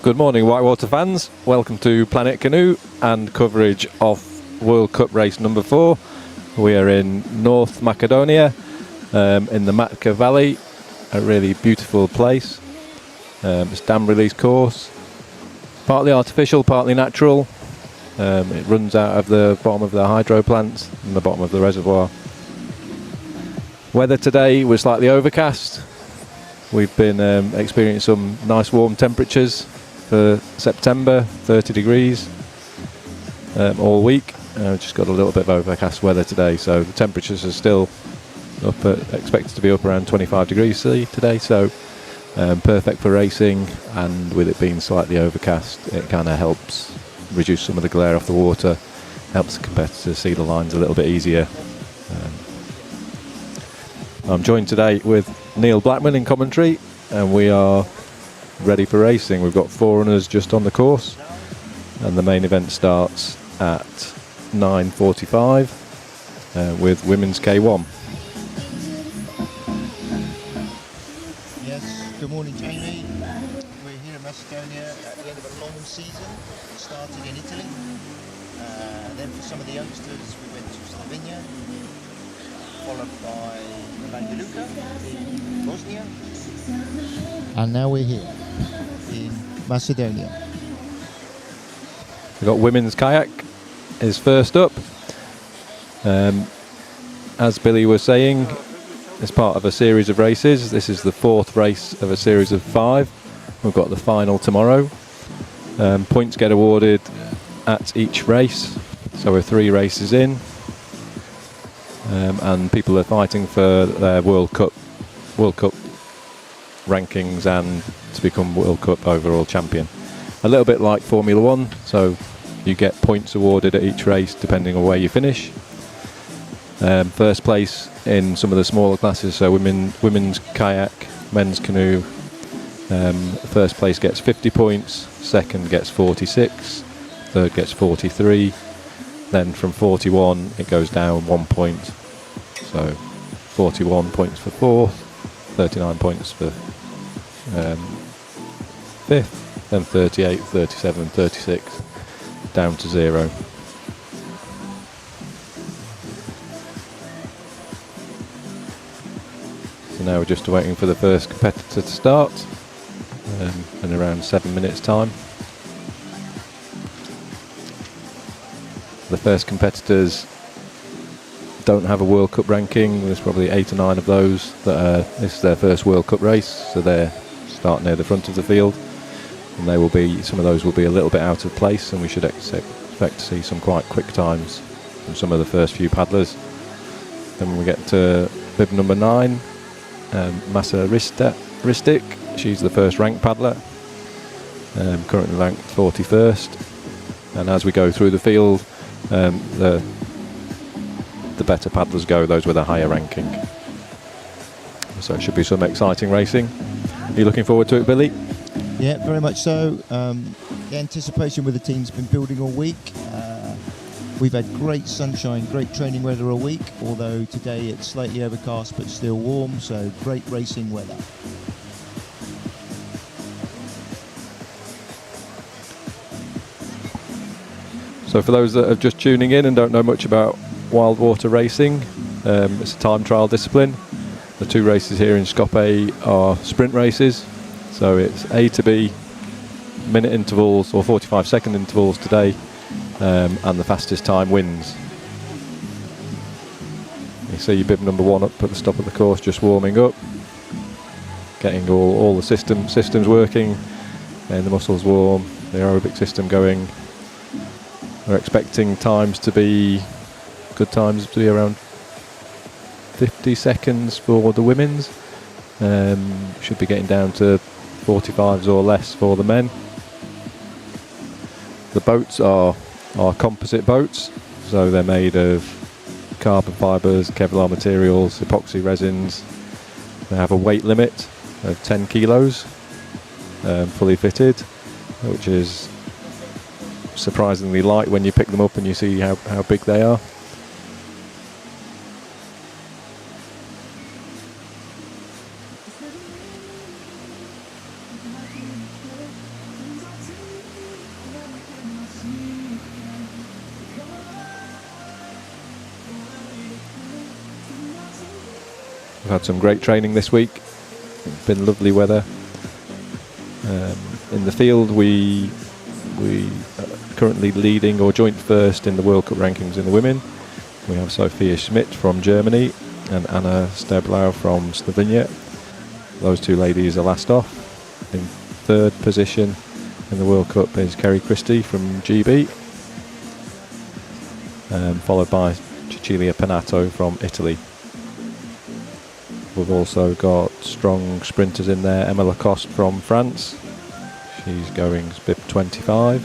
Good morning, Whitewater fans. Welcome to Planet Canoe and coverage of World Cup race number 4. We are in North Macedonia, in the Matka Valley, a really beautiful place. It's dam release course, partly artificial, partly natural. It runs out of the bottom of the hydro plants and the bottom of the reservoir. Weather today was slightly overcast. We've been experiencing some nice warm temperatures for September, 30 degrees all week. Just got a little bit of overcast weather today, so the temperatures are still up expected to be up around 25 degrees C today, so perfect for racing. And with it being slightly overcast, it kind of helps reduce some of the glare off the water, helps the competitors see the lines a little bit easier. I'm joined today with Neil Blackman in commentary, and we are ready for racing. We've got 4 runners just on the course, and the main event starts at 9:45 with women's K1. Yes, good morning, Jamie. We're here in Macedonia at the end of a long season. We started in Italy. Then for some of the youngsters, we went to Slovenia, followed by Wildwater in Bosnia. And now we're here in Macedonia. We've got women's kayak is first up. As Billy was saying, it's part of a series of races. This is the 4th race of a series of 5. We've got the final tomorrow. Points get awarded at each race, so we're 3 races in, and people are fighting for their World Cup rankings and to become World Cup overall champion. A little bit like Formula 1, so you get points awarded at each race depending on where you finish. First place in some of the smaller classes, so women's kayak, men's canoe, first place gets 50 points, second gets 46, third gets 43, then from 41 it goes down 1 point, so 41 points for 4th, 39 points for 5th, then 38, 37, 36, down to 0. So now we're just waiting for the first competitor to start in around 7 minutes time. The first competitors don't have a World Cup ranking. There's probably 8 or 9 of those that this is their first World Cup race, so they're starting near the front of the field, and some of those will be a little bit out of place, and we should expect to see some quite quick times from some of the first few paddlers. Then we get to bib number 9, Masa Ristic. She's the first ranked paddler, currently ranked 41st, and as we go through the field, the better paddlers go, those with a higher ranking. So it should be some exciting racing. Are you looking forward to it, Billy? Yeah, very much so. The anticipation with the team's been building all week. We've had great sunshine, great training weather all week, although today it's slightly overcast but still warm, so great racing weather. So for those that are just tuning in and don't know much about Wildwater racing, it's a time trial discipline. The 2 races here in Skopje are sprint races, so it's A to B, minute intervals or 45-second intervals today, and the fastest time wins. You see your bib number 1 up at the top of the course, just warming up, getting all the systems working, and the muscles warm, the aerobic system going. We're expecting good times to be around 50 seconds for the women's. Should be getting down to 45s or less for the men. The boats are composite boats, so they're made of carbon fibres, Kevlar materials, epoxy resins. They have a weight limit of 10 kilos, fully fitted, which is surprisingly light when you pick them up and you see how big they are. We've had some great training this week. It's been lovely weather. In the field, we are currently leading or joint first in the World Cup rankings in the women. We have Sophia Schmidt from Germany and Anna Steblau from Slovenia. Those two ladies are last off. In third position in the World Cup is Kerry Christie from GB, followed by Cecilia Panato from Italy. We've also got strong sprinters in there. Emma Lacoste from France. She's going bib 25.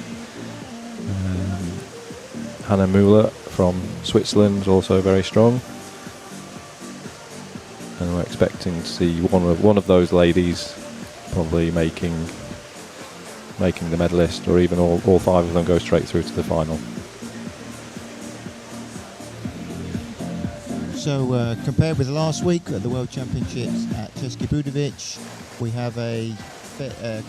Hannah Müller from Switzerland is also very strong. And we're expecting to see one of those ladies probably making the medalist, or even all five of them go straight through to the final. So compared with last week at the World Championships at Český Budějovice, we have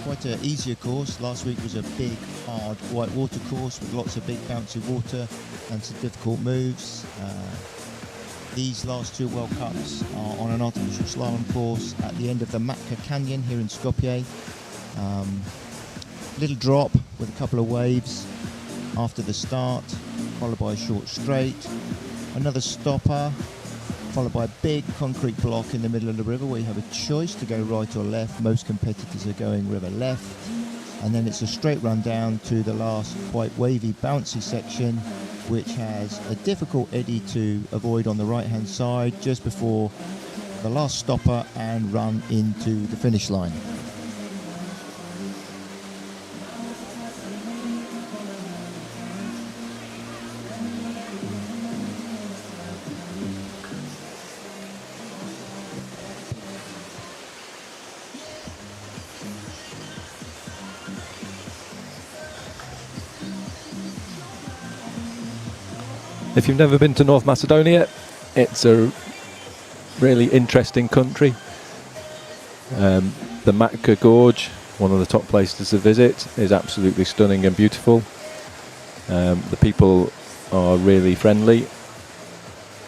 quite an easier course. Last week was a big, hard whitewater course with lots of big bouncy water and some difficult moves. These last two World Cups are on an artificial slalom course at the end of the Matka Canyon here in Skopje. Little drop with a couple of waves after the start, followed by a short straight, another stopper, followed by a big concrete block in the middle of the river where you have a choice to go right or left. Most competitors are going river left. And then it's a straight run down to the last quite wavy, bouncy section, which has a difficult eddy to avoid on the right-hand side just before the last stopper and run into the finish line. If you've never been to North Macedonia, it's a really interesting country. The Matka Gorge, one of the top places to visit, is absolutely stunning and beautiful. The people are really friendly.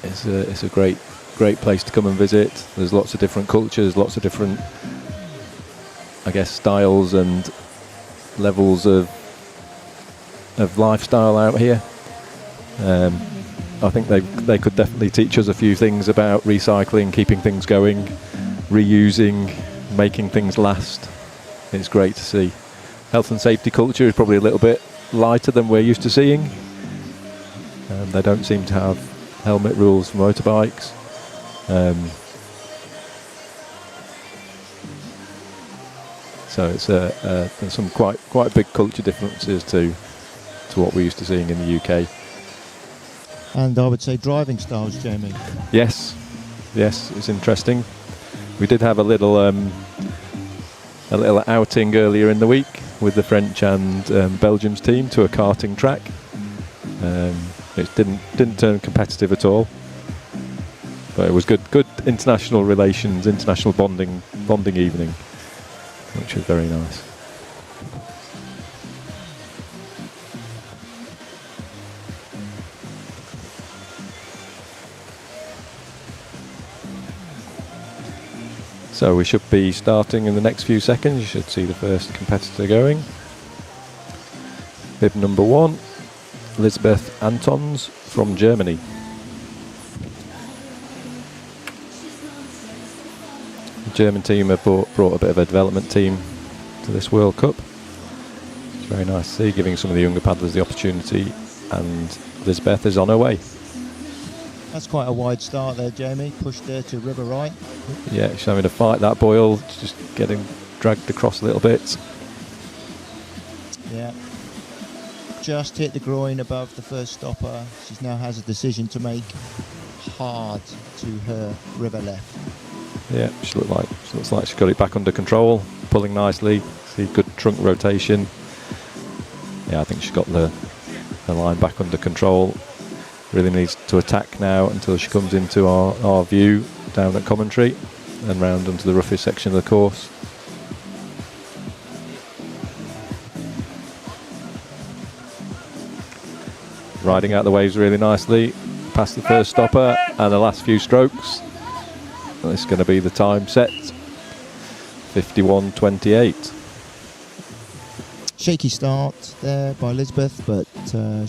It's a great place to come and visit. There's lots of different cultures, lots of different, I guess, styles and levels of lifestyle out here. I think they could definitely teach us a few things about recycling, keeping things going, reusing, making things last. It's great to see. Health and safety culture is probably a little bit lighter than we're used to seeing. They don't seem to have helmet rules for motorbikes. So it's there's some quite big culture differences to what we're used to seeing in the UK. And I would say driving styles, Jamie. Yes, it's interesting. We did have a little outing earlier in the week with the French and Belgium's team to a karting track. It didn't turn competitive at all, but it was good international relations, international bonding evening, which was very nice. So we should be starting in the next few seconds. You should see the first competitor going. Bib number 1, Elisabeth Antons from Germany. The German team have brought a bit of a development team to this World Cup. It's very nice to see, giving some of the younger paddlers the opportunity, and Elisabeth is on her way. That's quite a wide start there, Jamie. Pushed there to river right. Yeah, she's having to fight that boil, just getting dragged across a little bit. Yeah. Just hit the groin above the first stopper. She now has a decision to make, hard to her river left. Yeah, she looks like she's got it back under control, pulling nicely. See good trunk rotation. Yeah, I think she's got the line back under control. Really needs to attack now until she comes into our view down at commentary and round onto the roughest section of the course. Riding out the waves really nicely, past the first stopper and the last few strokes. This is going to be the time set. 51:28. Shaky start there by Elizabeth, but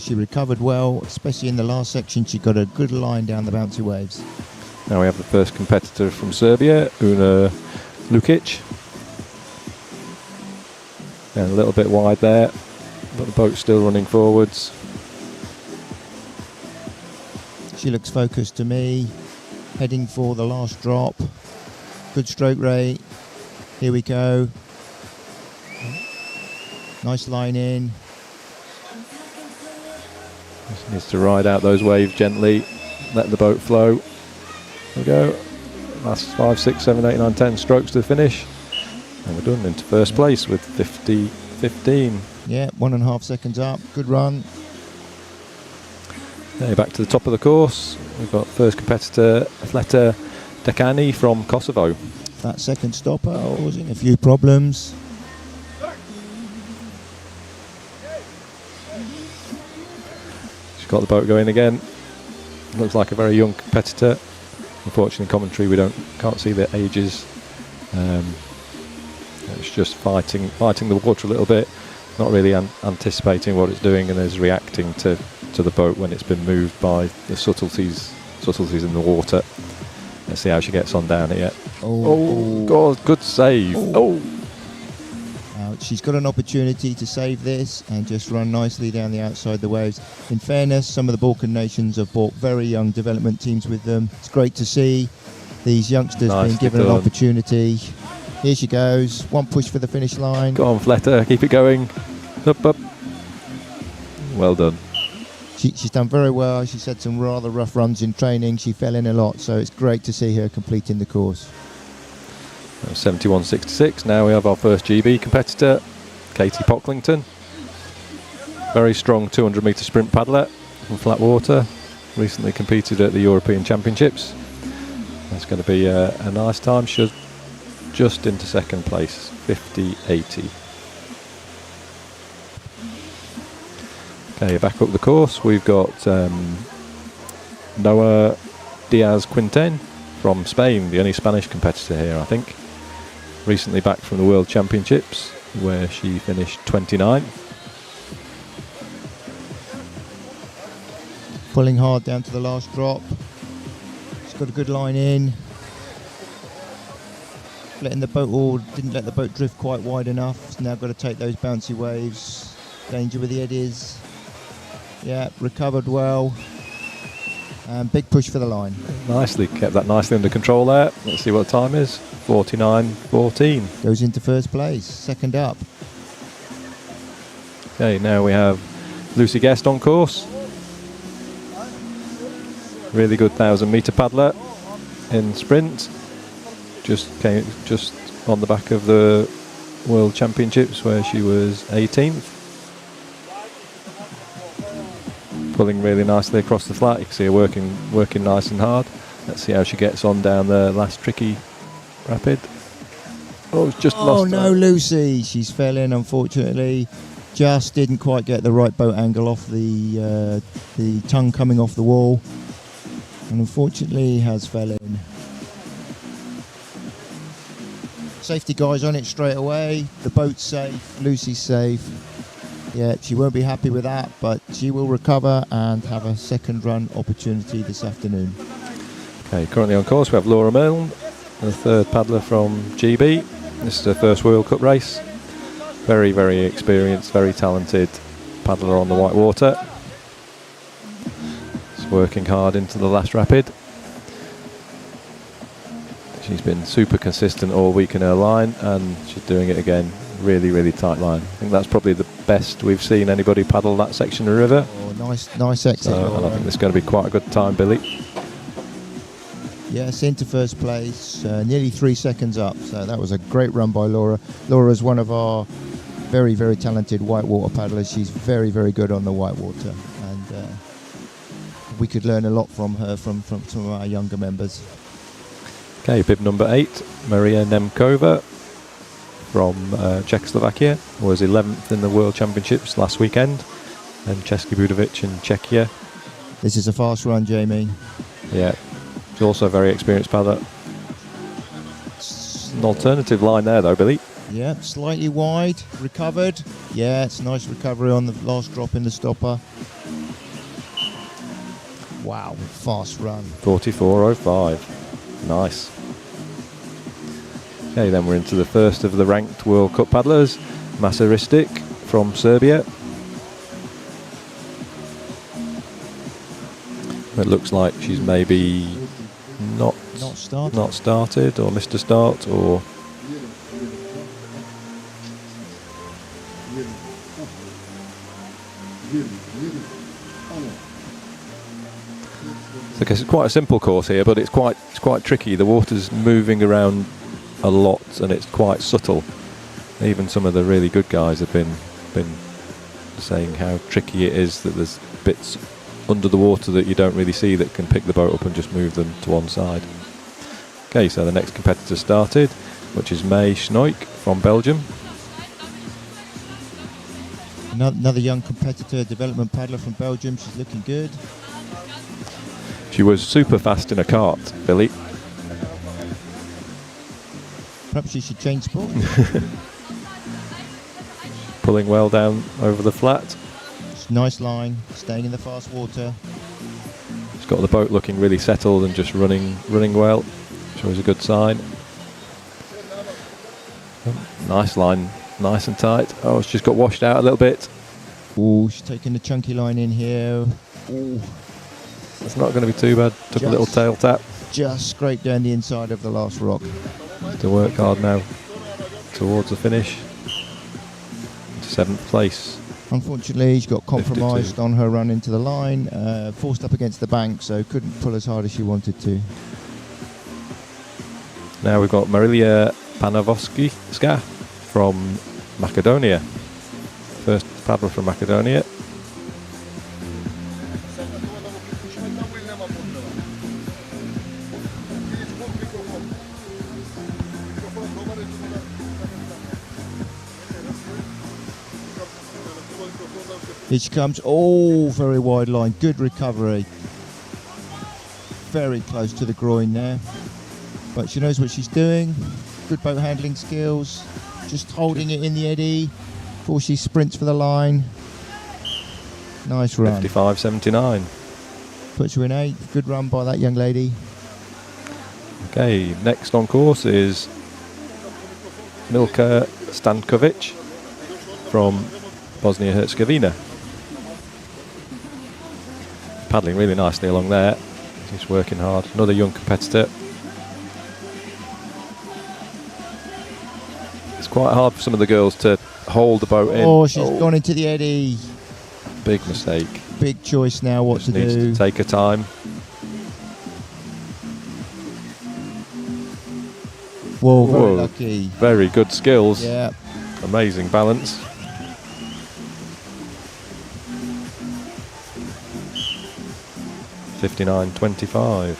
she recovered well, especially in the last section. She got a good line down the bouncy waves. Now we have the first competitor from Serbia, Una Lukic. And a little bit wide there, but the boat's still running forwards. She looks focused to me, heading for the last drop. Good stroke rate. Here we go. Nice line in. Just needs to ride out those waves gently, let the boat flow. There we go. Last 5, 6, 7, 8, 9, 10 strokes to the finish. And we're done into first place with 50:15. Yeah, 1.5 seconds up. Good run. Okay, back to the top of the course. We've got first competitor, Fleta Dekani from Kosovo. That second stopper causing a few problems. She's got the boat going again. Looks like a very young competitor. Unfortunately, in commentary we can't see their ages. It's just fighting the water a little bit, not really anticipating what it's doing, and is reacting to the boat when it's been moved by the subtleties in the water. Let's see how she gets on down here. Oh God, good save. She's got an opportunity to save this and just run nicely down the outside the waves. In fairness, some of the Balkan nations have brought very young development teams with them. It's great to see these youngsters being given an opportunity. Here she goes, one push for the finish line. Go on, Fleta, keep it going. Up. Well done. She's done very well. She's had some rather rough runs in training. She fell in a lot, so it's great to see her completing the course. 71.66. Now we have our first GB competitor, Katie Pocklington. Very strong 200 metre sprint paddler from flat water. Recently competed at the European Championships. That's going to be a nice time. She's just into second place, 50.80. Okay, back up the course. We've got Noah Diaz Quinten from Spain, the only Spanish competitor here, I think. Recently back from the World Championships, where she finished 29th. Pulling hard down to the last drop. She's got a good line in. Didn't let the boat drift quite wide enough. It's now got to take those bouncy waves. Danger with the eddies. Yeah, recovered well. And big push for the line. Nicely, kept that nicely under control there. Let's see what the time is. 49.14. Goes into first place, second up. Okay, now we have Lucy Guest on course. Really good 1,000 metre paddler in sprint. Just on the back of the World Championships where she was 18th. Pulling really nicely across the flat. You can see her working nice and hard. Let's see how she gets on down the last tricky rapid. Oh, just lost. Oh no, Lucy! She's fell in, unfortunately. Just didn't quite get the right boat angle off the tongue coming off the wall, and unfortunately has fell in. Safety guys on it straight away. The boat's safe. Lucy's safe. Yeah, she won't be happy with that, but she will recover and have a second run opportunity this afternoon. Okay, currently on course we have Laura Milne, the third paddler from GB. This is her first World Cup race. Very, very experienced, very talented paddler on the white water. She's working hard into the last rapid. She's been super consistent all week in her line, and she's doing it again. Really, really tight line. I think that's probably the best we've seen anybody paddle that section of the river. Oh, nice exit. And I think this is going to be quite a good time, Billy. Yes, into first place, nearly 3 seconds up. So that was a great run by Laura. Laura's one of our very, very talented whitewater paddlers. She's very, very good on the whitewater, and we could learn a lot from her, from some of our younger members. Okay, bib number 8, Maria Nemkova from Czechoslovakia, was 11th in the World Championships last weekend, and Český Budovič in Czechia. This is a fast run, Jamie. Yeah, she's also a very experienced paddler. It's an alternative line there though, Billy. Yeah, slightly wide, recovered. Yeah, it's a nice recovery on the last drop in the stopper. Wow, fast run. 44.05. Nice. Okay, then we're into the first of the ranked World Cup paddlers, Macedonia from Serbia. It looks like she's maybe not started or missed a start or... I guess it's quite a simple course here, but it's quite tricky. The water's moving around a lot and it's quite subtle. Even some of the really good guys have been saying how tricky it is, that there's bits under the water that you don't really see that can pick the boat up and just move them to one side. Okay, so the next competitor started, which is May Schnoik from Belgium. Another young competitor, development paddler from Belgium. She's looking good. She was super fast in a cart, Billy. Perhaps she should change sport. Pulling well down over the flat. It's nice line, staying in the fast water. She's got the boat looking really settled and just running well. Shows a good sign. Nice line, nice and tight. Oh, she's got washed out a little bit. Oh, she's taking the chunky line in here. Ooh. It's not going to be too bad. Took a little tail tap. Just scraped down the inside of the last rock. To work hard now towards the finish. To 7th place. Unfortunately, she got compromised 52. on her run into the line, forced up against the bank, so couldn't pull as hard as she wanted to. Now we've got Marilia Panavoska from Macedonia. First paddler from Macedonia. Here she comes. Oh, very wide line. Good recovery. Very close to the groin there. But she knows what she's doing. Good boat handling skills. Just holding it in the eddy before she sprints for the line. Nice run. 55.79. Puts her in 8th. Good run by that young lady. Okay, next on course is Milka Stankovic from Bosnia-Herzegovina. Paddling really nicely along there. She's working hard. Another young competitor. It's quite hard for some of the girls to hold the boat in. Oh, she's gone into the eddy. Big mistake. Big choice now what to Needs do. to take her time. Whoa, very lucky. Very good skills. Yeah. Amazing balance. $59.25.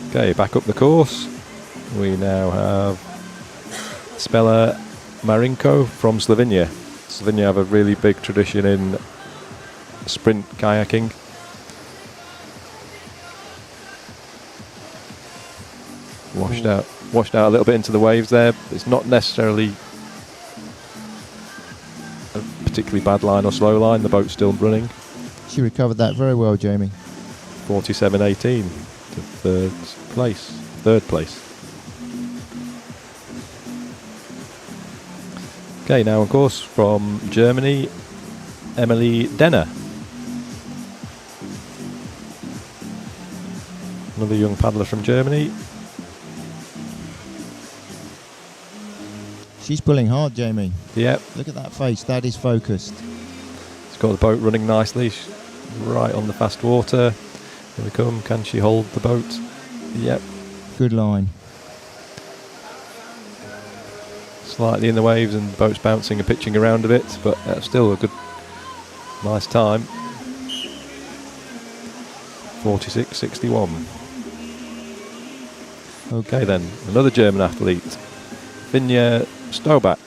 Okay, back up the course. We now have Spela Marinko from Slovenia. Slovenia have a really big tradition in sprint kayaking. Washed out a little bit into the waves there. It's not necessarily a particularly bad line or slow line. The boat's still running. She recovered that very well, Jamie. 47.18 to third place. Okay, now of course from Germany, Emily Denner. Another young paddler from Germany. She's pulling hard, Jamie. Yep. Look at that face. That is focused. She's got the boat running nicely. She's right on the fast water. Here we come. Can she hold the boat? Yep. Good line. Slightly in the waves and the boat's bouncing and pitching around a bit, but still a good, nice time. 46.61. Okay then, another German athlete, Finja Stobak.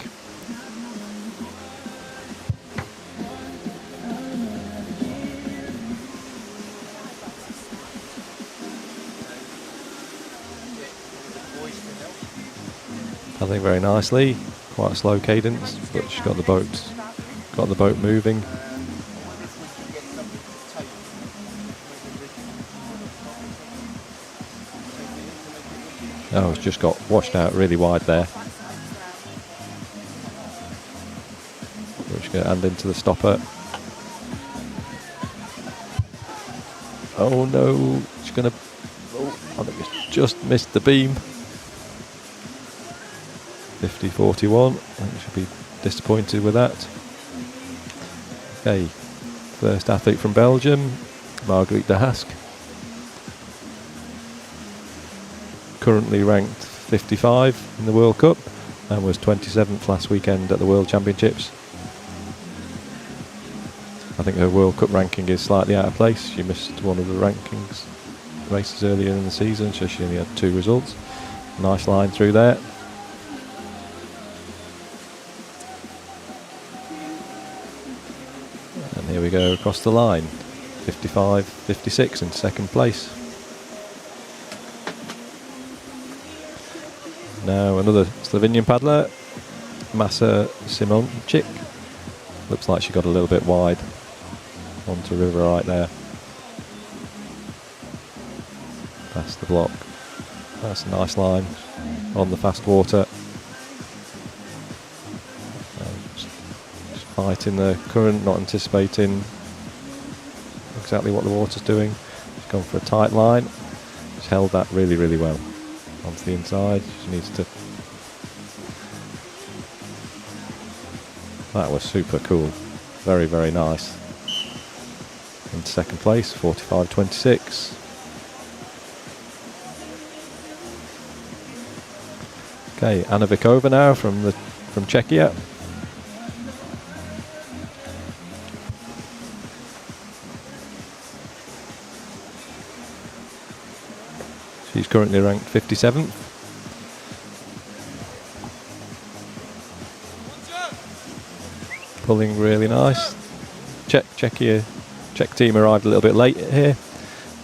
think very nicely. Quite a slow cadence, but she's got the boat moving. Oh, it's just got washed out really wide there. Which going to hand into the stopper. Oh no, she's going to. Oh, I think it's just missed the beam. 50-41. I think she'll be disappointed with that. Okay, first athlete from Belgium, Marguerite de Hask. Currently ranked 55 in the World Cup and was 27th last weekend at the World Championships. I think her World Cup ranking is slightly out of place. She missed one of the rankings races earlier in the season, so she only had 2 results. Nice line through there. And here we go across the line. 55-56 in second place. Now another Slovenian paddler, Masa Simončić. Looks like she got a little bit wide onto river right there. Past the block. That's a nice line on the fast water. Just fighting the current, not anticipating exactly what the water's doing. She's gone for a tight line. She's held that really, really well. Onto the inside, she needs to. That was super cool. Very, very nice. In second place, 45-26. Okay, Anna Vikova now from Czechia. She's currently ranked 57th. Pulling really nice. Czech team arrived a little bit late here,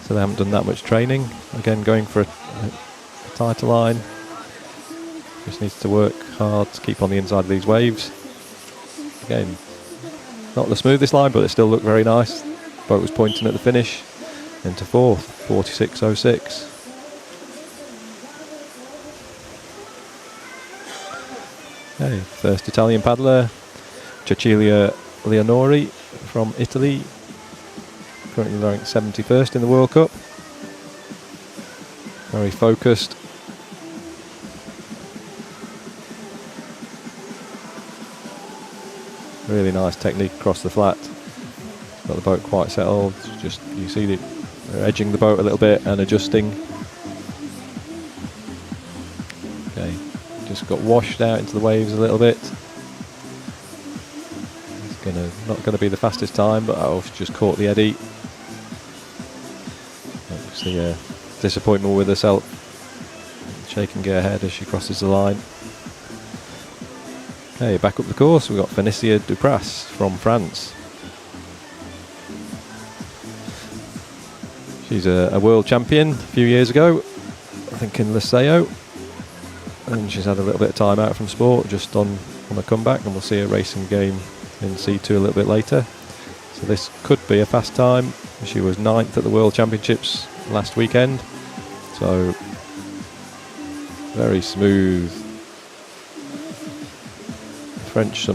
so they haven't done that much training. Again, going for a tighter line. Just needs to work hard to keep on the inside of these waves. Again, not the smoothest line, but it still looked very nice. Boat was pointing at the finish into fourth, 46.06. Okay, first Italian paddler, Cecilia Leonori from Italy, currently ranked 71st in the World Cup. Very focused. Really nice technique across the flat. Got the boat quite settled. Just you see they're edging the boat a little bit and adjusting. Okay, just got washed out into the waves a little bit. It's not gonna be the fastest time, but I've just caught the eddy. Obviously, disappointment with herself, shaking her head as she crosses the line. Okay, back up the course, we've got Félicia Dupras from France. She's a world champion a few years ago, I think in Liceo, and she's had a little bit of time out from sport, just on a comeback, and we'll see her racing game in C2 a little bit later. So this could be a fast time. She was 9th at the World Championships last weekend, so very smooth. French,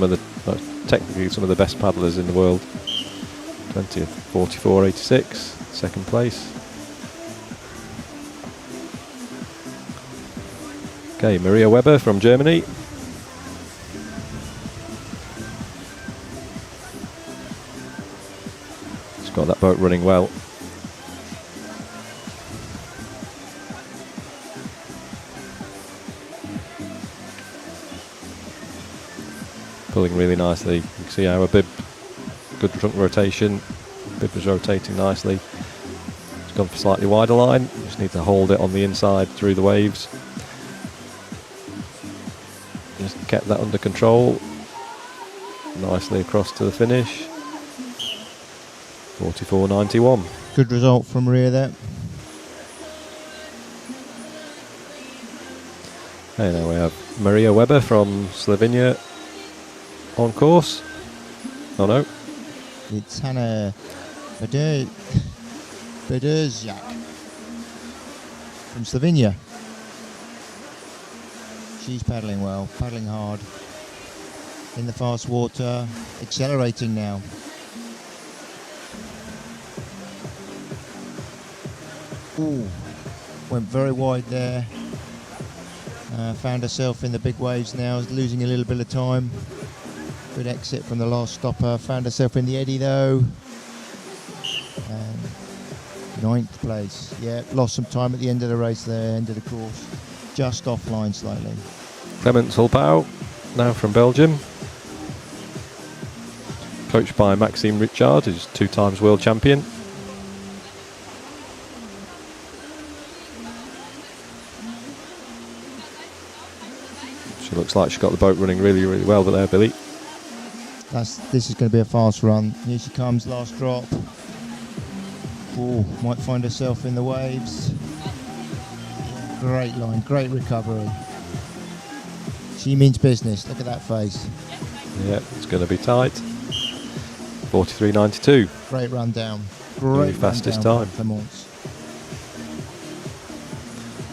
technically some of the best paddlers in the world. 20th, 44.86, second place. Okay, Maria Weber from Germany. She's got that boat running well. Pulling really nicely. You can see how a bib, good trunk rotation, bib was rotating nicely. It's gone for slightly wider line, just need to hold it on the inside through the waves. Just kept that under control. Nicely across to the finish. 44.91. Good result from Maria there. Okay, now we have Maria Weber from Slovenia on course. Oh no. It's Hannah Bedrzejak from Slovenia. She's paddling well, paddling hard. In the fast water, accelerating now. Ooh, went very wide there. Found herself in the big waves now, losing a little bit of time. Good exit from the last stopper. Found herself in the eddy though. And 9th place. Yeah, lost some time at the end of the race there, end of the course. Just offline slightly. Clemens Hulpau, now from Belgium. Coached by Maxime Richard, who's 2 times world champion. She looks like she's got the boat running really, really well there, Billy. This is going to be a fast run. Here she comes, last drop. Ooh, might find herself in the waves. Great line, great recovery. She means business. Look at that face. Yeah, it's going to be tight. 43.92. Great run down. Great fastest run down time. for Clemence.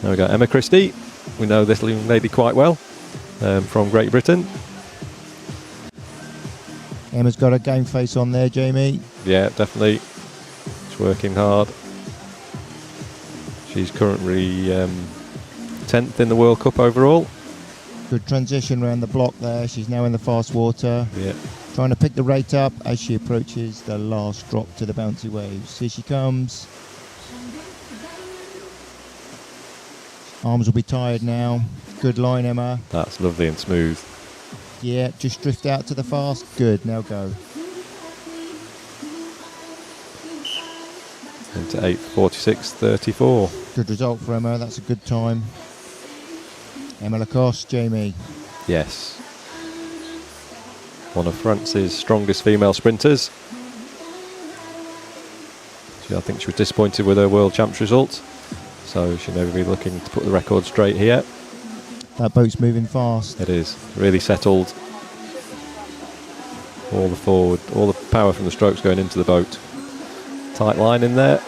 Now we got Emma Christie. We know this young lady quite well, from Great Britain. Emma's got a game face on there, Jamie. Yeah, definitely. She's working hard. She's currently 10th in the World Cup overall. Good transition around the block there. She's now in the fast water. Yeah. Trying to pick the rate up as she approaches the last drop to the bouncy waves. Here she comes. Arms will be tired now. Good line, Emma. That's lovely and smooth. Yeah, just drift out to the fast. Good, now go. Into 8:46.34. Good result for Emma. That's a good time. Emma Lacoste, Jamie. Yes. One of France's strongest female sprinters. I think she was disappointed with her World Champs result, so she'll maybe be looking to put the record straight here. That boat's moving fast. It is. Really settled. All the forward, all the power from the strokes going into the boat. Tight line in there.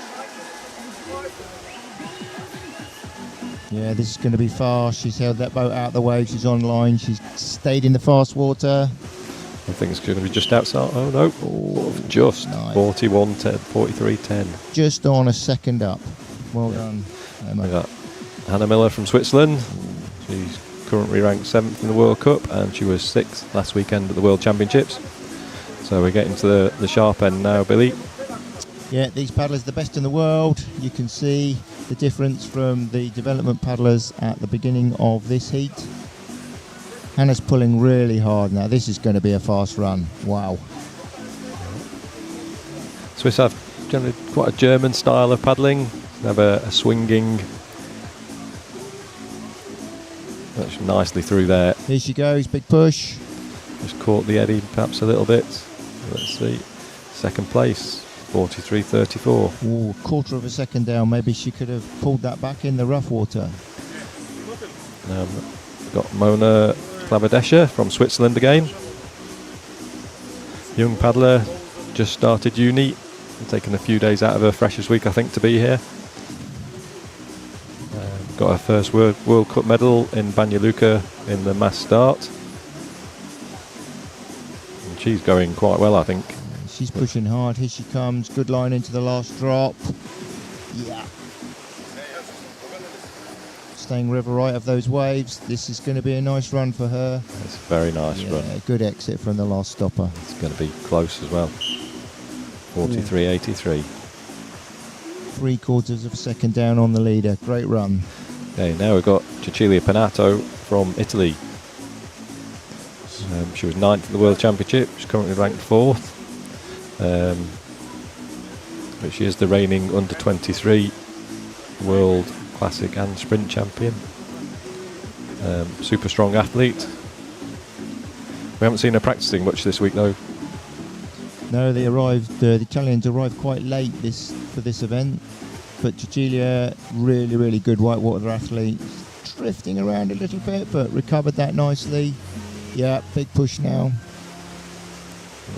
Yeah, this is going to be fast. She's held that boat out of the way. She's on line. She's stayed in the fast water. I think it's going to be just outside. Oh no, just Nice. 41.10, 43.10. Just on a second up. Well done, Emma. We got Hannah Miller from Switzerland. She's currently ranked 7th in the World Cup, and she was 6th last weekend at the World Championships. So we're getting to the sharp end now, Billy. Yeah, these paddlers are the best in the world. You can see the difference from the development paddlers at the beginning of this heat. Hannah's pulling really hard now. This is going to be a fast run. Wow. Swiss have generally quite a German style of paddling. They have a swinging. That's nicely through there. Here she goes, big push. Just caught the eddy perhaps a little bit. Let's see. Second place, 43.34. Ooh, quarter of a second down. Maybe she could have pulled that back in the rough water. Got Mona Klavadesha from Switzerland again. Young paddler, just started uni. Taken a few days out of her freshers week, I think, to be here. Got her first World Cup medal in Banja Luka in the mass start. And she's going quite well, I think. She's pushing hard. Here she comes. Good line into the last drop. Yeah. Staying river right of those waves. This is going to be a nice run for her. It's a very nice run. Good exit from the last stopper. It's going to be close as well. 43.83. 3/4 of a second down on the leader. Great run. Okay, now we've got Cecilia Panato from Italy. She was 9th in the World Championship. She's currently ranked 4th. But she is the reigning under-23 World Classic and Sprint champion. Super strong athlete. We haven't seen her practicing much this week though. No, they arrived. The Italians arrived quite late for this event, but Cecilia, really good whitewater athlete, drifting around a little bit, but recovered that nicely. Yeah, big push now.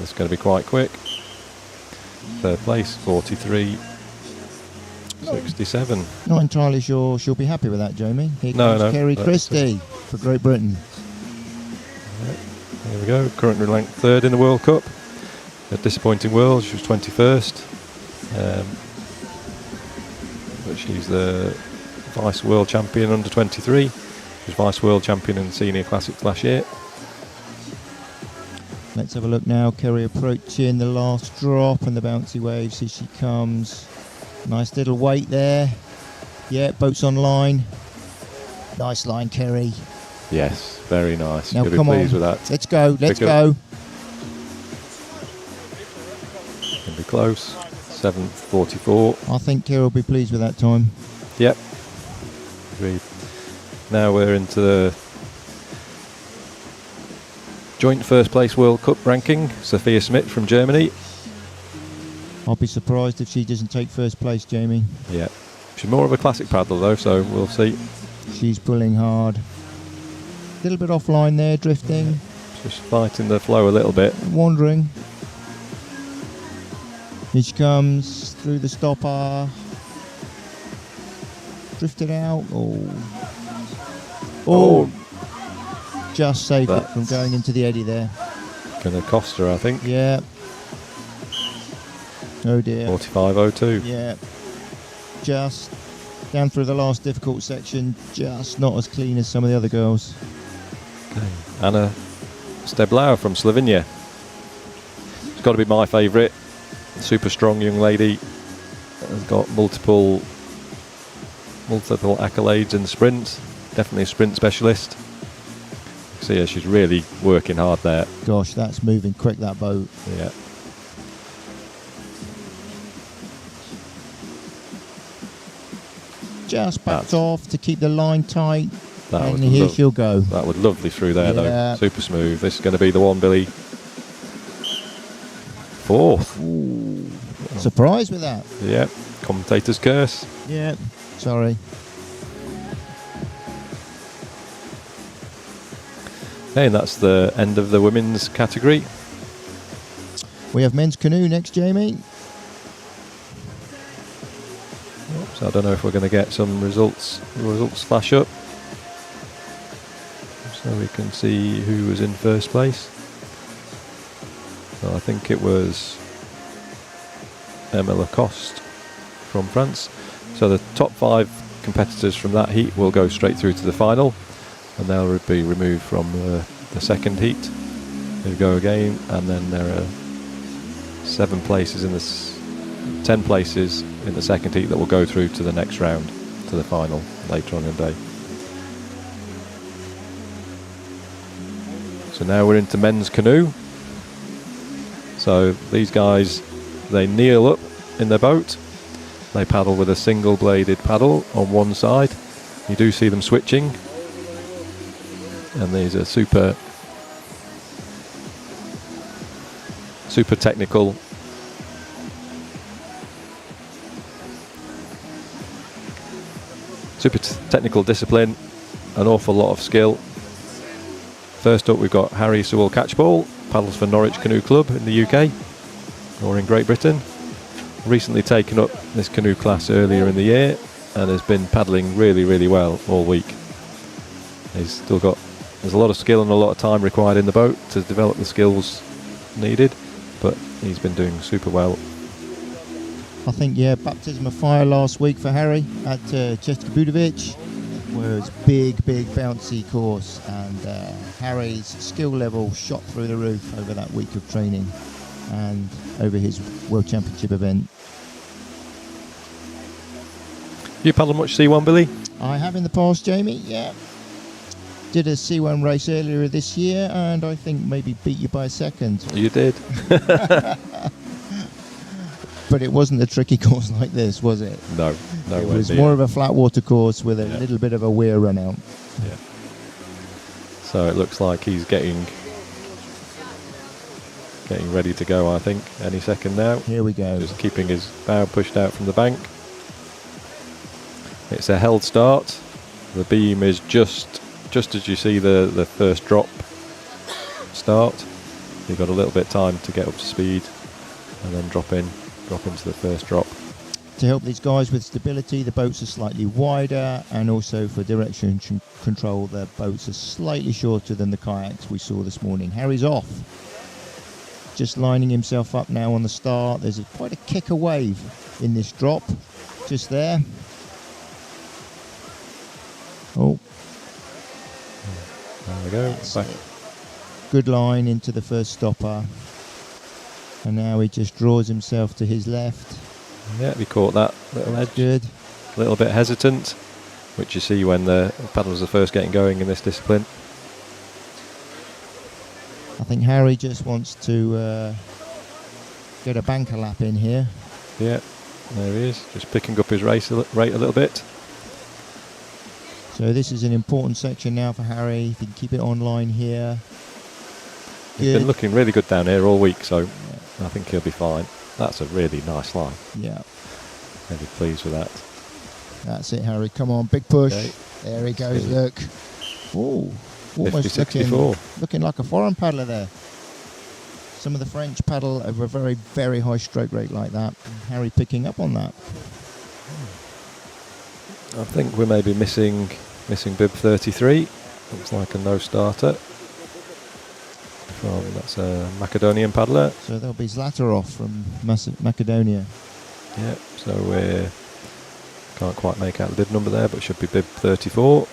It's going to be quite quick. Third place, 43.67. Not entirely sure she'll be happy with that, Jamie. Here comes Kerry Christie for Great Britain. There we go. Currently ranked third in the World Cup. A disappointing world. She was 21st. But she's the vice world champion under 23. She was vice world champion in the senior classics last year. Let's have a look now. Kerry approaching the last drop and the bouncy waves. Here she comes. Nice little weight there. Yeah, boat's on line. Nice line, Kerry. Yes, very nice. Now You'll come be on. pleased with that. Let's go. Let's go. Can be close. 7.44. I think Kerry will be pleased with that time. Yep. Agreed. Now we're into the joint first place World Cup ranking. Sophia Schmidt from Germany. I'll be surprised if she doesn't take first place, Jamie. Yeah. She's more of a classic paddler though, so we'll see. She's pulling hard. A little bit offline there, drifting. Just fighting the flow a little bit. Wandering. Here she comes through the stopper. Drifted out. Oh. Just saved it from going into the eddy there. Gonna cost her, I think. Yeah. Oh dear. 45.02. Yeah. Just down through the last difficult section. Just not as clean as some of the other girls. Okay. Anna Steblauer from Slovenia. It's got to be my favourite. Super strong young lady. Has got multiple accolades in the sprint. Definitely a sprint specialist. So yeah, she's really working hard there. Gosh, that's moving quick, that boat. Yeah. Just backed off to keep the line tight. And here she'll go. That was lovely through there though. Super smooth. This is going to be the one, Billy. Fourth. Ooh. Surprised with that. Yeah. Commentator's curse. Yeah. Sorry. Okay, and that's the end of the women's category. We have men's canoe next, Jamie. So I don't know if we're going to get some results flash up, so we can see who was in first place. So I think it was Emma Lacoste from France. So the top 5 competitors from that heat will go straight through to the final, and they'll be removed from the second heat. Here we go again, and then there are 7 places in this. 10 places in the second heat that will go through to the next round, to the final later on in the day. So now we're into men's canoe. So these guys, they kneel up in their boat. They paddle with a single bladed paddle on one side. You do see them switching. And these are super technical. Super technical discipline, an awful lot of skill. First up we've got Harry Sewell Catchball, paddles for Norwich Canoe Club in the UK, or in Great Britain. Recently taken up this canoe class earlier in the year and has been paddling really, really well all week. There's a lot of skill and a lot of time required in the boat to develop the skills needed, but he's been doing super well. I think, baptism of fire last week for Harry at Chester Budovic was big bouncy course, and Harry's skill level shot through the roof over that week of training and over his World Championship event. You paddle much C1, Billy? I have in the past, Jamie, yeah. Did a C1 race earlier this year, and I think maybe beat you by a second. You did. But it wasn't a tricky course like this, was it? No. It was more of a flat water course with a little bit of a weir run out. Yeah. So it looks like he's getting ready to go, I think, any second now. Here we go. Just keeping his bow pushed out from the bank. It's a held start. The beam is just as you see the first drop start. You've got a little bit of time to get up to speed and then drop into the first drop. To help these guys with stability, the boats are slightly wider, and also for direction control, the boats are slightly shorter than the kayaks we saw this morning. Harry's off. Just lining himself up now on the start. There's quite a kicker wave in this drop, just there. Oh. There we go. Back. Good line into the first stopper. And now he just draws himself to his left. Yeah, we caught that little edge. Good. A little bit hesitant, which you see when the paddlers are first getting going in this discipline. I think Harry just wants to get a banker lap in here. Yeah, there he is, just picking up his rate a little bit. So this is an important section now for Harry. If he can keep it online here. He's been looking really good down here all week, so I think he'll be fine. That's a really nice line. Yeah. Really pleased with that. That's it, Harry. Come on, big push. Okay. There he goes, look. Oh, almost 50-64. looking like a foreign paddler there. Some of the French paddle over a very, very high stroke rate like that. Harry picking up on that. I think we may be missing bib 33. Looks like a no-starter. That's a Macedonian paddler. So there'll be Zlatarov from Macedonia. Yeah, so we can't quite make out the bib number there, but should be bib 34.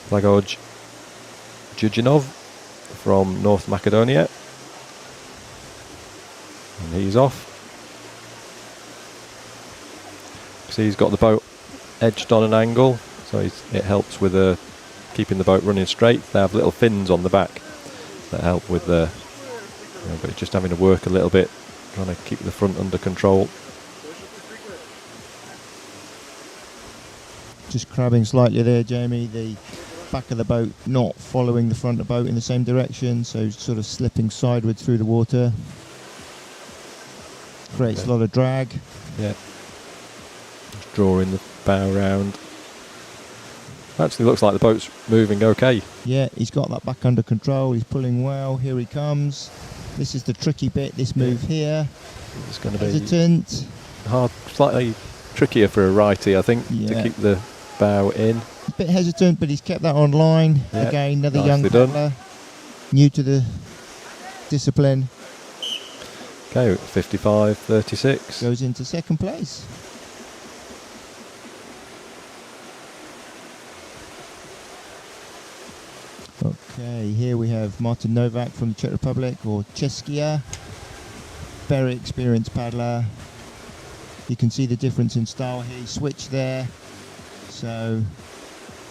Blagoj Jujinov from North Macedonia. And he's off. See, he's got the boat edged on an angle, so it helps with keeping the boat running straight. They have little fins on the back that help with but it's just having to work a little bit, trying to keep the front under control. Just crabbing slightly there, Jamie. The back of the boat not following the front of the boat in the same direction, so sort of slipping sideways through the water. Creates a lot of drag. Yeah. Just drawing the bow round. Actually looks like the boat's moving okay. Yeah, he's got that back under control. He's pulling well. Here he comes. This is the tricky bit, this move here. It's going to hesitant. Be hard, slightly trickier for a righty, I think, to keep the bow in. A bit hesitant, but he's kept that on line. Yeah, again, another young paddler, new to the discipline. Okay, 55-36. Goes into second place. Okay, here we have Martin Novak from the Czech Republic, or Českia. Very experienced paddler. You can see the difference in style here. He switched there, so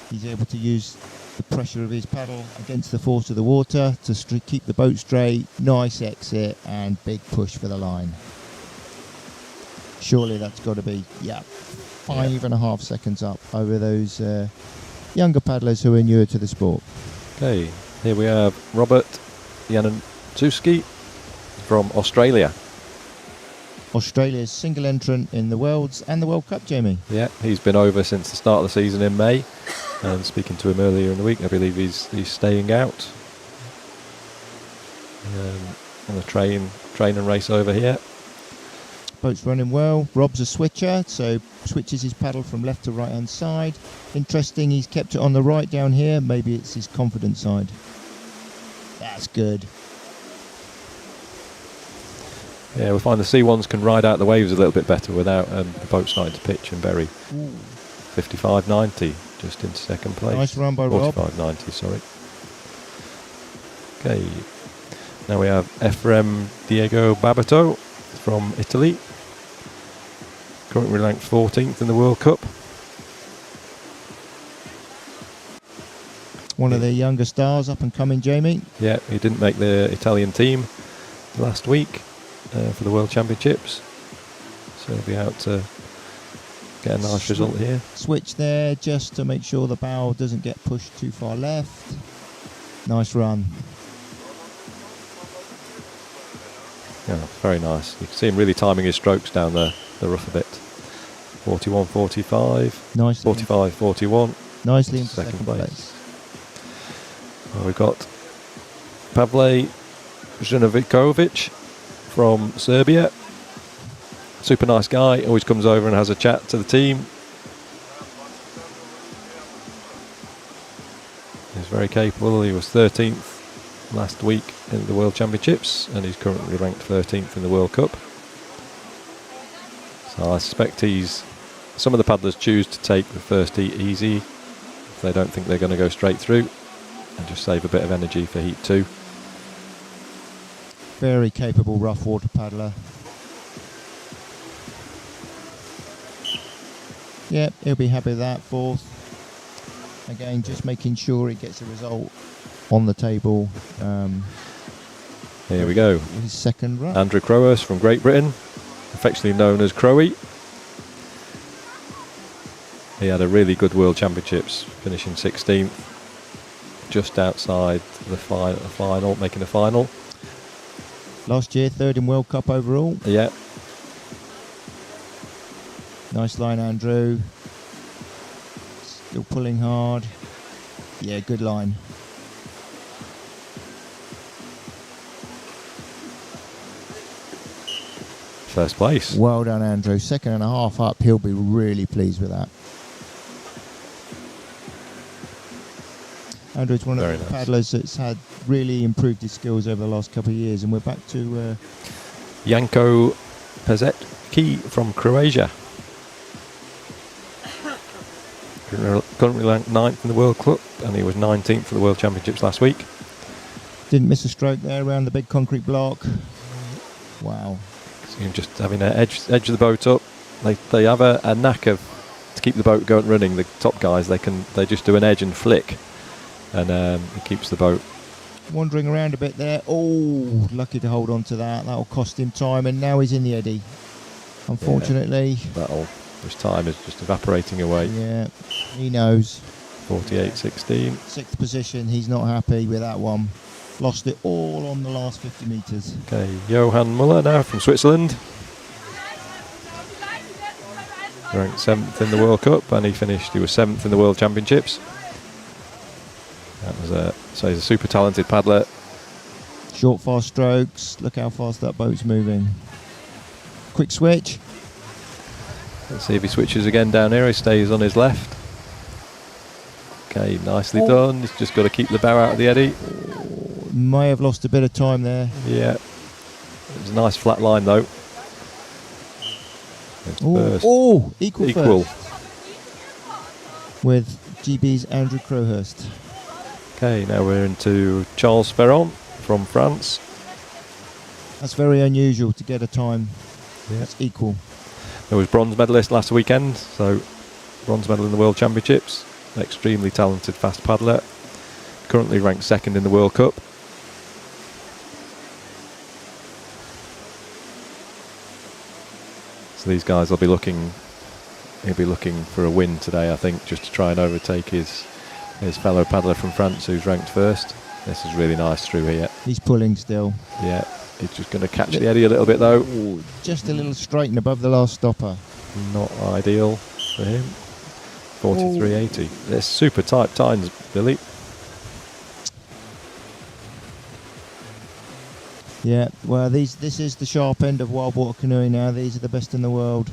he's able to use the pressure of his paddle against the force of the water to keep the boat straight. Nice exit and big push for the line. Surely that's got to be 5.5 seconds up over those younger paddlers who are newer to the sport. Okay, here we have Robert Janusewski from Australia. Australia's single entrant in the Worlds and the World Cup, Jamie. Yeah, he's been over since the start of the season in May. And speaking to him earlier in the week, I believe he's staying out on the train and race over here. Boat's running well. Rob's a switcher, so switches his paddle from left to right hand side. Interesting, he's kept it on the right down here. Maybe it's his confident side. That's good. Yeah, we find the C1s can ride out the waves a little bit better without the boat starting to pitch and bury. 55.90, just into second place. Nice run by Rob. 45.90, sorry. Okay, now we have Efrem Diego Babato from Italy. Currently ranked 14th in the World Cup. One of the younger stars, up and coming, Jamie. Yeah, he didn't make the Italian team last week for the World Championships, so he'll be out to get a nice result here. Switch there just to make sure the bow doesn't get pushed too far left. Nice run. Yeah, very nice. You can see him really timing his strokes down the rough a bit. 41.45. Nice. 45.41. nicely into second second place. place. Well, we've got Pavle Zhinovicovic from Serbia. Super nice guy, always comes over and has a chat to the team. He's very capable. He was 13th last week in the World Championships, and he's currently ranked 13th in the World Cup. So I suspect some of the paddlers choose to take the first heat easy if they don't think they're going to go straight through, and just save a bit of energy for heat 2. Very capable rough water paddler. Yep, he'll be happy with that. 4th. Again, just making sure he gets a result on the table. Here we go. His second run. Andrew Crowhurst from Great Britain, affectionately known as Crowie. He had a really good World Championships, finishing 16th, just outside the final, making the final. Last year, 3rd in World Cup overall. Yeah. Nice line, Andrew. Still pulling hard. Yeah, good line. First place. Well done, Andrew. 2.5 up. He'll be really pleased with that. Andrew's one of the paddlers that's had really improved his skills over the last couple of years, and we're back to Janko Pezetki from Croatia. Currently ranked 9th in the World Cup, and he was 19th for the World Championships last week. Didn't miss a stroke there around the big concrete block. Wow. So you're just having an edge of the boat up. They have a knack of, to keep the boat going running, the top guys, they just do an edge and flick, and it keeps the boat. Wandering around a bit there. Oh, lucky to hold on to that. That'll cost him time, and now he's in the eddy. Unfortunately. Yeah, his time is just evaporating away. Yeah, he knows. 48.16. 6th position, he's not happy with that one. Lost it all on the last 50 metres. Okay, Johan Muller now from Switzerland. Ranked 7th in the World Cup, and he was 7th in the World Championships. That was so he's a super talented paddler. Short, fast strokes. Look how fast that boat's moving. Quick switch. Let's see if he switches again down here. He stays on his left. Okay, nicely done. He's just got to keep the bow out of the eddy. May have lost a bit of time there. Yeah. It was a nice flat line though. Equal. With GB's Andrew Crowhurst. Okay, now we're into Charles Ferron from France. That's very unusual to get a time that's equal. There was bronze medalist last weekend, so bronze medal in the World Championships. Extremely talented fast paddler. Currently ranked 2nd in the World Cup. So these guys he'll be looking for a win today, I think, just to try and overtake his fellow paddler from France who's ranked 1st. This is really nice through here. He's pulling still. Yeah, he's just going to catch the eddy a little bit though. Just a little straight and above the last stopper. Not ideal for him. 43.80. They're super tight times, Billy. Yeah, well, this is the sharp end of Wildwater canoeing now. These are the best in the world.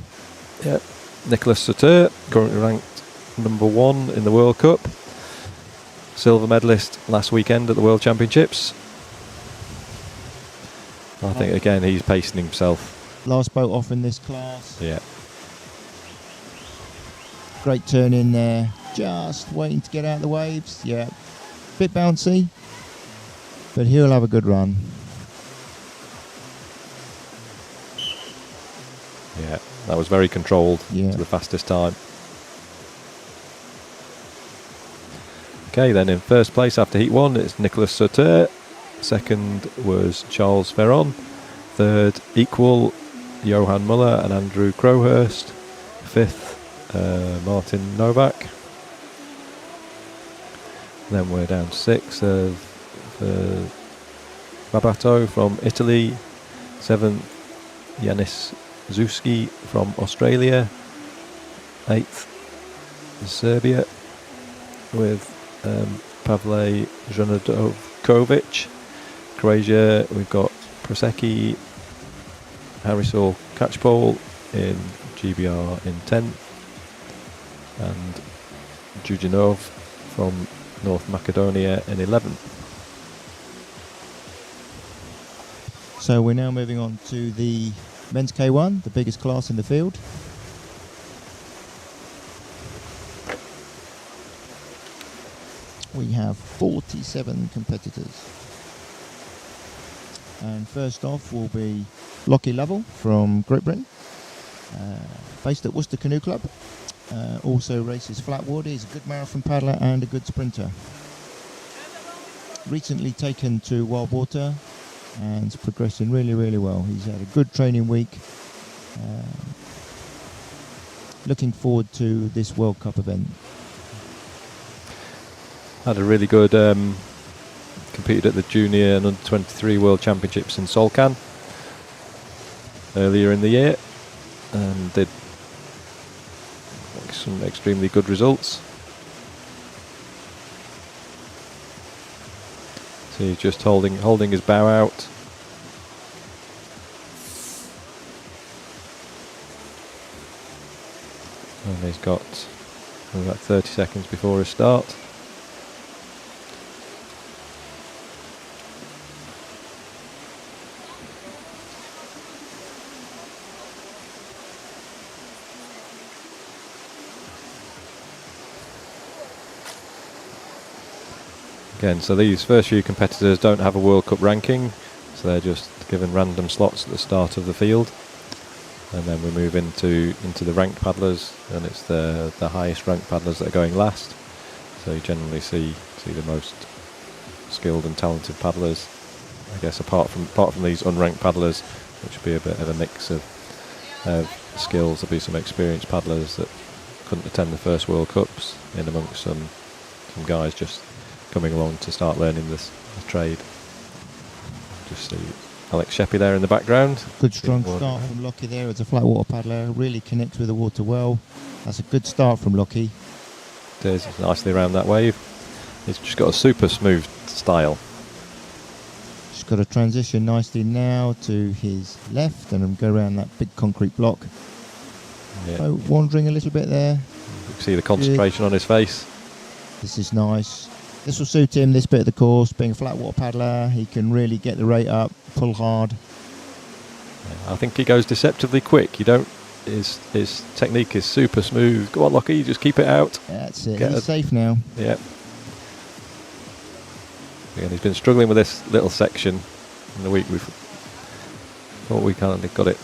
Yeah, Nicolas Sauter, currently ranked number 1 in the World Cup. Silver medalist last weekend at the World Championships. I think again he's pacing himself. Last boat off in this class. Yeah. Great turn in there. Just waiting to get out of the waves. Yeah. Bit bouncy, but he'll have a good run. Yeah, that was very controlled to the fastest time. Okay, then in first place after Heat 1 it's Nicolas Sauter. 2nd was Charles Ferron. 3rd, equal, Johan Muller and Andrew Crowhurst. 5th, Martin Novak. Then we're down to 6th, Babato from Italy. 7th, Yanis Zuski from Australia. 8th, Serbia. with Pavle Zhanadokovic. Croatia, we've got Prosecki, Harisor Catchpole in GBR in 10th, and Jujinov from North Macedonia in 11th. So we're now moving on to the men's K1, the biggest class in the field. We have 47 competitors. And first off will be Lockie Lovell from Great Britain, based at Worcester Canoe Club. Also races flat water. He's a good marathon paddler and a good sprinter. Recently taken to Wildwater and is progressing really, really well. He's had a good training week. Looking forward to this World Cup event. Had a really good competed at the Junior and Under-23 World Championships in Solcan earlier in the year and did some extremely good results. So he's just holding his bow out. And he's got about 30 seconds before his start. Again, so these first few competitors don't have a World Cup ranking, so they're just given random slots at the start of the field, and then we move into the ranked paddlers, and it's the highest ranked paddlers that are going last. So you generally see the most skilled and talented paddlers. I guess apart from these unranked paddlers, which would be a bit of a mix of skills, there'll be some experienced paddlers that couldn't attend the first World Cups, in amongst some guys just coming along to start learning the trade. Just see Alex Sheppy there in the background. Good strong start from Lockie there as a flat water paddler, really connects with the water well. That's a good start from Lockie. It is, nicely around that wave. He's just got a super smooth style. Just got to transition nicely now to his left and go around that big concrete block. Yeah. So wandering a little bit there. You can see the concentration on his face. This is nice. This will suit him, this bit of the course. Being a flat water paddler, he can really get the rate up, pull hard. I think he goes deceptively quick. His technique is super smooth. Go on, Lockie, just keep it out. That's it. He's safe now. Yeah. Again, he's been struggling with this little section in the week. We thought we kind of got it.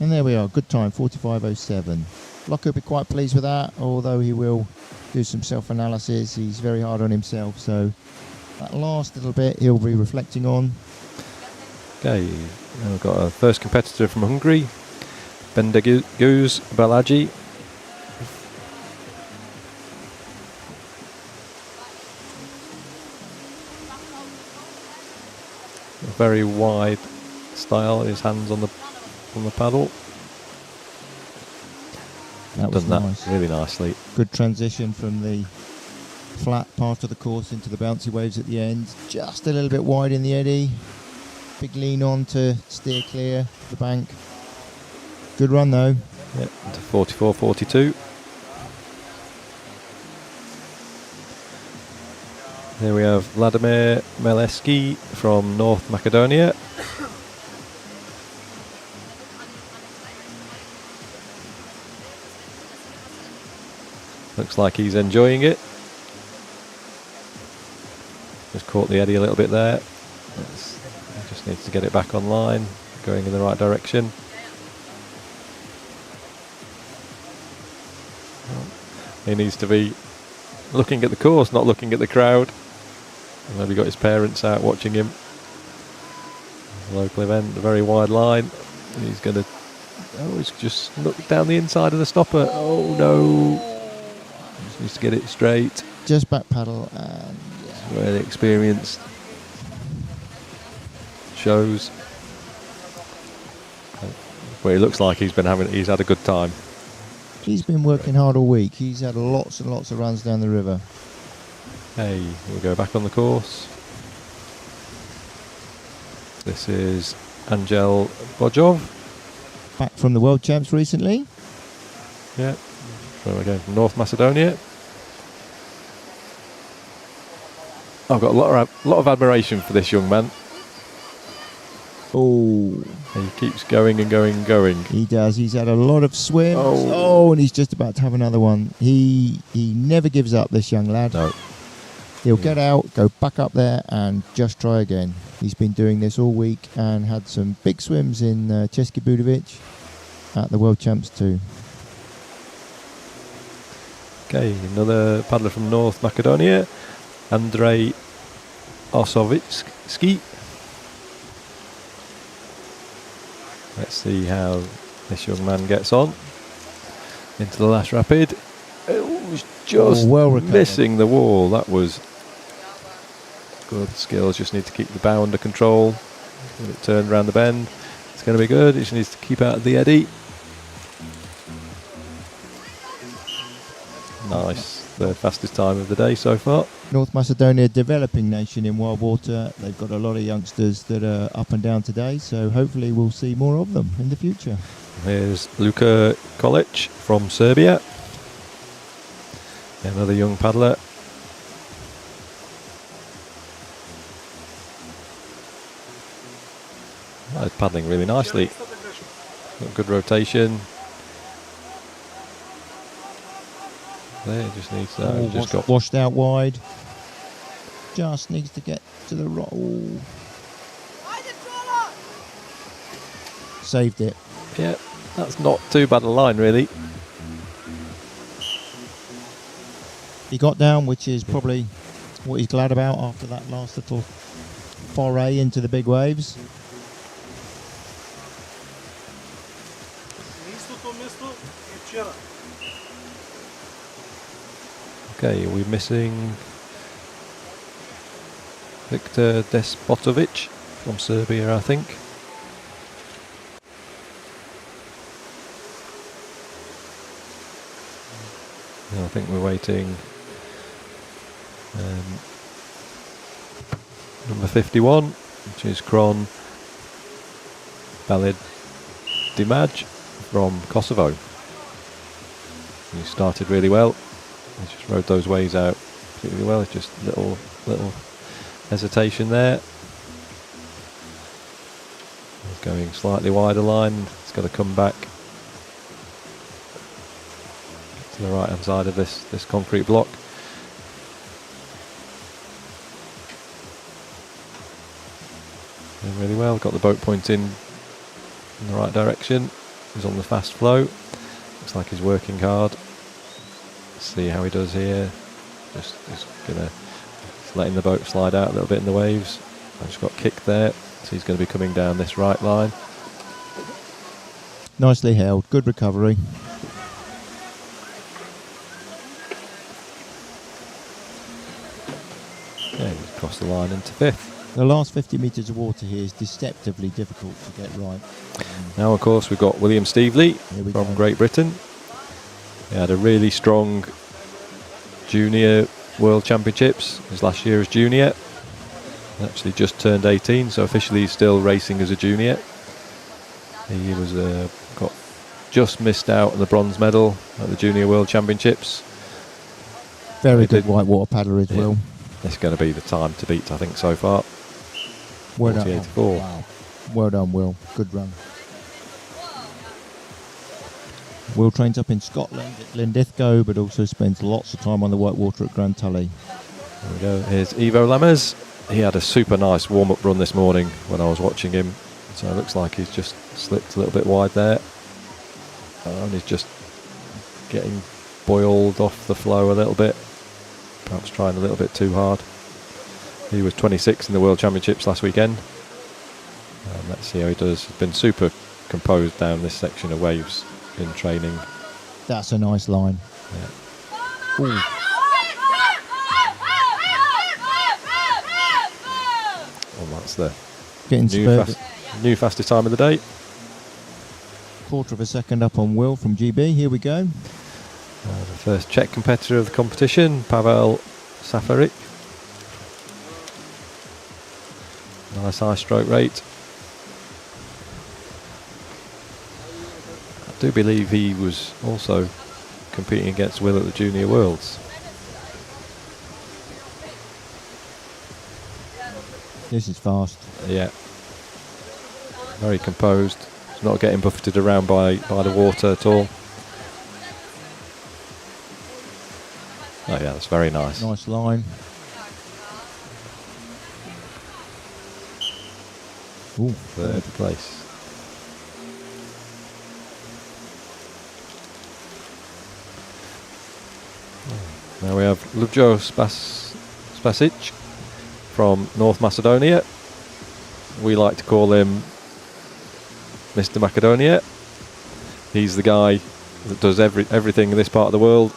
And there we are. Good time, 45:07. Lockie will be quite pleased with that, although he will do some self-analysis. He's very hard on himself, so that last little bit he'll be reflecting on. Okay, now we've got a first competitor from Hungary, Bendeguz Balaji. A very wide style, his hands on the paddle. That was Done nice. that really nicely. Good transition from the flat part of the course into the bouncy waves at the end. Just a little bit wide in the eddy. Big lean on to steer clear the bank. Good run though. Yep, into 44.42. Here we have Vladimir Meleski from North Macedonia. Looks like he's enjoying it. Just caught the eddy a little bit there. Just needs to get it back online, going in the right direction. He needs to be looking at the course, not looking at the crowd. And maybe got his parents out watching him. Local event, a very wide line. And he's going to... Oh, he's just looked down the inside of the stopper. Oh no. Just needs to get it straight. Just back paddle and yeah. Really experienced. Shows. Where he looks like he's had a good time. He's been working hard all week. He's had lots and lots of runs down the river. Hey, we'll go back on the course. This is Angel Bojov. Back from the World Champs recently. Yeah, from North Macedonia. I've got a lot of admiration for this young man. Oh, He keeps going and going and going. he does. He's had a lot of swims. Oh. And he's just about to have another one. He never gives up, this young lad. No. He'll get out, go back up there, and just try again. He's been doing this all week and had some big swims in Český Budějovice at the World Champs too. Okay, another paddler from North Macedonia, Andrej Osovitsky. Let's see how this young man gets on into the last rapid. It was just well recovered. missing the wall. That was good skills. Just need to keep the bow under control. When it turned around the bend, it's going to be good. It just needs to keep out of the eddy. Nice. The fastest time of the day so far. North Macedonia, developing nation in Wildwater. They've got a lot of youngsters that are up and down today, so hopefully we'll see more of them in the future. Here's Luka Kolic from Serbia. Another young paddler. He's paddling really nicely. Got good rotation. There, just needs that. Just got washed out wide. Just needs to get to the right. Oh. Saved it. Yeah, that's not too bad a line really. He got down, which is probably what he's glad about after that last little foray into the big waves. Okay, are we missing Viktor Despotovic from Serbia, I think. I think we're waiting number 51, which is Kron Balid Dimaj from Kosovo. He started really well. He just rode those waves out particularly well. It's just little hesitation there. He's going slightly wider line. He's got to come back to the right hand side of this concrete block. Doing really well. Got the boat pointing in the right direction. He's on the fast flow. Looks like he's working hard. See how he does here. Just letting the boat slide out a little bit in the waves. I just got kicked there, so he's going to be coming down this right line. Nicely held, good recovery. Yeah, he's crossed the line into fifth. The last 50 metres of water here is deceptively difficult to get right. Now, of course, we've got William Steveley from go. Great Britain. He had a really strong junior World Championships his last year as junior. He actually just turned 18, so officially he's still racing as a junior. He was got just missed out on the bronze medal at the Junior World Championships. Very good whitewater paddler as well. It's going to be the time to beat, I think, so far. Well done. 48.4. Wow. Well done, Will. Good run. Will trains up in Scotland at Lindithgow, but also spends lots of time on the whitewater at Grand Tully. There we go. Here's Ivo Lammers. He had a super nice warm-up run this morning when I was watching him. So it looks like he's just slipped a little bit wide there. And he's just getting boiled off the flow a little bit. Perhaps trying a little bit too hard. He was 26 in the World Championships last weekend. Let's see how he does. He's been super composed down this section of waves in training. That's a nice line. Yeah. Ooh. Well, that's the Getting new fastest time of the day. quarter of a second up on Will from GB. Here we go. The first Czech competitor of the competition, Pavel Safaric. Nice high stroke rate. I do believe he was also competing against Will at the Junior Worlds. This is fast. Yeah. Very composed. He's not getting buffeted around by the water at all. Oh yeah, that's very nice. Nice line. Ooh, Third place. Now we have Lujo Spasic from North Macedonia. We like to call him Mr. Macedonia. He's the guy that does everything in this part of the world.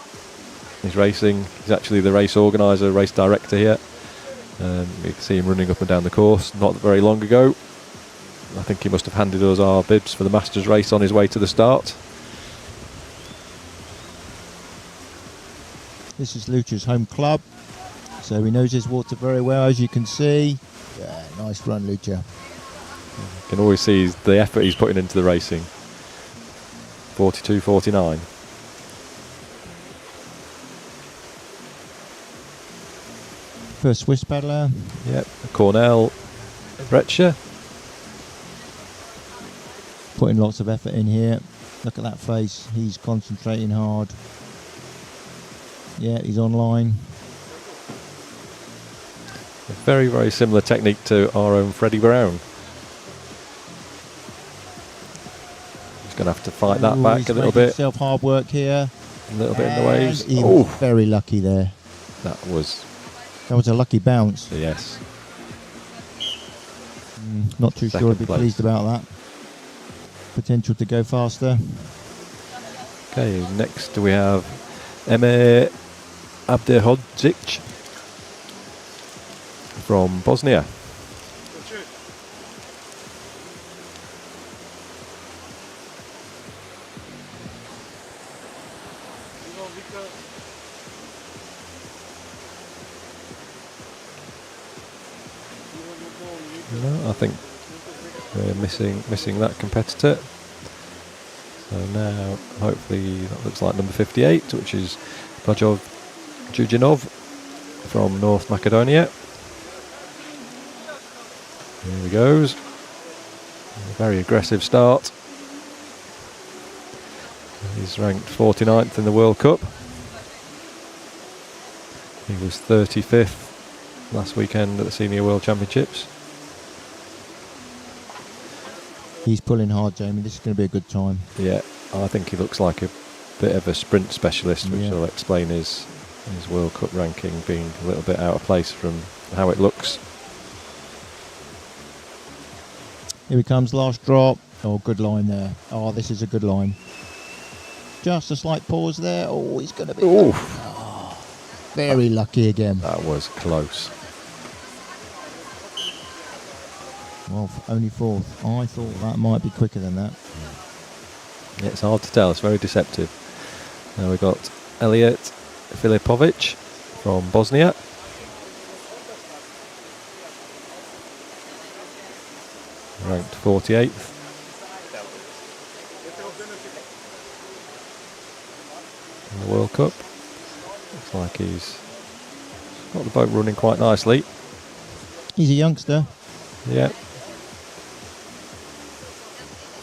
He's racing. He's actually the race organizer, race director here. You can see him running up and down the course not very long ago. I think he must have handed us our bibs for the Masters race on his way to the start. This is Lucha's home club, so he knows his water very well, as you can see. Yeah, nice run, Lucha. You can always see the effort he's putting into the racing. 42.49. First Swiss paddler. Yep, Cornell Breccia. Putting lots of effort in here. Look at that face. He's concentrating hard. Yeah, he's online. A very, very similar technique to our own Freddie Brown. He's going to have to fight that back a little bit. Himself hard work here. A little bit in the waves. He was very lucky there. That was a lucky bounce. Yes. Not too sure I'd be pleased about that. Potential to go faster. Okay, next we have Emir Abdehodzic from Bosnia. No, I think we're missing that competitor. So now, hopefully, that looks like number 58, which is Bajov Jujinov from North Macedonia. Here he goes. A very aggressive start. He's ranked 49th in the World Cup. He was 35th last weekend at the Senior World Championships. He's pulling hard, Jamie. This is going to be a good time. Yeah, I think he looks like a bit of a sprint specialist, which will explain his World Cup ranking being a little bit out of place from how it looks. Here he comes, last drop. Oh, good line there. Oh, this is a good line. Just a slight pause there. Oh, he's going to be... very lucky again. That was close. Well, only fourth. I thought that might be quicker than that. Yeah, it's hard to tell. It's very deceptive. Now we've got Elliot Filipovic from Bosnia. Ranked 48th. In the World Cup. Looks like he's got the boat running quite nicely. He's a youngster. Yeah.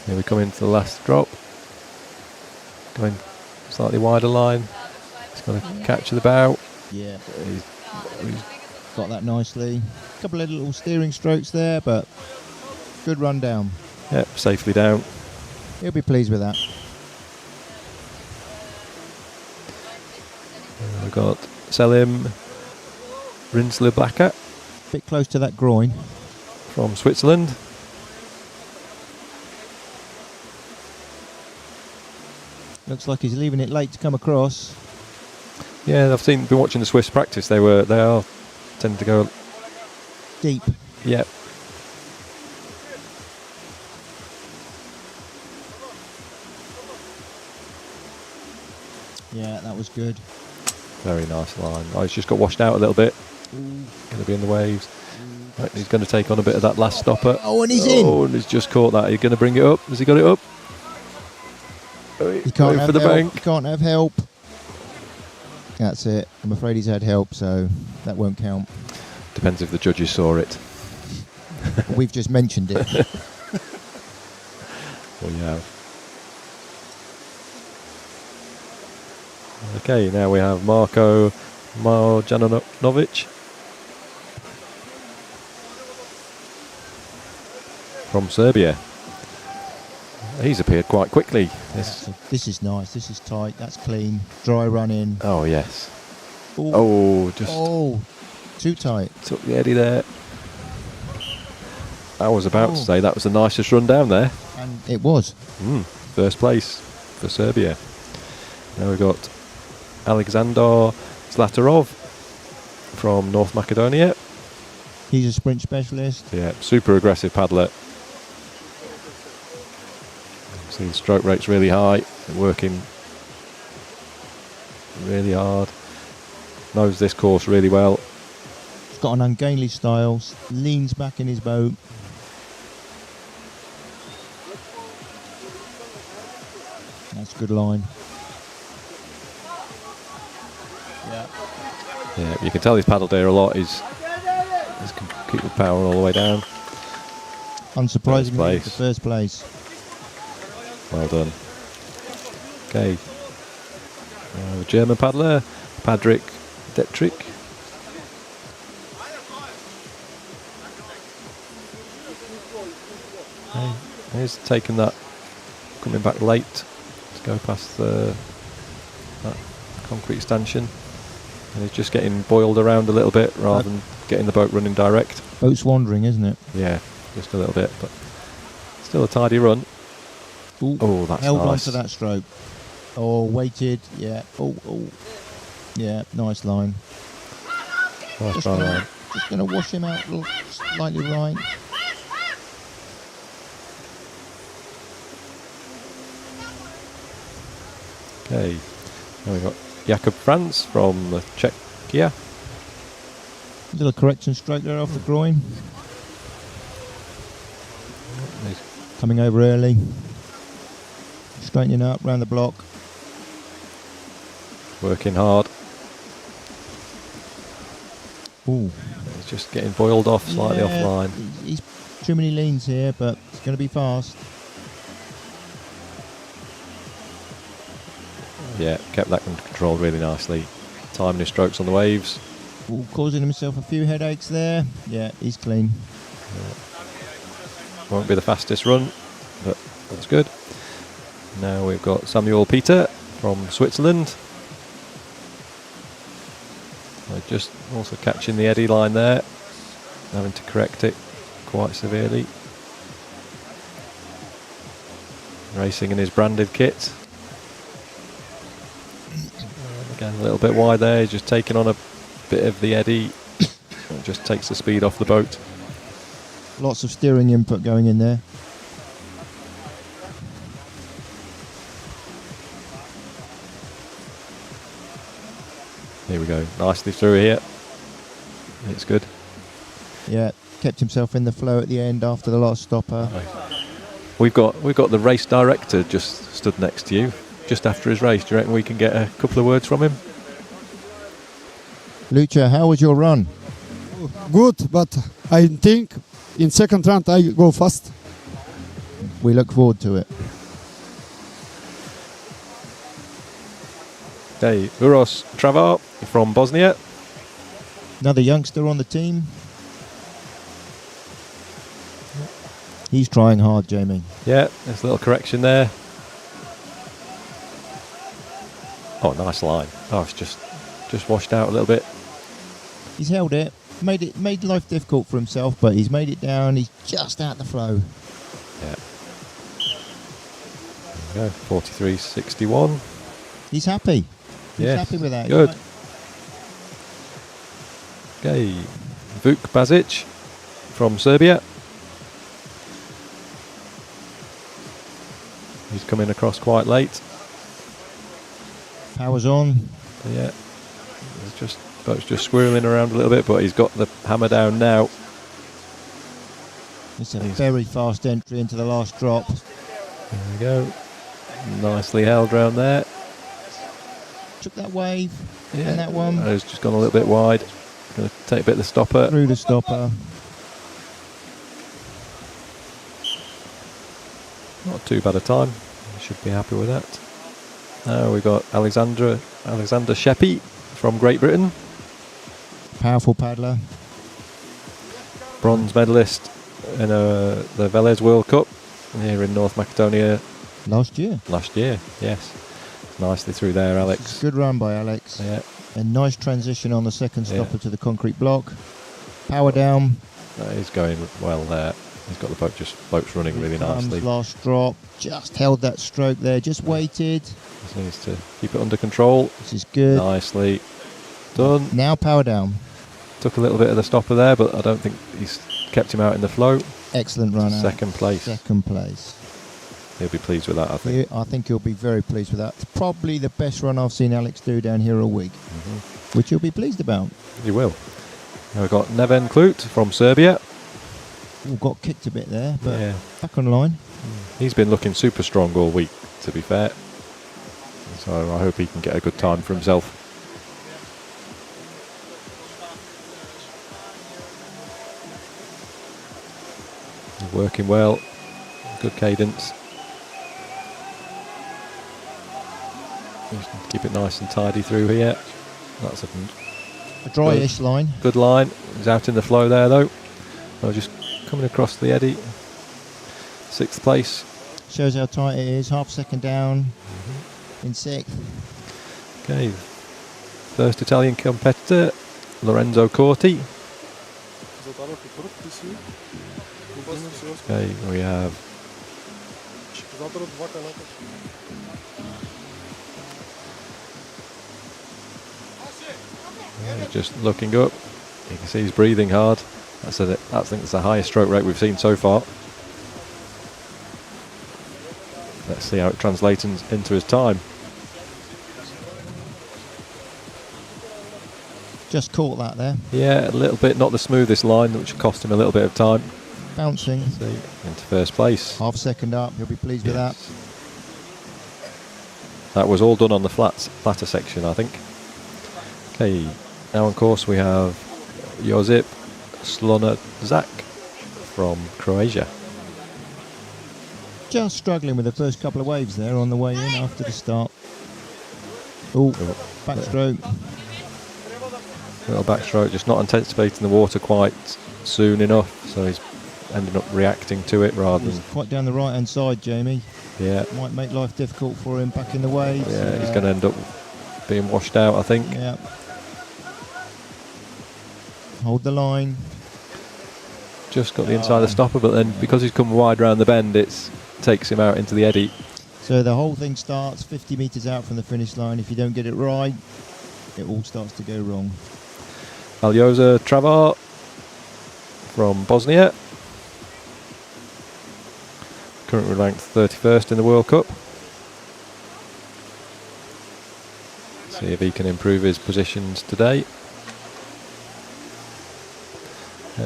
Here we come into the last drop. Going slightly wider line. He's got to catch the bow. Yeah. He's got that nicely. A couple of little steering strokes there, but good run down. Yep, safely down. He'll be pleased with that. We've got Selim Rinsleblacker. Bit close to that groin. From Switzerland. Looks like he's leaving it late to come across. Yeah, I've been watching the Swiss practice. They are tend to go deep. Yep. Yeah, that was good. Very nice line. Oh, he's just got washed out a little bit. Ooh. Going to be in the waves. Right, he's going to take on a bit of that last stopper. Oh, and he's in. Oh, and he's just caught that. He's going to bring it up. Has he got it up? He can't have for the help. bank. He can't have help. That's it. I'm afraid he's had help, so that won't count. Depends if the judges saw it. We've just mentioned it. Well, yeah. Okay, now we have Marko Marjanovic from Serbia. He's appeared quite quickly. This is nice. This is tight. That's clean. Dry run in. Oh, yes. Ooh. Oh, just too tight. took the eddy there. I was about to say that was the nicest run down there. And it was. First place for Serbia. Now we've got Alexander Zlatarov from North Macedonia. He's a sprint specialist. Yeah, super aggressive paddler. See the stroke rate's really high, working really hard. Knows this course really well. He's got an ungainly style, leans back in his boat. That's a good line. Yeah, you can tell he's paddled here a lot. He's can keep the power all the way down. Unsurprisingly, the first place. Well done. Okay. German paddler, Patrick Detrick. Okay. He's taken that, coming back late to go past that concrete stanchion. And he's just getting boiled around a little bit rather than getting the boat running direct. Boat's wandering, isn't it? Yeah, just a little bit, but still a tidy run. Ooh, oh, that's held nice. on to that stroke. Oh, weighted. Yeah. Oh. Yeah, nice line. Nice try line. Just going to wash him out slightly right. Okay. Now we've got Jakob Franz from Czechia. Little correction stroke there off the groin. Coming over early. Straightening up round the block. Working hard. Ooh. He's just getting boiled off slightly offline. He's too many leans here, but it's going to be fast. Yeah, kept that controlled really nicely. Timing his strokes on the waves. Ooh, causing himself a few headaches there. Yeah, he's clean. Won't be the fastest run, but that's good. Now we've got Samuel Peter from Switzerland. Just also catching the eddy line there, having to correct it quite severely. Racing in his branded kit. Again, a little bit wide there, he's just taking on a bit of the eddy. It just takes the speed off the boat. Lots of steering input going in there. Here we go, nicely through here. It's good. Yeah, kept himself in the flow at the end after the last stopper. We've got the race director just stood next to you, just after his race. Do you reckon we can get a couple of words from him? Lucha, how was your run? Good, but I think in second round I go fast. We look forward to it. Okay, Uros Travar from Bosnia. Another youngster on the team. He's trying hard, Jamie. Yeah, there's a little correction there. Oh, nice line. Oh, it's just washed out a little bit. He's held it, made life difficult for himself, but he's made it down. He's just out the flow. Yeah. There we go, 43.61. He's happy. He's Yes, happy with that. good. Okay, Vuk Bazic from Serbia. He's coming across quite late. Power's on. Yeah, boat's just squirreling around a little bit, but he's got the hammer down now. It's a very fast entry into the last drop. There we go. Nicely held round there. Took that wave Yeah, and that one. It's just gone a little bit wide. Going to take a bit of the stopper. Through the stopper. Not too bad a time. Should be happy with that. Now we've got Alexander Sheppy from Great Britain. Powerful paddler. Bronze medalist in the Velez World Cup here in North Macedonia Last year. Yes. Nicely through there, Alex. Good run by Alex. Yeah. A nice transition on the second stopper to the concrete block. Power down. He's going well there. He's got the boat's running really nicely. Last drop. Just held that stroke there. Just waited. Just needs to keep it under control. This is good. Nicely done. Now power down. Took a little bit of the stopper there, but I don't think he's kept him out in the flow. Excellent run. Second place. Second place. He'll be pleased with that, I think. I think he'll be very pleased with that. It's probably the best run I've seen Alex do down here all week, which he'll be pleased about. He will. Now we've got Neven Klut from Serbia. Got kicked a bit there, but Yeah. back on line. He's been looking super strong all week, to be fair. So I hope he can get a good time for himself. He's working well. Good cadence. Just keep it nice and tidy through here. That's A dry-ish line. good line. He's out in the flow there though. Oh, just coming across the eddy. 6th place. Shows how tight it is. Half second down in 6th. Okay. First Italian competitor, Lorenzo Corti. Okay, we have just looking up. You can see he's breathing hard. I think it's the highest stroke rate we've seen so far. Let's see how it translates into his time. Just caught that there. Yeah, a little bit, not the smoothest line, which cost him a little bit of time. Bouncing. Into first place. Half second up. He'll be pleased with that. That was all done on the flatter section, I think. Okay, now on course we have Josip Slonazak from Croatia. Just struggling with the first couple of waves there on the way in after the start. Oh, backstroke. Little backstroke, just not anticipating the water quite soon enough, so he's ended up reacting to it rather than... Quite down the right hand side, Jamie. Yeah. Might make life difficult for him back in the waves. Yeah, he's going to end up being washed out, I think. Yeah. Hold the line. Just got the inside of the stopper, but then because he's come wide round the bend, it takes him out into the eddy. So the whole thing starts 50 metres out from the finish line. If you don't get it right, it all starts to go wrong. Aljoza Travar from Bosnia. Currently ranked 31st in the World Cup. See if he can improve his positions today.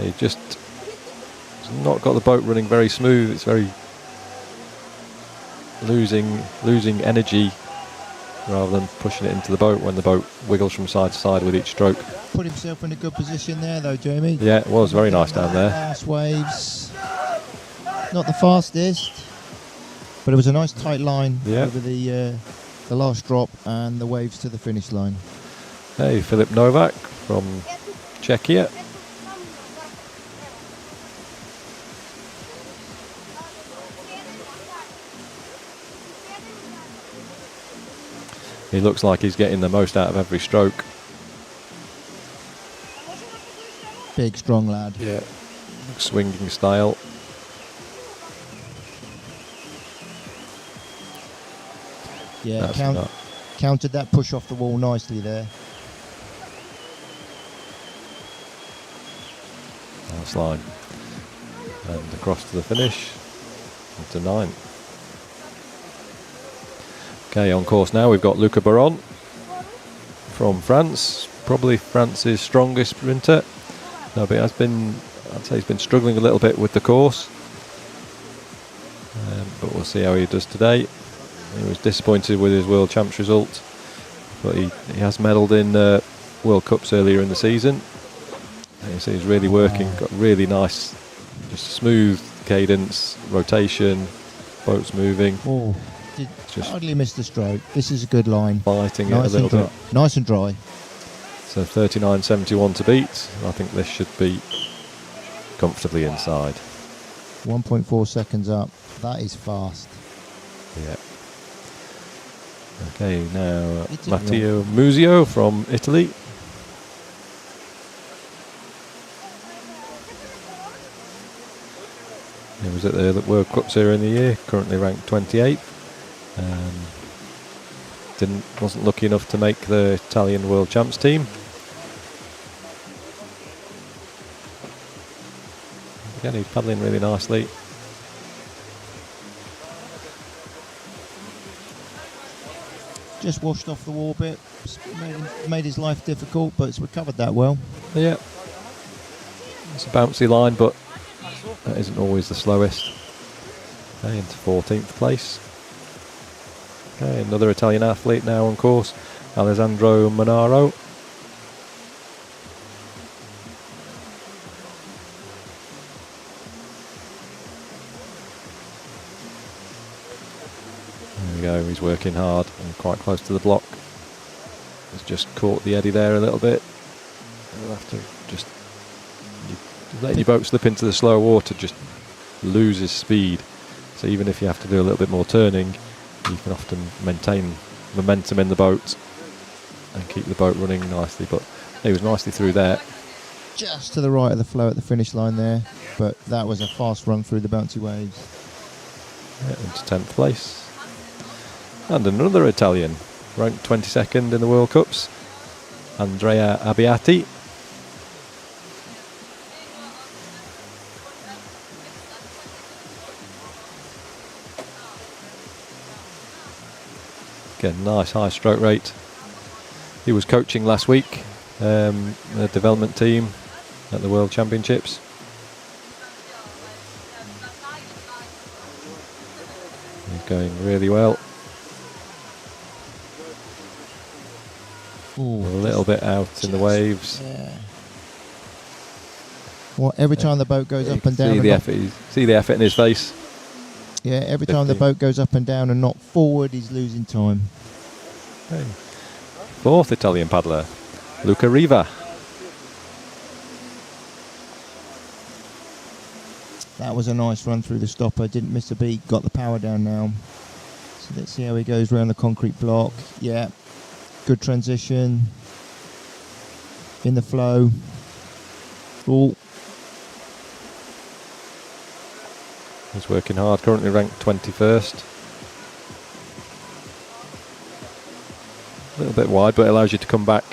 He just has not got the boat running very smooth. It's very losing energy rather than pushing it into the boat when the boat wiggles from side to side with each stroke. Put himself in a good position there though, Jamie. Yeah, it was very nice down there. Fast waves. Not the fastest, but it was a nice tight line over the last drop and the waves to the finish line. Hey, Filip Novak from Czechia. He looks like he's getting the most out of every stroke. Big, strong lad. Yeah. Swinging style. Yeah, countered that push off the wall nicely there. Nice line. And across to the finish. Into 9th. Okay, on course now we've got Luca Baron from France, probably France's strongest sprinter. No, but I'd say he's been struggling a little bit with the course. But we'll see how he does today. He was disappointed with his World Champs result, but he has medalled in World Cups earlier in the season. And you see he's really working, got really nice, just smooth cadence, rotation, boats moving. Oh, just hardly missed the stroke. This is a good line. Fighting it a little bit. Nice and dry. So 39.71 to beat. I think this should be comfortably inside. 1.4 seconds up. That is fast. Yeah. Okay, now Matteo Muzio from Italy. He was at the World Cups earlier in the year, currently ranked 28th. Wasn't lucky enough to make the Italian World Champs team. Again, he's paddling really nicely. Just washed off the wall a bit, made his life difficult, but it's recovered that well. Yeah, it's a bouncy line, but that isn't always the slowest. Okay, into 14th place. Okay, another Italian athlete now on course, Alessandro Monaro. There we go, he's working hard and quite close to the block. He's just caught the eddy there a little bit. You'll have to just letting your boat slip into the slower water just loses speed. So even if you have to do a little bit more turning, you can often maintain momentum in the boat and keep the boat running nicely. But he was nicely through there. Just to the right of the flow at the finish line there, but that was a fast run through the bouncy waves. Yeah, into 10th place. And another Italian, ranked 22nd in the World Cups, Andrea Abbiati. Again, nice high stroke rate. He was coaching last week, the development team at the World Championships. He's going really well. Ooh, a little bit out in the waves. Yeah. Well, every time the boat goes up and down. See the effort in his face. Yeah, every time the boat goes up and down and not forward, he's losing time. Okay. Fourth Italian paddler, Luca Riva. That was a nice run through the stopper, didn't miss a beat, got the power down now. So let's see how he goes around the concrete block. Yeah, good transition. In the flow. Ooh. He's working hard, currently ranked 21st. A little bit wide, but it allows you to come back.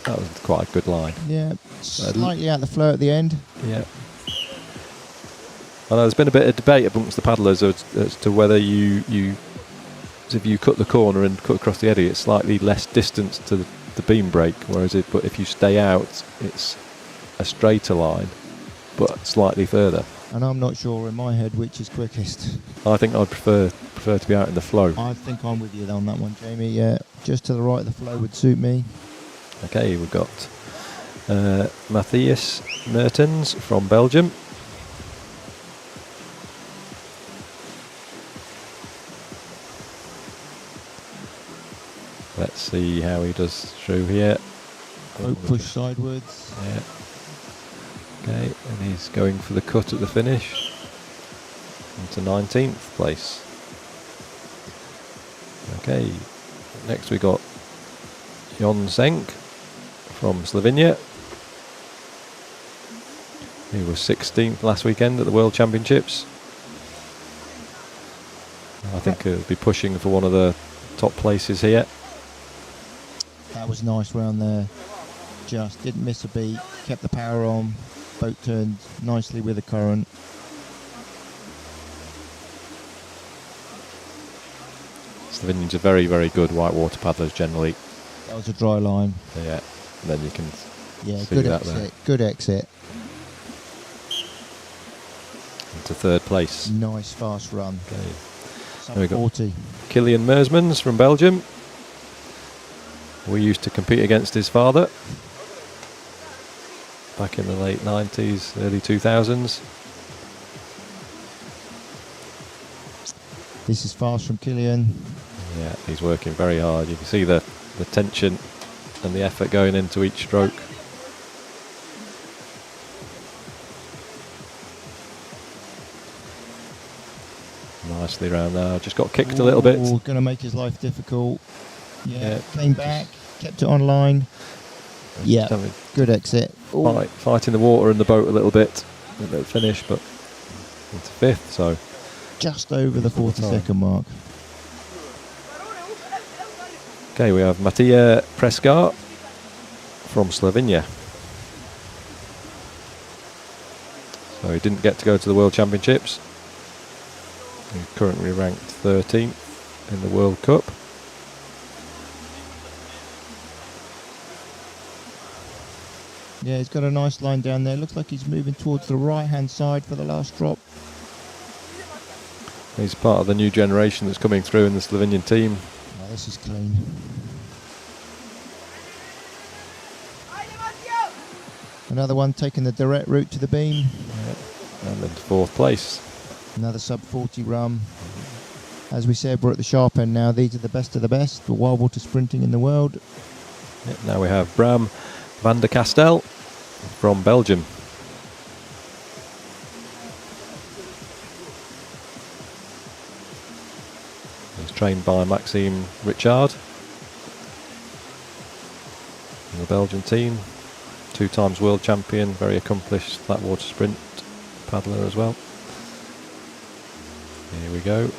That was quite a good line. Yeah, slightly out the flow at the end. Yeah. I know there's been a bit of debate amongst the paddlers as to whether if you cut the corner and cut across the eddy, it's slightly less distance to the beam break, but if you stay out, it's a straighter line, but slightly further. And I'm not sure in my head which is quickest. I think I'd prefer to be out in the flow. I think I'm with you on that one, Jamie. Yeah, just to the right of the flow would suit me. Okay, we've got Matthias Mertens from Belgium. Let's see how he does through here. Boat push sidewards. Yeah. Okay, and he's going for the cut at the finish. Into 19th place. Okay, next we got Jon Senk from Slovenia. He was 16th last weekend at the World Championships. I think he'll be pushing for one of the top places here. That was nice round there. Just didn't miss a beat, kept the power on, boat turned nicely with the current. Slovenians are very, very good whitewater paddlers generally. That was a dry line. Yeah, and then you can Yeah, see good that exit. there. Good exit. Into third place. Nice fast run. Okay. Sub There we go. 40. Kilian Mersmans from Belgium. We used to compete against his father back in the late 90s, early 2000s. This is fast from Kilian. Yeah, he's working very hard. You can see the tension and the effort going into each stroke. Nicely round now. Just got kicked a little bit. Going to make his life difficult. Yeah. Came back, kept it on line. Yeah, Just having good exit. fighting the water and the boat a little bit. A little finish, but into fifth, so Just over the 40-second mark. okay, we have Matija Preskar from Slovenia. So he didn't get to go to the World Championships. He's currently ranked 13th in the World Cup. Yeah, he's got a nice line down there. Looks like he's moving towards the right-hand side for the last drop. He's part of the new generation that's coming through in the Slovenian team. Oh, this is clean. Another one taking the direct route to the beam. And then fourth place. Another sub 40 run. As we said, we're at the sharp end now. These are the best of the best for wildwater sprinting in the world. Yep, now we have Bram van der Kastel from Belgium. He's trained by Maxime Richard in the Belgian team. 2 times world champion, very accomplished flat water sprint paddler as well. Here we go.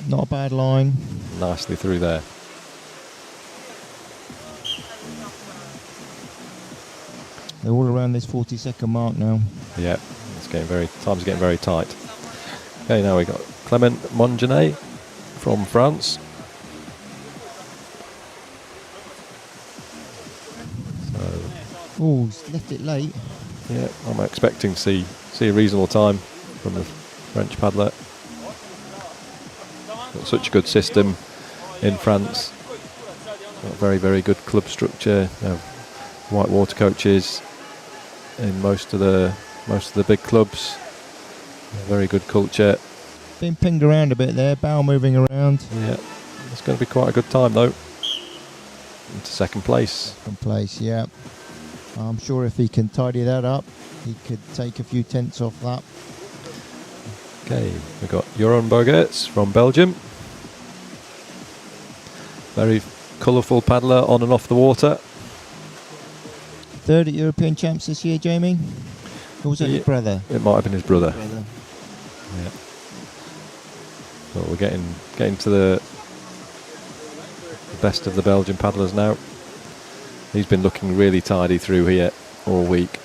Not a bad line. Nicely through there. They're all around this 40-second mark now. Yeah, time's getting very tight. Okay, now we got Clement Mongenet from France. Oh, he's left it late. Yeah, I'm expecting to see a reasonable time from the French paddler. Got such a good system in France. Got very, very good club structure. Whitewater coaches in most of the big clubs. Very good culture. Been pinged around a bit there, bow moving around. Yeah, it's going to be quite a good time though. Into second place. Second place, yeah. I'm sure if he can tidy that up, he could take a few tenths off that. Okay, we've got Jeroen Bogerts from Belgium. Very colourful paddler on and off the water. Third at European Champs this year, Jamie? Or was that his brother? It might have been his brother. Brother. Yeah. But we're getting to the best of the Belgian paddlers now. He's been looking really tidy through here all week.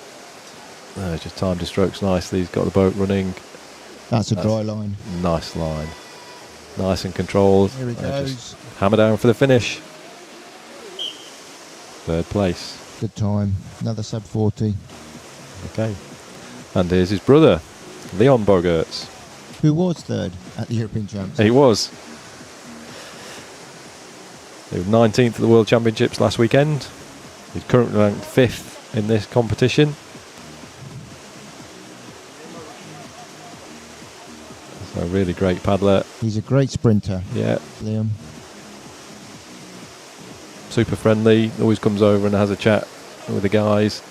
Just timed his strokes nicely. He's got the boat running. That's a dry line. Nice line. Nice and controlled. Here he Just goes. hammer down for the finish. Third place. Good time. Another sub 40. Okay. And here's his brother, Leon Bogerts. Who was third at the European Champs? He was 19th at the World Championships last weekend. He's currently ranked 5th in this competition. So a really great paddler. He's a great sprinter, Yeah, Liam. super friendly. Always comes over and has a chat with the guys.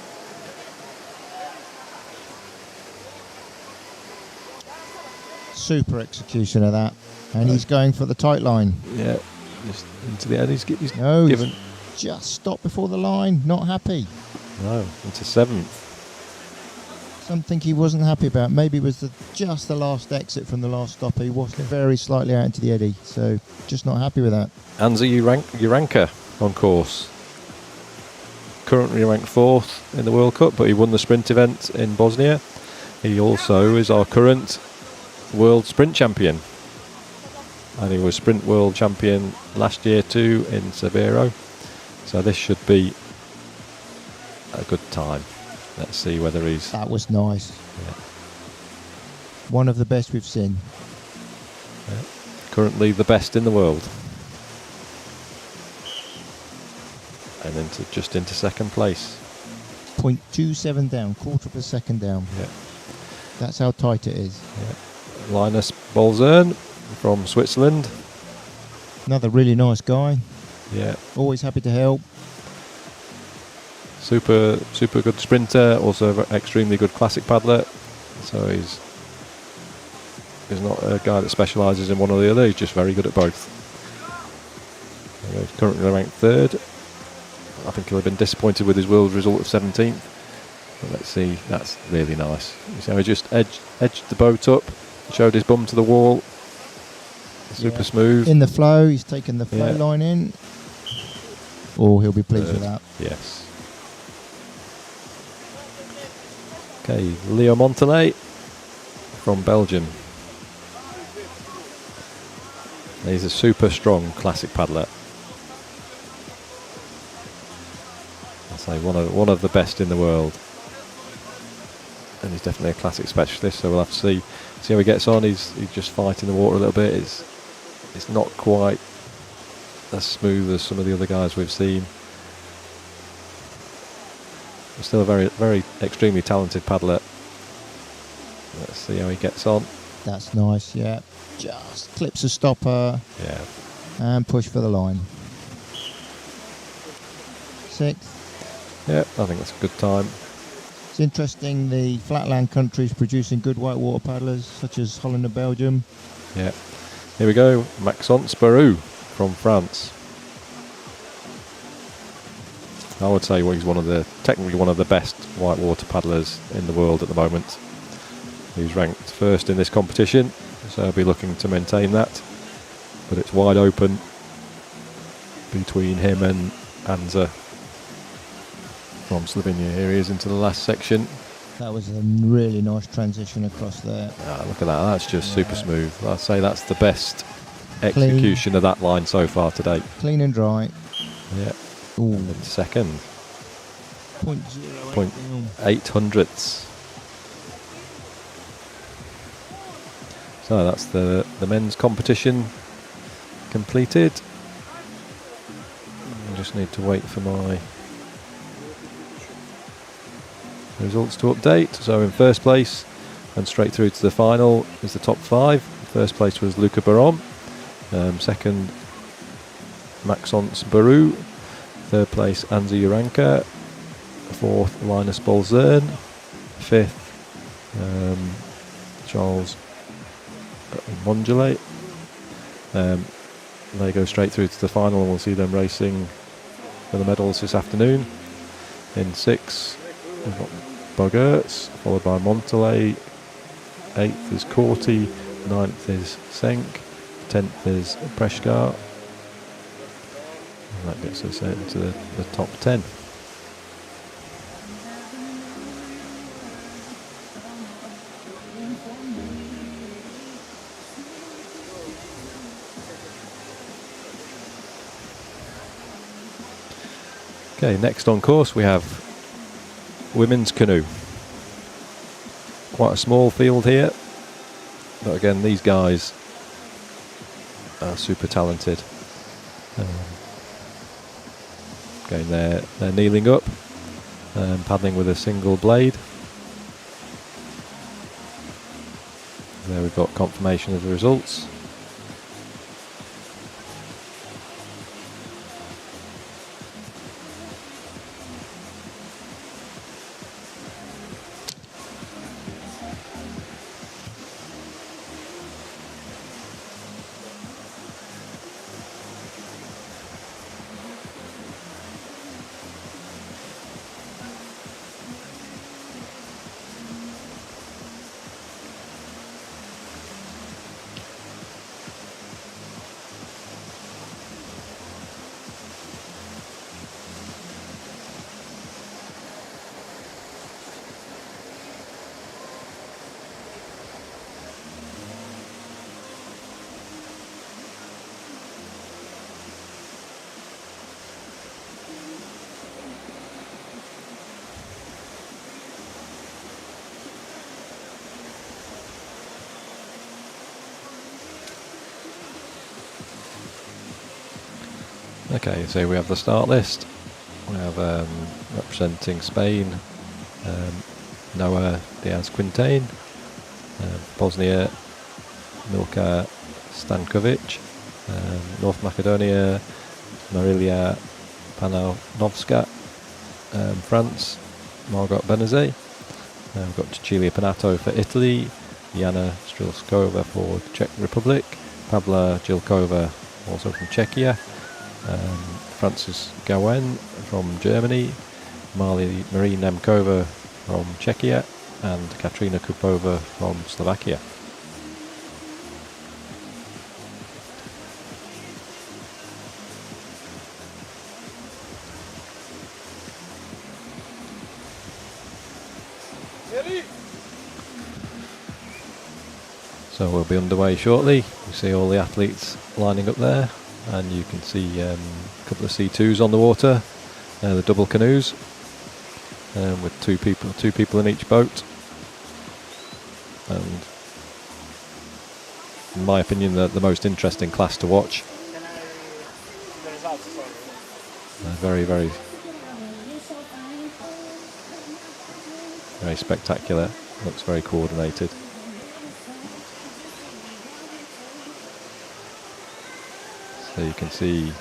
Super execution of that. And he's going for the tight line. Yeah, just into the end. He's No, given. he's just stopped before the line. Not happy. No, into 7th. Something he wasn't happy about. Maybe it was just the last exit from the last stop. He was very slightly out into the eddy. So just not happy with that. Anza Uranka on course. Currently ranked 4th in the World Cup, but he won the sprint event in Bosnia. He also is our current world sprint champion. and he was Sprint World Champion last year too in Severo. So this should be a good time. Let's see whether he's... That was nice. Yeah. One of the best we've seen. Yeah. Currently the best in the world. And just into second place. 0.27 down, quarter of a second down. Yeah. That's how tight it is. Yeah. Linus Bolzern from Switzerland. Another really nice guy. Yeah. Always happy to help. Super good sprinter, also extremely good classic paddler. So he's not a guy that specialises in one or the other, he's just very good at both. He's currently ranked 3rd. I think he'll have been disappointed with his world result of 17th. But let's see, that's really nice. You see how he just edged the boat up, showed his bum to the wall. Super smooth. In the flow, he's taken the flow Yeah. line in. Oh, he'll be pleased with that. Yes. Okay, Leo Montalet from Belgium. He's a super strong classic paddler. I'll say one of the best in the world. And he's definitely a classic specialist, so we'll have to see how he gets on. He's just fighting the water a little bit. It's not quite as smooth as some of the other guys we've seen. He's still a very extremely talented paddler. Let's see how he gets on. That's nice, yeah. Just clips a stopper Yeah. and push for the line. 6th. Yeah, I think that's a good time. It's interesting, the flatland countries producing good whitewater paddlers, such as Holland and Belgium. Yeah. Here we go, Maxence Barou from France. I would say he's technically one of the best whitewater paddlers in the world at the moment. He's ranked 1st in this competition, so I'll be looking to maintain that. But it's wide open between him and Anza from Slovenia. Here he is into the last section. That was a really nice transition across there. Look at that, that's just super smooth. I'd say that's the best execution of that line so far today. Clean and dry. Yeah. Ooh. And second, 0.08 down. 800ths. So that's the men's competition completed. I just need to wait for my results to update. So in first place and straight through to the final is the top 5. First place was Luca Baron. Second, Maxence Barou. Third place, Anza Uranka. 4th, Linus Bolzern. 5th, Charles Mongelate. They go straight through to the final, and we'll see them racing for the medals this afternoon. In 6th, we've got Bogerts, followed by Montelay. 8th is Corti. 9th is Senk. 10th is Preshkar. And that gets us into the top 10. Okay, next on course we have women's canoe. Quite a small field here, but again these guys are super talented. Again, they're kneeling up, paddling with a single blade. There we've got confirmation of the results. Okay, so we have the start list. We have representing Spain, Noah Diaz-Quintain, Bosnia, Milka Stankovic, North Macedonia, Marilia Panovska, France, Margot Benazet. We've got Cecilia Panato for Italy, Jana Strilskova for the Czech Republic, Pavla Jilkova also from Czechia, Francis Gawen from Germany, Marie Nemkova from Czechia, and Katrina Kupova from Slovakia. So we'll be underway shortly. You see all the athletes lining up there, and you can see a couple of C2s on the water, the double canoes, with two people in each boat. And in my opinion, the most interesting class to watch. Very, very, very spectacular. Looks very coordinated. So you can see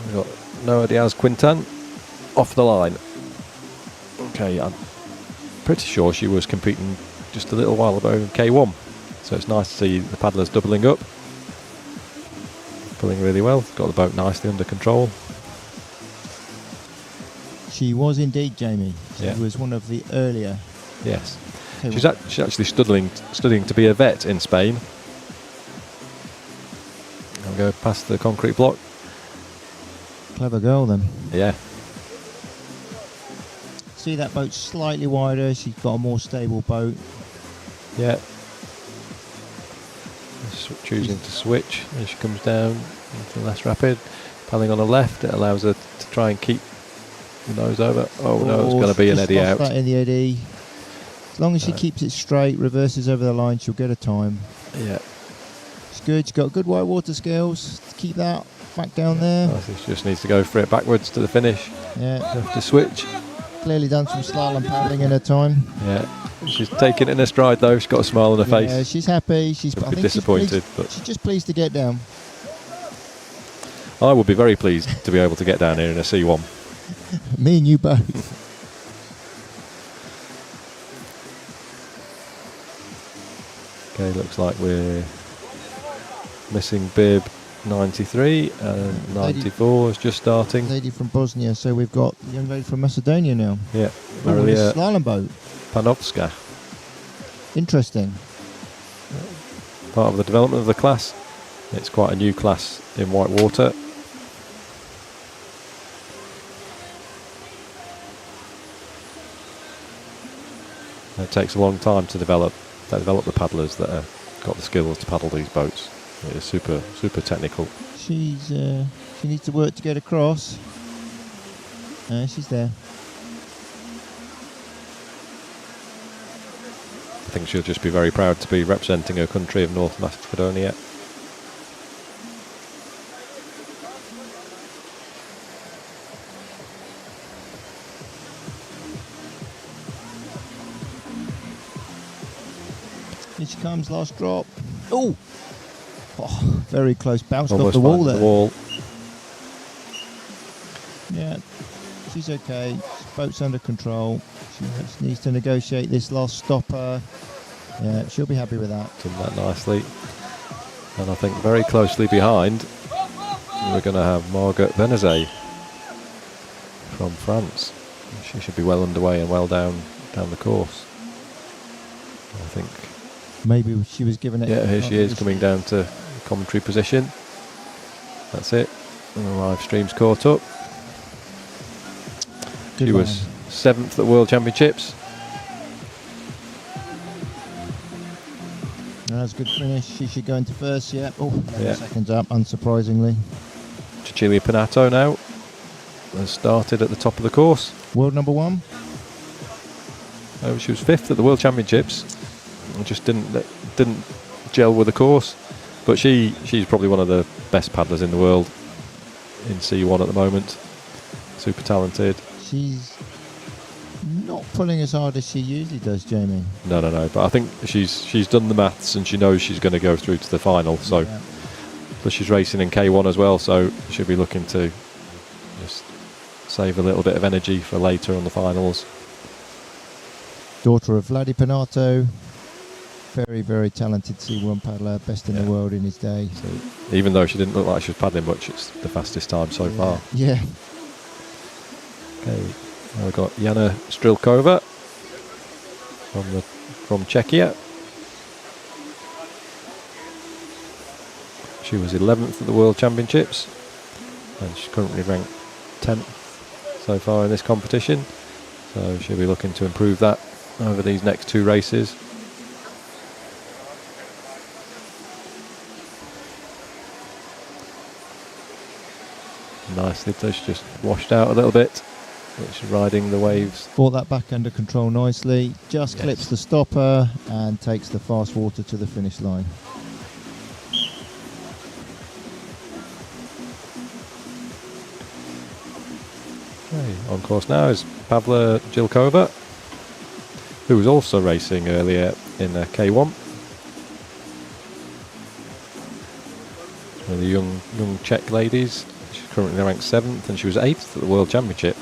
we've got Noah Diaz-Quintain off the line. Okay, I'm pretty sure she was competing just a little while ago in K1. So it's nice to see the paddlers doubling up, pulling really well, got the boat nicely under control. She was indeed, Jamie. She Yeah. was one of the earlier. Yes. Okay, She's actually studying to be a vet in Spain. I'll go past the concrete block. clever girl then. Yeah. See that boat slightly wider, she's got a more stable boat. Yeah. Choosing to switch as she comes down into the less rapid. Paddling on the left, it allows her to try and keep the nose over. Oh no, it's going to be an just eddy lost out. that in the eddy. As long as she keeps it straight, reverses over the line, she'll get a time. Yeah. It's good, she's got good whitewater skills. Keep that back down there. I think she just needs to go for it backwards to the finish. Yeah, Have to switch. clearly done some slalom paddling in her time. Yeah. She's taking it in her stride though. She's got a smile on her Yeah, face. she's happy. She's A bit I think disappointed, she's, but- she's just pleased to get down. I would be very pleased to be able to get down here in a C1. Me and you both. Okay, looks like we're missing bib 93 and 94 is just starting. Lady from Bosnia, so we've got the young lady from Macedonia now. Yeah, Oh, this Marilia slalom boat. Panovska. Interesting. Part of the development of the class. It's quite a new class in whitewater. It takes a long time to develop the paddlers that have got the skills to paddle these boats. It is super technical. She needs to work to get across. She's there. I think she'll just be very proud to be representing her country of North Macedonia. Here she comes, last drop. Oh, very close, bounced off Almost the wall finds there. the wall. Yeah, she's okay. Boat's under control. She just needs to negotiate this last stopper. Yeah, she'll be happy with that. Done that nicely. And I think very closely behind, we're going to have Margot Benazet from France. She should be well underway and well down the course. I think. Maybe she was given it. Yeah, here she is coming down to commentary position. That's it. And the live stream's caught up. Good She line. was 7th at World Championships. That's a good finish. She should go into first, yeah. Oh, 11 Yeah. seconds up, unsurprisingly. Cecilia Pinato now has started at the top of the course. World number 1. She was 5th at the World Championships. And just didn't gel with the course. But she's probably one of the best paddlers in the world in C1 at the moment. Super talented. She's not pulling as hard as she usually does, Jamie. No. But I think she's done the maths and she knows she's going to go through to the final. So, Yeah. but she's racing in K1 as well, so she'll be looking to just save a little bit of energy for later on the finals. Daughter of Vladi Pinato. Very, very talented C1 paddler, best in the world in his day. So even though she didn't look like she was paddling much, it's the fastest time so far. Yeah. Okay, now we've got Jana Strilkova from Czechia. She was 11th at the World Championships and she's currently ranked 10th so far in this competition. So she'll be looking to improve that over these next 2 races. Nicely, she's just washed out a little bit. She's riding the waves. Brought that back under control nicely. Just clips the stopper and takes the fast water to the finish line. Okay, on course now is Pavla Jilkova, who was also racing earlier in K1. One of the young Czech ladies. She's currently ranked 7th and she was 8th at the World Championship.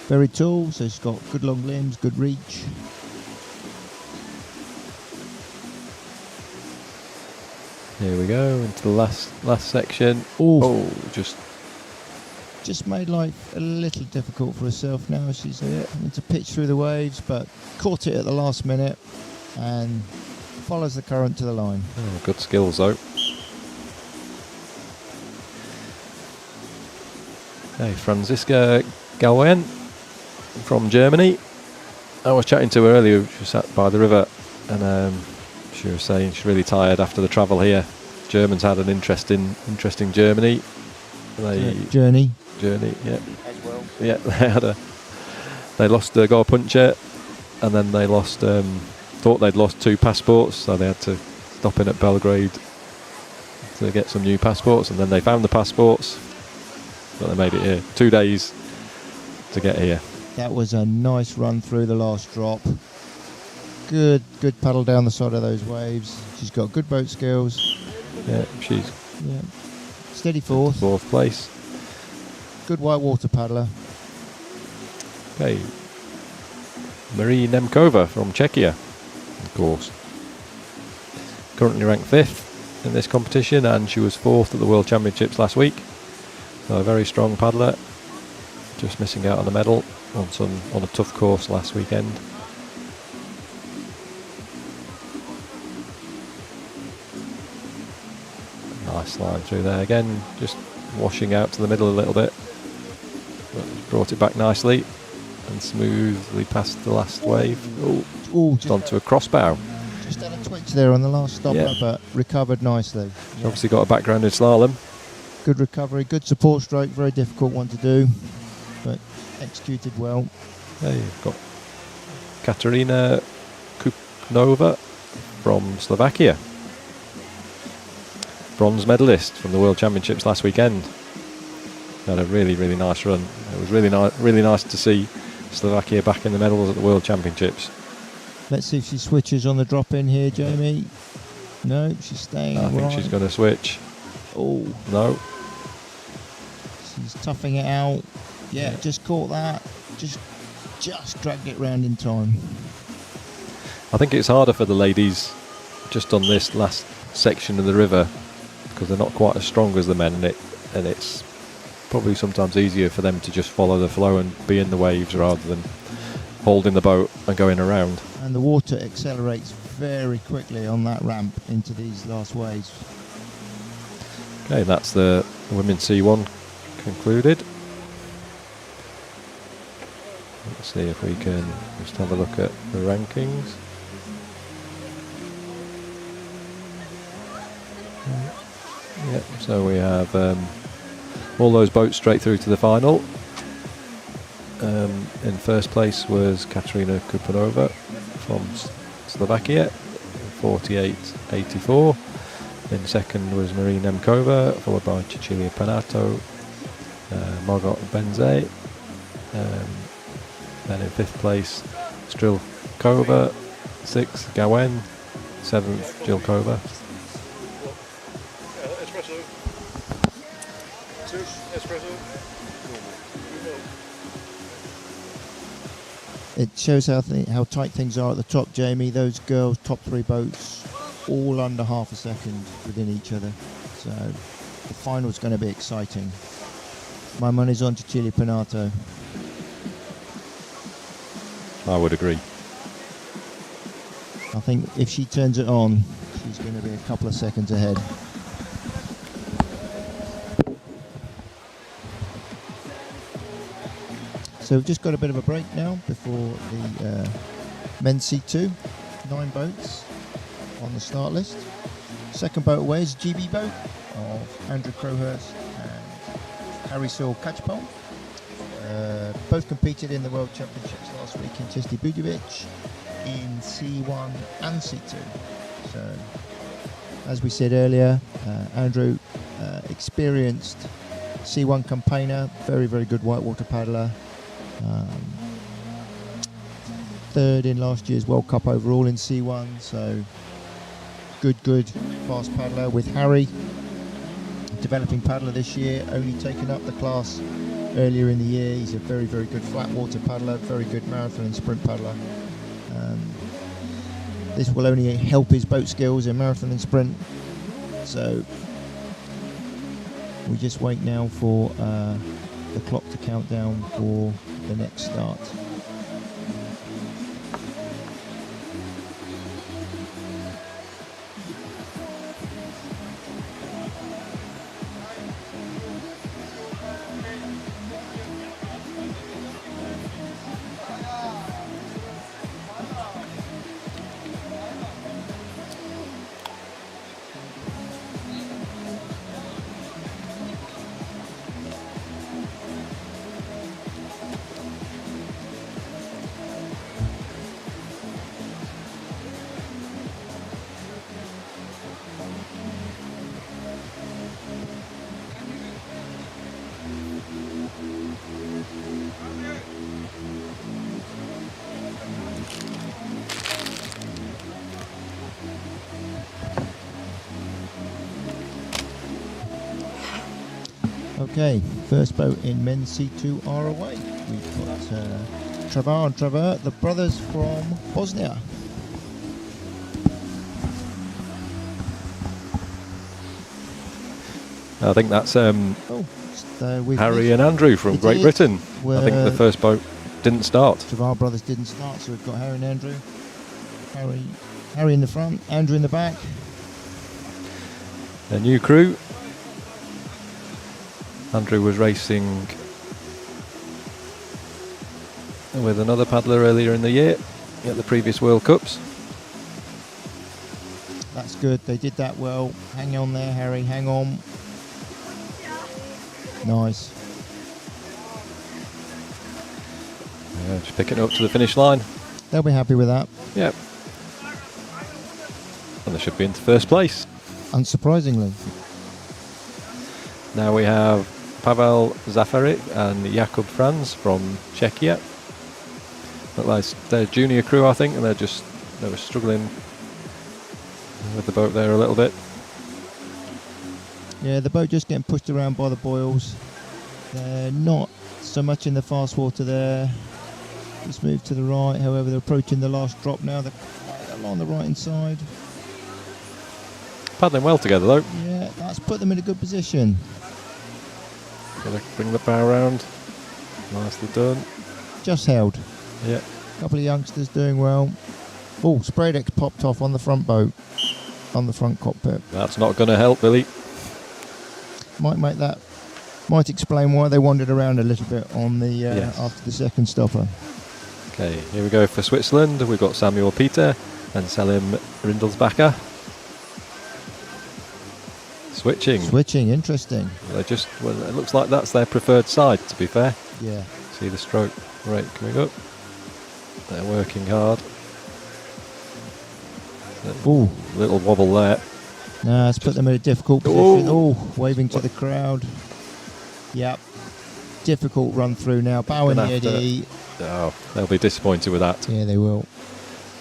Very tall, so she's got good long limbs, good reach. Here we go into the last section. Just made life a little difficult for herself now. She's having to pitch through the waves, but caught it at the last minute and follows the current to the line. Oh, good skills though. Okay, Franziska Galwen from Germany. I was chatting to her earlier. She sat by the river and she was saying she's really tired after the travel here. Germans had an interesting journey. Journey, yeah. as well. Yeah, they lost their goal puncher, and then they thought they'd lost 2 passports, so they had to stop in at Belgrade to get some new passports, and then they found the passports, but they made it here. 2 days to get here. That was a nice run through the last drop. Good paddle down the side of those waves. She's got good boat skills. Yeah, she's steady fourth. 4th place. Good whitewater paddler. Okay, Marie Nemkova from Czechia, of course. Currently ranked 5th in this competition, and she was 4th at the World Championships last week. So a very strong paddler. Just missing out on a medal on a tough course last weekend. Nice line through there again, just washing out to the middle a little bit. But brought it back nicely and smoothly past the last wave. Just onto a crossbow. Just had a twitch there on the last stopper, but recovered nicely. She's obviously got a background in slalom. Good recovery, good support stroke, very difficult one to do, but executed well. There you've got Katarina Kupnova from Slovakia. Bronze medalist from the World Championships last weekend. Had a really, really nice run. It was really nice to see Slovakia back in the medals at the World Championships. Let's see if she switches on the drop in here, Jamie. No, she's staying I think she's going to switch. Oh, no. She's toughing it out. Yeah, just caught that. Just dragged it round in time. I think it's harder for the ladies just on this last section of the river because they're not quite as strong as the men, and it's probably sometimes easier for them to just follow the flow and be in the waves rather than holding the boat and going around. And the water accelerates very quickly on that ramp into these last waves. Okay, that's the Women's C1 concluded. Let's see if we can just have a look at the rankings. Yeah, so we have all those boats straight through to the final. In first place was Katarina Kupanova from Slovakia, 48.84. In second was Marie Nemkova, followed by Cecilia Panato, Margot Benze. Then in fifth place, Strilkova, sixth Gawen, seventh Jilkova. It shows how tight things are at the top, Jamie. Those girls, top three boats, all under half a second within each other. So the final's going to be exciting. My money's on Cecilia Panato. I would agree. I think if she turns it on, she's going to be a couple of seconds ahead. So we've just got a bit of a break now before the men's C2. 9 boats on the start list. Second boat away is GB boat of Andrew Crowhurst and Harry Saul Catchpole. Both competed in the World Championships last week in Chisti Budovic in C1 and C2. So, as we said earlier, Andrew, experienced C1 campaigner, very, very good whitewater paddler. Third in last year's World Cup overall in C1, so good fast paddler. With Harry, developing paddler this year, only taken up the class earlier in the year. He's a very, very good flat water paddler, very good marathon and sprint paddler. This will only help his boat skills in marathon and sprint, so we just wait now for the clock to count down for the next start. Okay, first boat in men's C2 are away. We've got Travar and Traver, the brothers from Bosnia. I think that's Harry and Andrew from Great Britain. I think the first boat didn't start. Travar brothers didn't start, so we've got Harry and Andrew. Harry in the front, Andrew in the back. A new crew. Andrew was racing with another paddler earlier in the year at the previous World Cups. That's good, they did that well. Hang on there, Harry, hang on. Nice. Just picking it up to the finish line. They'll be happy with that. Yep. And they should be into first place. Unsurprisingly. Now we have Pavel Zafarik and Jakub Franz from Czechia. Look like they're junior crew, I think, and they were struggling with the boat there a little bit. Yeah, the boat just getting pushed around by the boils. They're not so much in the fast water there. Just move to the right, however they're approaching the last drop now. They're along the right hand side. Paddling well together though. Yeah, that's put them in a good position. Gonna bring the bow around. Nicely done. Just held. Yeah. A couple of youngsters doing well. Oh, spray deck popped off on the front boat, on the front cockpit. That's not going to help, Billy. Might explain why they wandered around a little bit on the after the second stopper. Okay, here we go for Switzerland. We've got Samuel Peter and Selim Rindelsbacher. Switching. Switching, interesting. They just, well, it looks like that's their preferred side, to be fair. Yeah. See the stroke rate coming up. They're working hard. Ooh. Little wobble there. No, it's put them in a difficult position. Oh, waving to the crowd. Yep. Difficult run through now. Bowing the eddy. Oh, they'll be disappointed with that. Yeah, they will.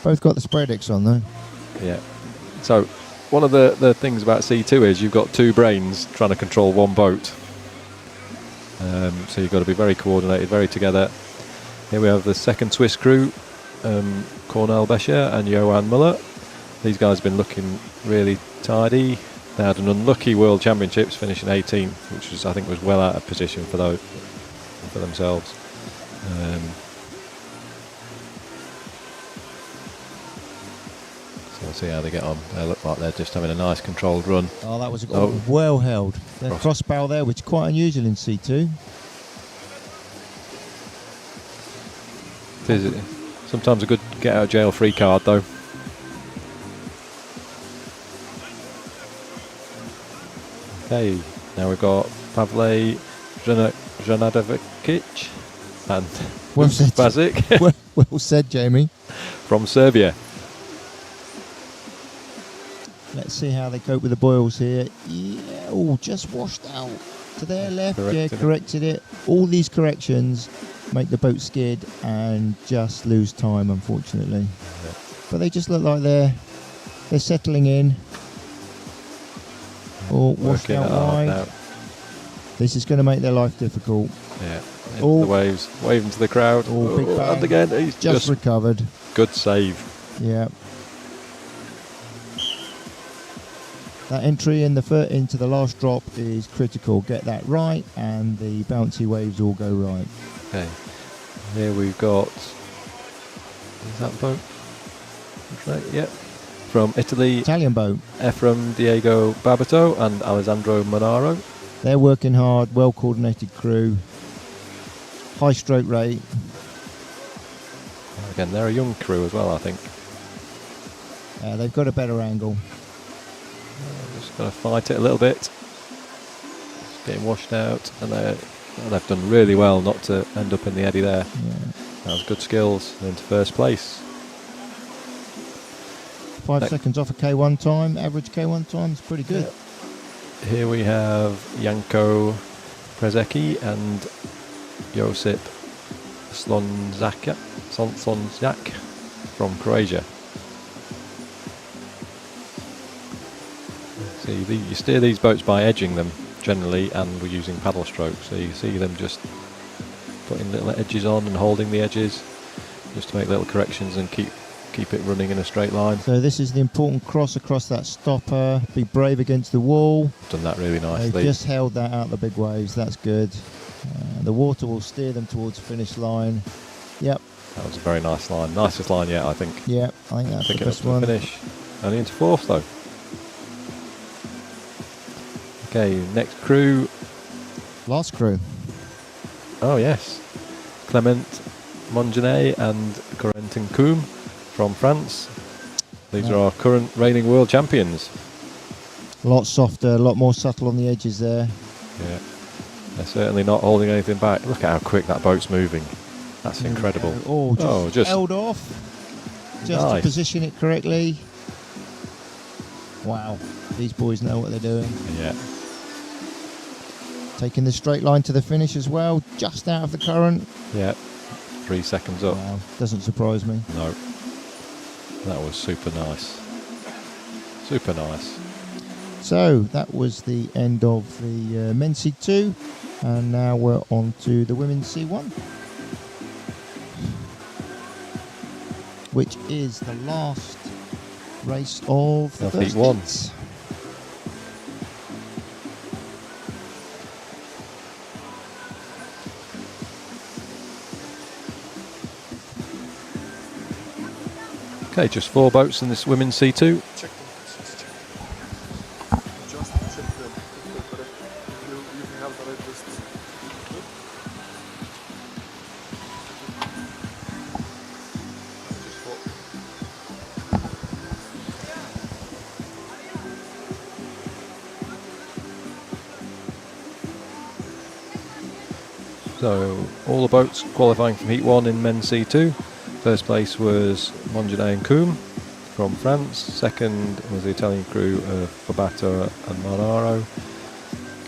Both got the spreadix on though. Yeah. So, one of the things about C2 is you've got two brains trying to control one boat. So you've got to be very coordinated, very together. Here we have the second Swiss crew, Cornel Becher and Johan Muller. These guys have been looking really tidy. They had an unlucky World Championships, finishing 18th, which was, I think, was well out of position for themselves. So we'll see how they get on. They look like they're just having a nice controlled run. Oh, that was well held. The crossbow there, which is quite unusual in C2. It is sometimes a good get out of jail free card though. Okay, now we've got Pavle Janadovic and Well said. Bazic well said, Jamie. from Serbia. Let's see how they cope with the boils here. Yeah, oh, just washed out to their left. Corrected it. All these corrections make the boat skid and just lose time, unfortunately. Yeah. But they just look like they're settling in. Or washed out wide. Now. This is going to make their life difficult. Yeah. Oh. The waves, waving to the crowd. Oh, big bang. And again, he's Just recovered. good save. Yeah. That entry in into the last drop is critical. Get that right, and the bouncy waves all go right. Okay. Here we've got. Is that boat? Right. Yep. From Italy, Italian boat. Efrem Diego Babato and Alessandro Monaro. They're working hard, well coordinated crew, high stroke rate. Again, they're a young crew as well, I think. They've got a better angle. Just got to fight it a little bit. It's getting washed out, and they've done really well not to end up in the eddy there. Yeah. That was good skills. They're into first place. 5 seconds off a K1 time, average K1 time is pretty good. Yeah. Here we have Janko Prezecki and Josip Slonzak from Croatia. See, you steer these boats by edging them generally, and we're using paddle strokes. So you see them just putting little edges on and holding the edges, just to make little corrections and keep it running in a straight line. So this is the important cross across that stopper. Be brave against the wall. Done that really nicely. They've just held that out the big waves. That's good. The water will steer them towards the finish line. Yep. That was a very nice line. Nicest line yet, I think. Yep, I think that's the best one. Finish. Only into fourth though. Okay, next crew. Last crew. Oh yes, Clement Mongenet and Corentin Coum from France. These are our current reigning world champions. A lot softer, a lot more subtle on the edges there. Yeah, they're certainly not holding anything back. Look at how quick that boat's moving. That's incredible. Just held off. Just to position it correctly. Wow, these boys know what they're doing. Yeah. Taking the straight line to the finish as well, just out of the current. Yeah, 3 seconds up. Wow, doesn't surprise me. No. That was super nice. Super nice. So that was the end of the men's C2, and now we're on to the women's C1, which is the last race of the first heat one. heats. Okay, just 4 boats in this women's C2. So all the boats qualifying from Heat 1 in men's C2. First place was Mongenet and Coombe from France. Second was the Italian crew of Babato and Monaro.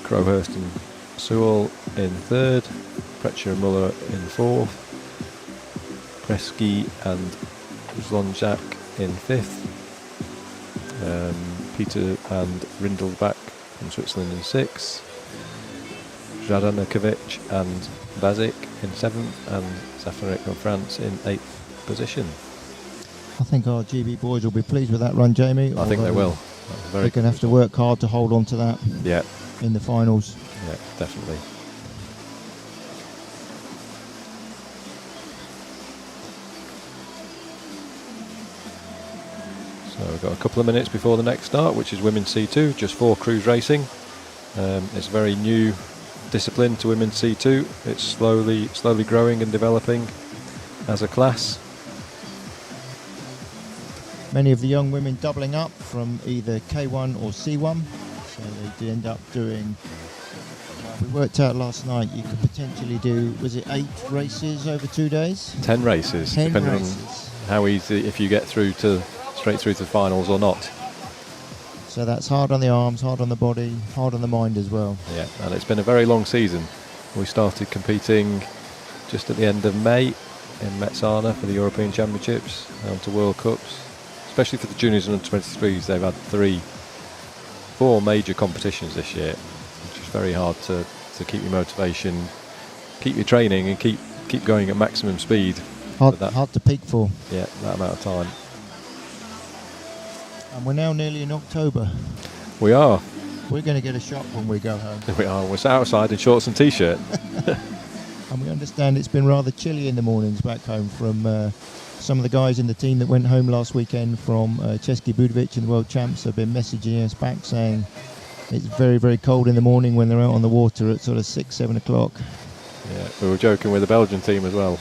Crowhurst and Sewell in third. Pretcher and Muller in fourth. Kresge and Zlonjak in fifth. Peter and Rindelbach from Switzerland in sixth. Radanovic and Bazik in seventh, and Zafarik from France in eighth position. I think our GB boys will be pleased with that run, Jamie. I think they will. They're going to have to work hard to hold on to that. Yeah. In the finals. Yeah, definitely. So we've got a couple of minutes before the next start, which is women's C2, just 4 crews racing. It's a very new discipline to women's C2. It's slowly growing and developing as a class. Many of the young women doubling up from either K1 or C1, so they end up doing. We worked out last night you could potentially do, was it 8 races over 2 days? 10 races, 10 depending races. on how easy, if you get straight through to the finals or not. So that's hard on the arms, hard on the body, hard on the mind as well. Yeah, and it's been a very long season. We started competing just at the end of May in Macedonia for the European Championships, on to World Cups. Especially for the juniors and under-23s, they've had 4 major competitions this year, which is very hard to keep your motivation, keep your training, and keep going at maximum speed. Hard to peak for. Yeah, that amount of time. And we're now nearly in October. We are. We're going to get a shock when we go home. We are. We're outside in shorts and t-shirt. And we understand it's been rather chilly in the mornings back home from some of the guys in the team that went home last weekend from Český Budějovice and the World Champs have been messaging us back saying it's very, very cold in the morning when they're out on the water at sort of 6-7 o'clock. Yeah, we were joking with the Belgian team as well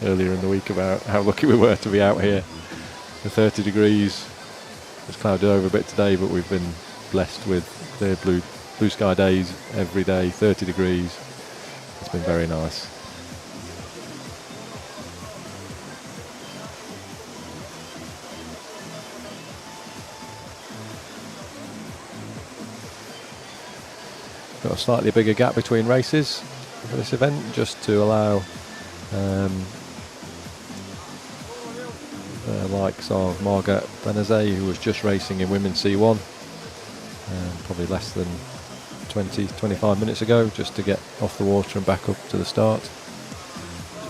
earlier in the week about how lucky we were to be out here. The 30 degrees. It's clouded over a bit today, but we've been blessed with clear blue sky days every day, 30 degrees. It's been very nice. Got a slightly bigger gap between races for this event, just to allow the likes of Margaret Benazet, who was just racing in women's C1, probably less than 20-25 minutes ago, just to get off the water and back up to the start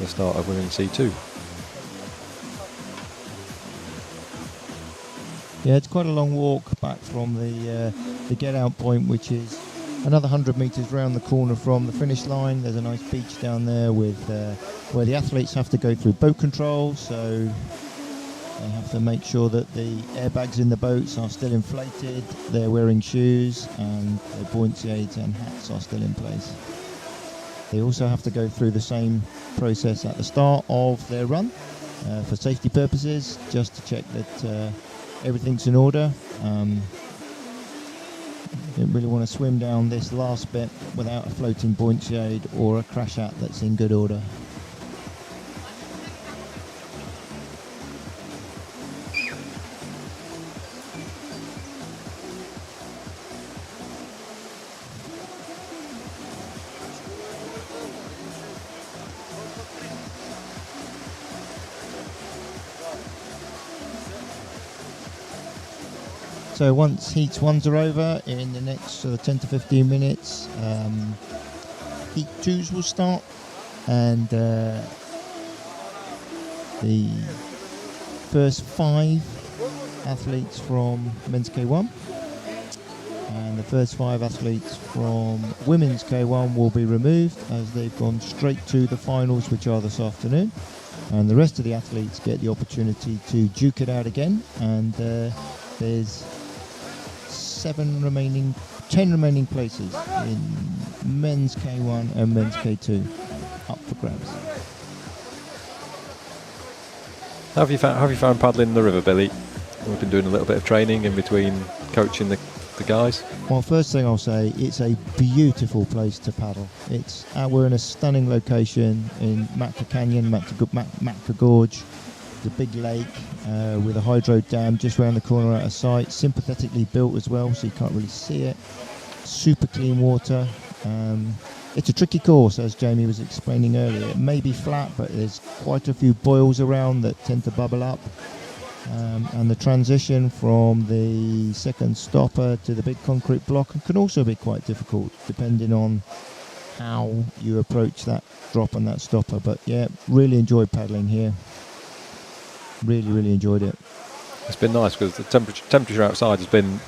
of women's C2. Yeah, it's quite a long walk back from the get out point, which is another 100 metres round the corner from the finish line. There's a nice beach down there with where the athletes have to go through boat control, so they have to make sure that the airbags in the boats are still inflated, they're wearing shoes, and their buoyancy aids and hats are still in place. They also have to go through the same process at the start of their run for safety purposes, just to check that everything's in order. Didn't really want to swim down this last bit without a floating buoyancy aid or a crash hat that's in good order. So once heats 1s are over, in the next sort of 10 to 15 minutes, heat 2s will start, and the first 5 athletes from men's K1 and the first 5 athletes from women's K1 will be removed, as they've gone straight to the finals, which are this afternoon, and the rest of the athletes get the opportunity to duke it out again, and there's 10 remaining places in men's K1 and men's K2 up for grabs. How have you found paddling the river, Billy? We've been doing a little bit of training in between coaching the the guys. Well, first thing I'll say, it's a beautiful place to paddle. We're in a stunning location in Matka Canyon, Matka Gorge. It's a big lake with a hydro dam just round the corner out of sight, sympathetically built as well, so you can't really see it. Super clean water. It's a tricky course, as Jamie was explaining earlier. It may be flat, but there's quite a few boils around that tend to bubble up. And the transition from the second stopper to the big concrete block can also be quite difficult, depending on how you approach that drop and that stopper. But yeah, really enjoyed paddling here. Really enjoyed it. It's been nice because the temperature outside has been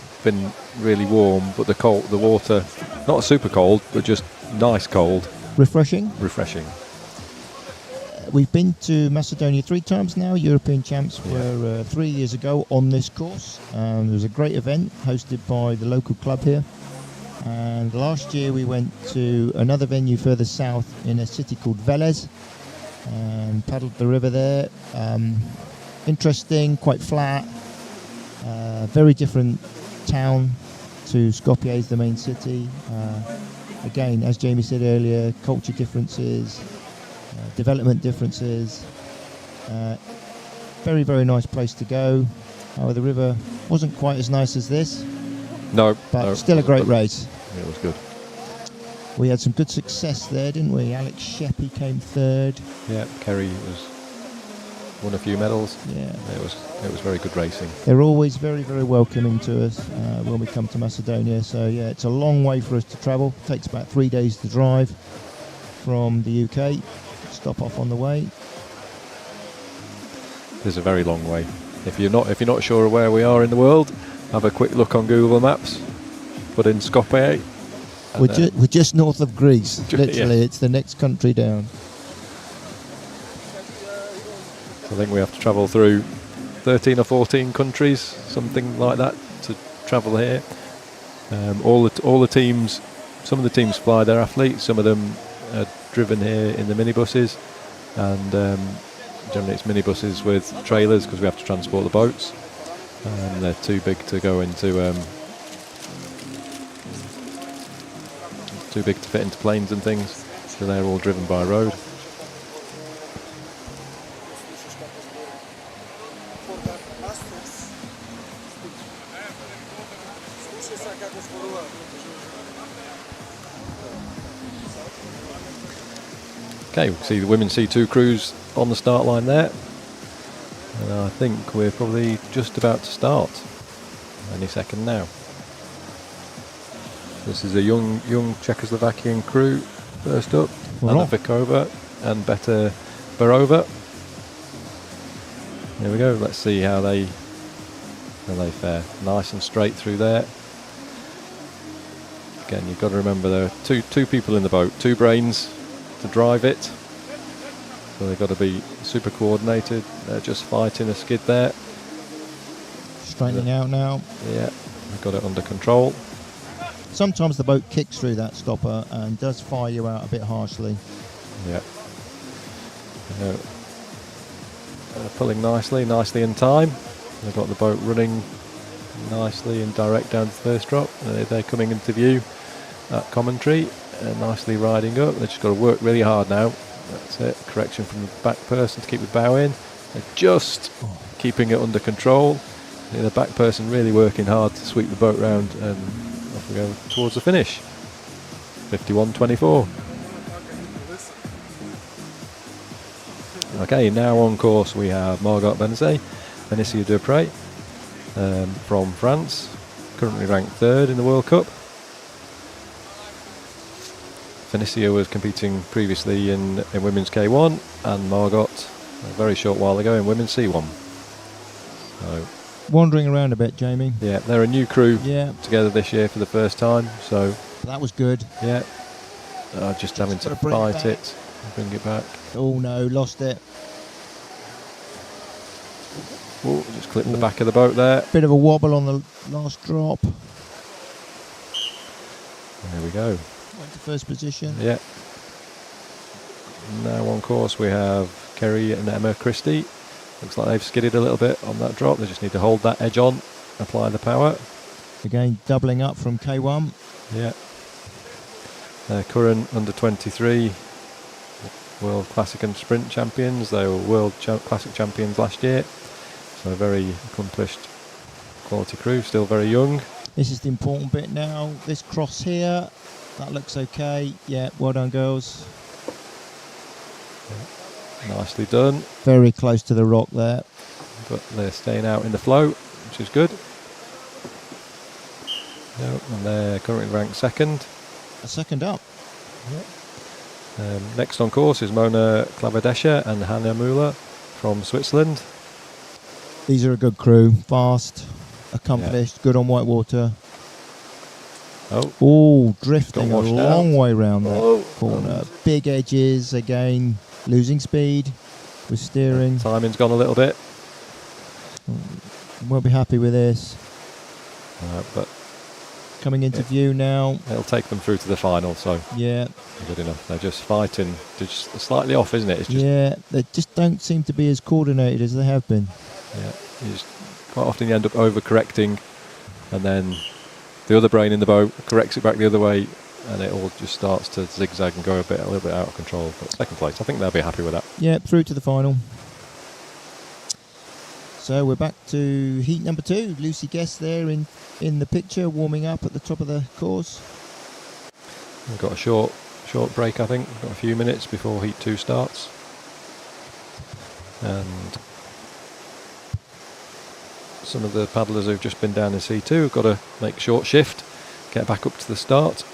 really warm, but the water, not super cold, but just nice cold. Refreshing. We've been to Macedonia 3 times now. European champs were 3 years ago on this course. There was a great event hosted by the local club here. And last year we went to another venue further south in a city called Velez and paddled the river there. Interesting, quite flat. Very different town to Skopje, the main city. Again, as Jamie said earlier, culture differences. Development differences. Very nice place to go. However, the river wasn't quite as nice as this. No, still a great race. It was good. We had some good success there, didn't we? Alex Sheppy came third. Yeah, Kerry won a few medals. Yeah, it was very good racing. They're always very welcoming to us when we come to Macedonia. So yeah, it's a long way for us to travel. It takes about 3 days to drive from the UK. Stop off on the way. It's a very long way. If you're not sure of where we are in the world, have a quick look on Google Maps. Put in Skopje. We're just north of Greece. Literally, It's the next country down. I think we have to travel through 13 or 14 countries, something like that, to travel here. All the teams, some of the teams fly their athletes, some of them are driven here in the minibuses, and generally it's minibuses with trailers because we have to transport the boats, and they're too big to go into, too big to fit into planes and things, so they're all driven by road. Okay, we can see the women's C2 crews on the start line there, and I think we're probably just about to start any second now. This is a young Czechoslovakian crew first up, Anna Vikova and Beta Barova. There we go, let's see how they fare. Nice and straight through there. Again, you've got to remember there are two people in the boat, two brains to drive it, so they've got to be super coordinated. They're just fighting a skid there. Straightening out now. Yeah, they've got it under control. Sometimes the boat kicks through that stopper and does fire you out a bit harshly. Yeah. Pulling nicely in time. They've got the boat running nicely and direct down to the first drop. They're coming into view at commentary. Nicely riding up. They've just got to work really hard now. That's it. Correction from the back person to keep the bow in. They're just keeping it under control. The back person really working hard to sweep the boat round, and off we go towards the finish. 51.24. Okay, now on course we have Margot Benzet, Benicia Dupré from France, currently ranked 3rd in the World Cup. Benicia was competing previously in women's K1, and Margot a very short while ago in women's C1. So, wandering around a bit, Jamie. Yeah, they're a new crew together this year for the first time, so that was good. Yeah, just having to fight it, bring it back. Oh no, lost it. Oh, just clipped the back of the boat there. Bit of a wobble on the last drop. There we go. Went to first position. Yeah. Now on course we have Kerry and Emma Christie. Looks like they've skidded a little bit on that drop. They just need to hold that edge on, apply the power. Again, doubling up from K1. Yeah. Current under 23 World Classic and Sprint champions. They were World Classic champions last year. So a very accomplished quality crew, still very young. This is the important bit now. This cross here, that looks okay. Yeah, well done, girls. Nicely done. Very close to the rock there. But they're staying out in the flow, which is good. And they're currently ranked second. A second up. Next on course is Mona Klavadesha and Hannah Müller from Switzerland. These are a good crew. Fast, accomplished, good on whitewater. Oh, drifting a long way round that corner. Big edges again, losing speed with steering. Timing's gone a little bit. Won't be happy with this. But coming into view now. It'll take them through to the final, so yeah, good enough. They're just fighting. They're just slightly off, isn't it? It's just, yeah, they just don't seem to be as coordinated as they have been. Yeah, quite often you end up overcorrecting, and then the other brain in the boat corrects it back the other way, and it all just starts to zigzag and go a little bit out of control. But second place, I think they'll be happy with that. Yeah, through to the final. So we're back to heat number 2. Lucy Guest there in the picture, warming up at the top of the course. We've got a short break, I think. We've got a few minutes before heat 2 starts. And some of the paddlers who've just been down in C2 have got to make a short shift, get back up to the start.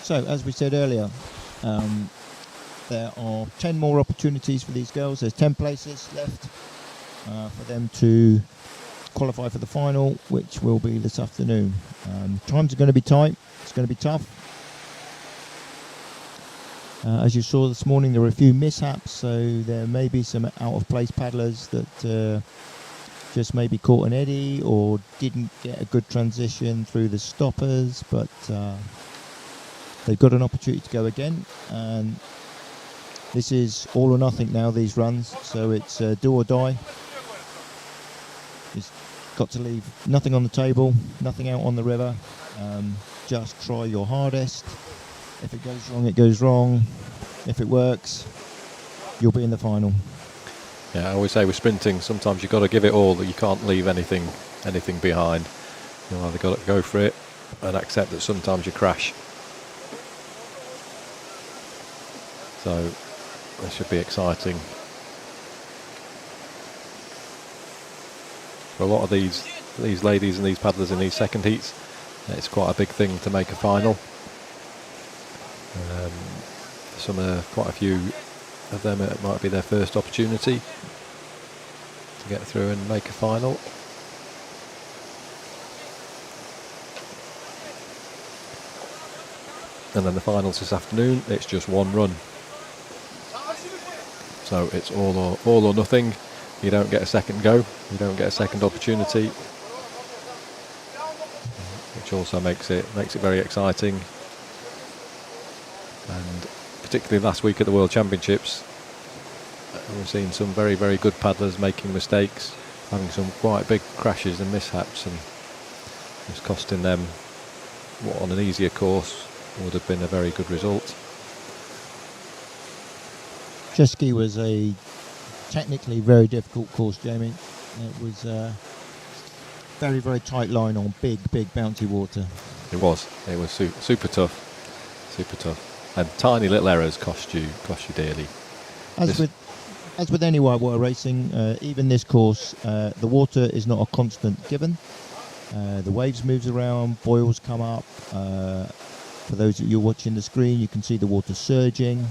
So, as we said earlier, there are 10 more opportunities for these girls. There's 10 places left for them to qualify for the final, which will be this afternoon. Times are going to be tight. It's going to be tough. As you saw this morning, there were a few mishaps, so there may be some out-of-place paddlers that just maybe caught an eddy or didn't get a good transition through the stoppers, but they've got an opportunity to go again, and this is all or nothing now, these runs, so it's do or die. It's got to leave nothing on the table, nothing out on the river, just try your hardest. If it goes wrong, it goes wrong. If it works, you'll be in the final. Yeah, I always say with sprinting, sometimes you've got to give it all, that you can't leave anything behind. You've either got to go for it and accept that sometimes you crash. So this should be exciting. For a lot of these ladies and these paddlers in these second heats, it's quite a big thing to make a final. Quite a few of them, it might be their first opportunity to get through and make a final. And then the finals this afternoon, it's just one run. So it's all or nothing. You don't get a second go. You don't get a second opportunity, which also makes it very exciting. And particularly last week at the World Championships, we've seen some very, very good paddlers making mistakes, having some quite big crashes and mishaps, and it's costing them what on an easier course would have been a very good result. Chesky was a technically very difficult course, Jamie. It was a very, very tight line on big bouncy water. It was super tough. And tiny little errors cost you dearly. As with any whitewater racing, even this course, the water is not a constant given. The waves moves around, boils come up. For those of you watching the screen, you can see the water surging.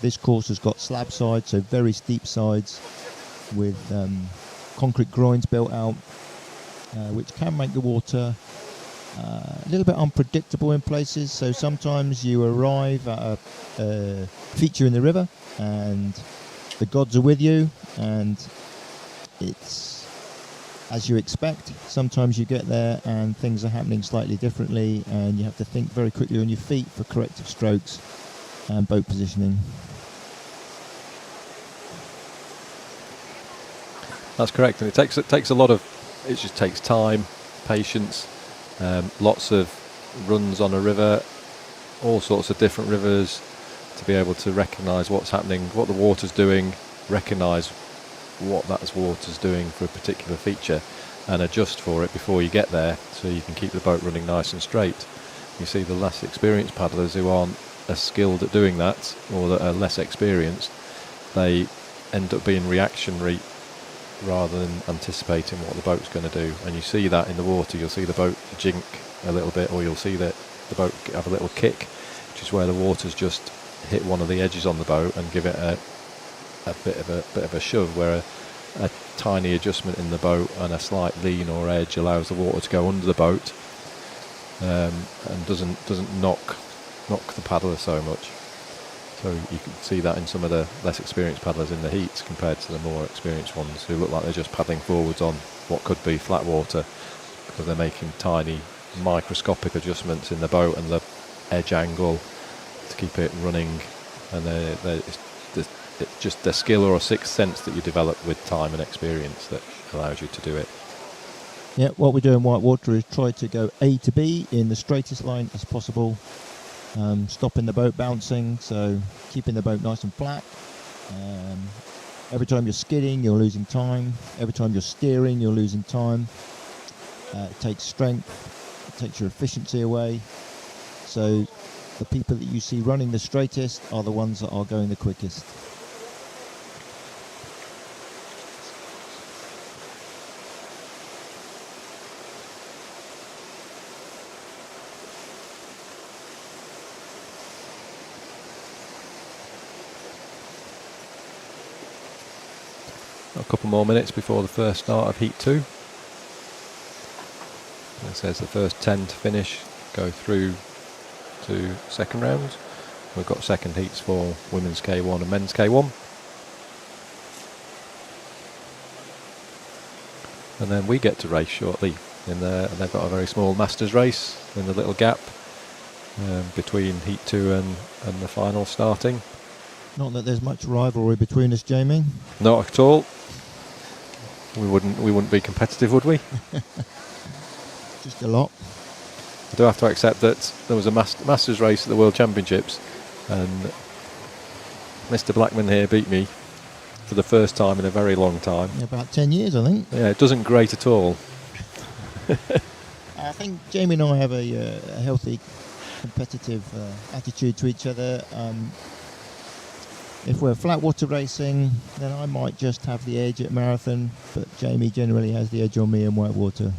This course has got slab sides, so very steep sides with concrete groins built out, which can make the water a little bit unpredictable in places. So sometimes you arrive at a feature in the river and the gods are with you and it's as you expect. Sometimes you get there and things are happening slightly differently and you have to think very quickly on your feet for corrective strokes and boat positioning. That's correct, and it takes a lot of. It just takes time, patience, lots of runs on a river, all sorts of different rivers, to be able to recognise what's happening, what the water's doing, recognise what that water's doing for a particular feature, and adjust for it before you get there, so you can keep the boat running nice and straight. You see the less experienced paddlers who aren't as skilled at doing that, or that are less experienced, they end up being reactionary rather than anticipating what the boat's going to do. And you see that in the water. You'll see the boat jink a little bit, or you'll see the boat have a little kick, which is where the water's just hit one of the edges on the boat and give it a bit of a shove, where a tiny adjustment in the boat and a slight lean or edge allows the water to go under the boat, and doesn't knock the paddler so much. So you can see that in some of the less experienced paddlers in the heats compared to the more experienced ones, who look like they're just paddling forwards on what could be flat water, because they're making tiny microscopic adjustments in the boat and the edge angle to keep it running. And it's just a skill or a sixth sense that you develop with time and experience that allows you to do it. Yeah, what we do in Whitewater is try to go A to B in the straightest line as possible, stopping the boat bouncing, so keeping the boat nice and flat. Every time you're skidding, you're losing time. Every time you're steering, you're losing time. It takes strength, it takes your efficiency away. So the people that you see running the straightest are the ones that are going the quickest. A couple more minutes before the first start of Heat 2. It says the first 10 to finish go through to second round. We've got second heats for women's K1 and men's K1. And then we get to race shortly. And they've got a very small masters race in the little gap between Heat 2 and the final starting. Not that there's much rivalry between us, Jamie. Not at all. We wouldn't be competitive, would we? Just a lot. I do have to accept that there was a masters race at the World Championships, and Mr. Blackman here beat me for the first time in a very long time. About 10 years, I think. Yeah, it doesn't grate at all. I think Jamie and I have a healthy, competitive attitude to each other. If we're flat water racing, then I might just have the edge at marathon, but Jamie generally has the edge on me in whitewater.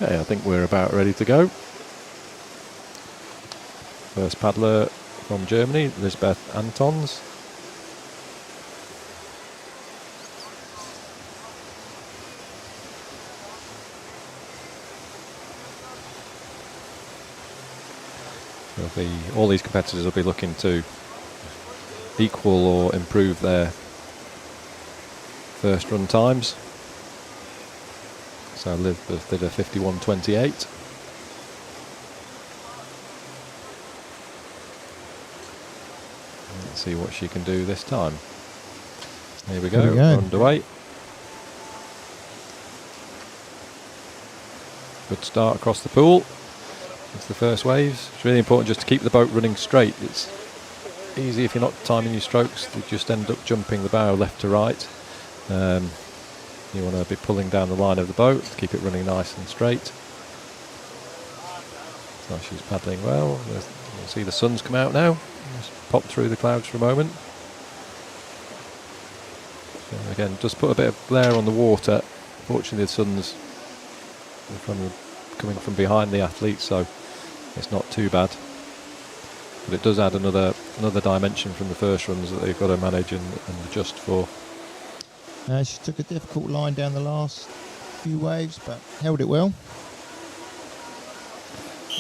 Okay, I think we're about ready to go. First paddler from Germany, Lisbeth Antons. All these competitors will be looking to equal or improve their first run times. So Lisbeth did a 51.28. Let's see what she can do this time. Here we go, underway. Good start across the pool. That's the first waves. It's really important just to keep the boat running straight. It's easy if you're not timing your strokes to just end up jumping the bow left to right. You want to be pulling down the line of the boat to keep it running nice and straight. So she's paddling well. You'll see the sun's come out now. Just pop through the clouds for a moment. So again, just put a bit of glare on the water. Fortunately, the sun's coming from behind the athlete, so it's not too bad. but it does add another dimension from the first runs that they've got to manage and adjust for. She took a difficult line down the last few waves, but held it well.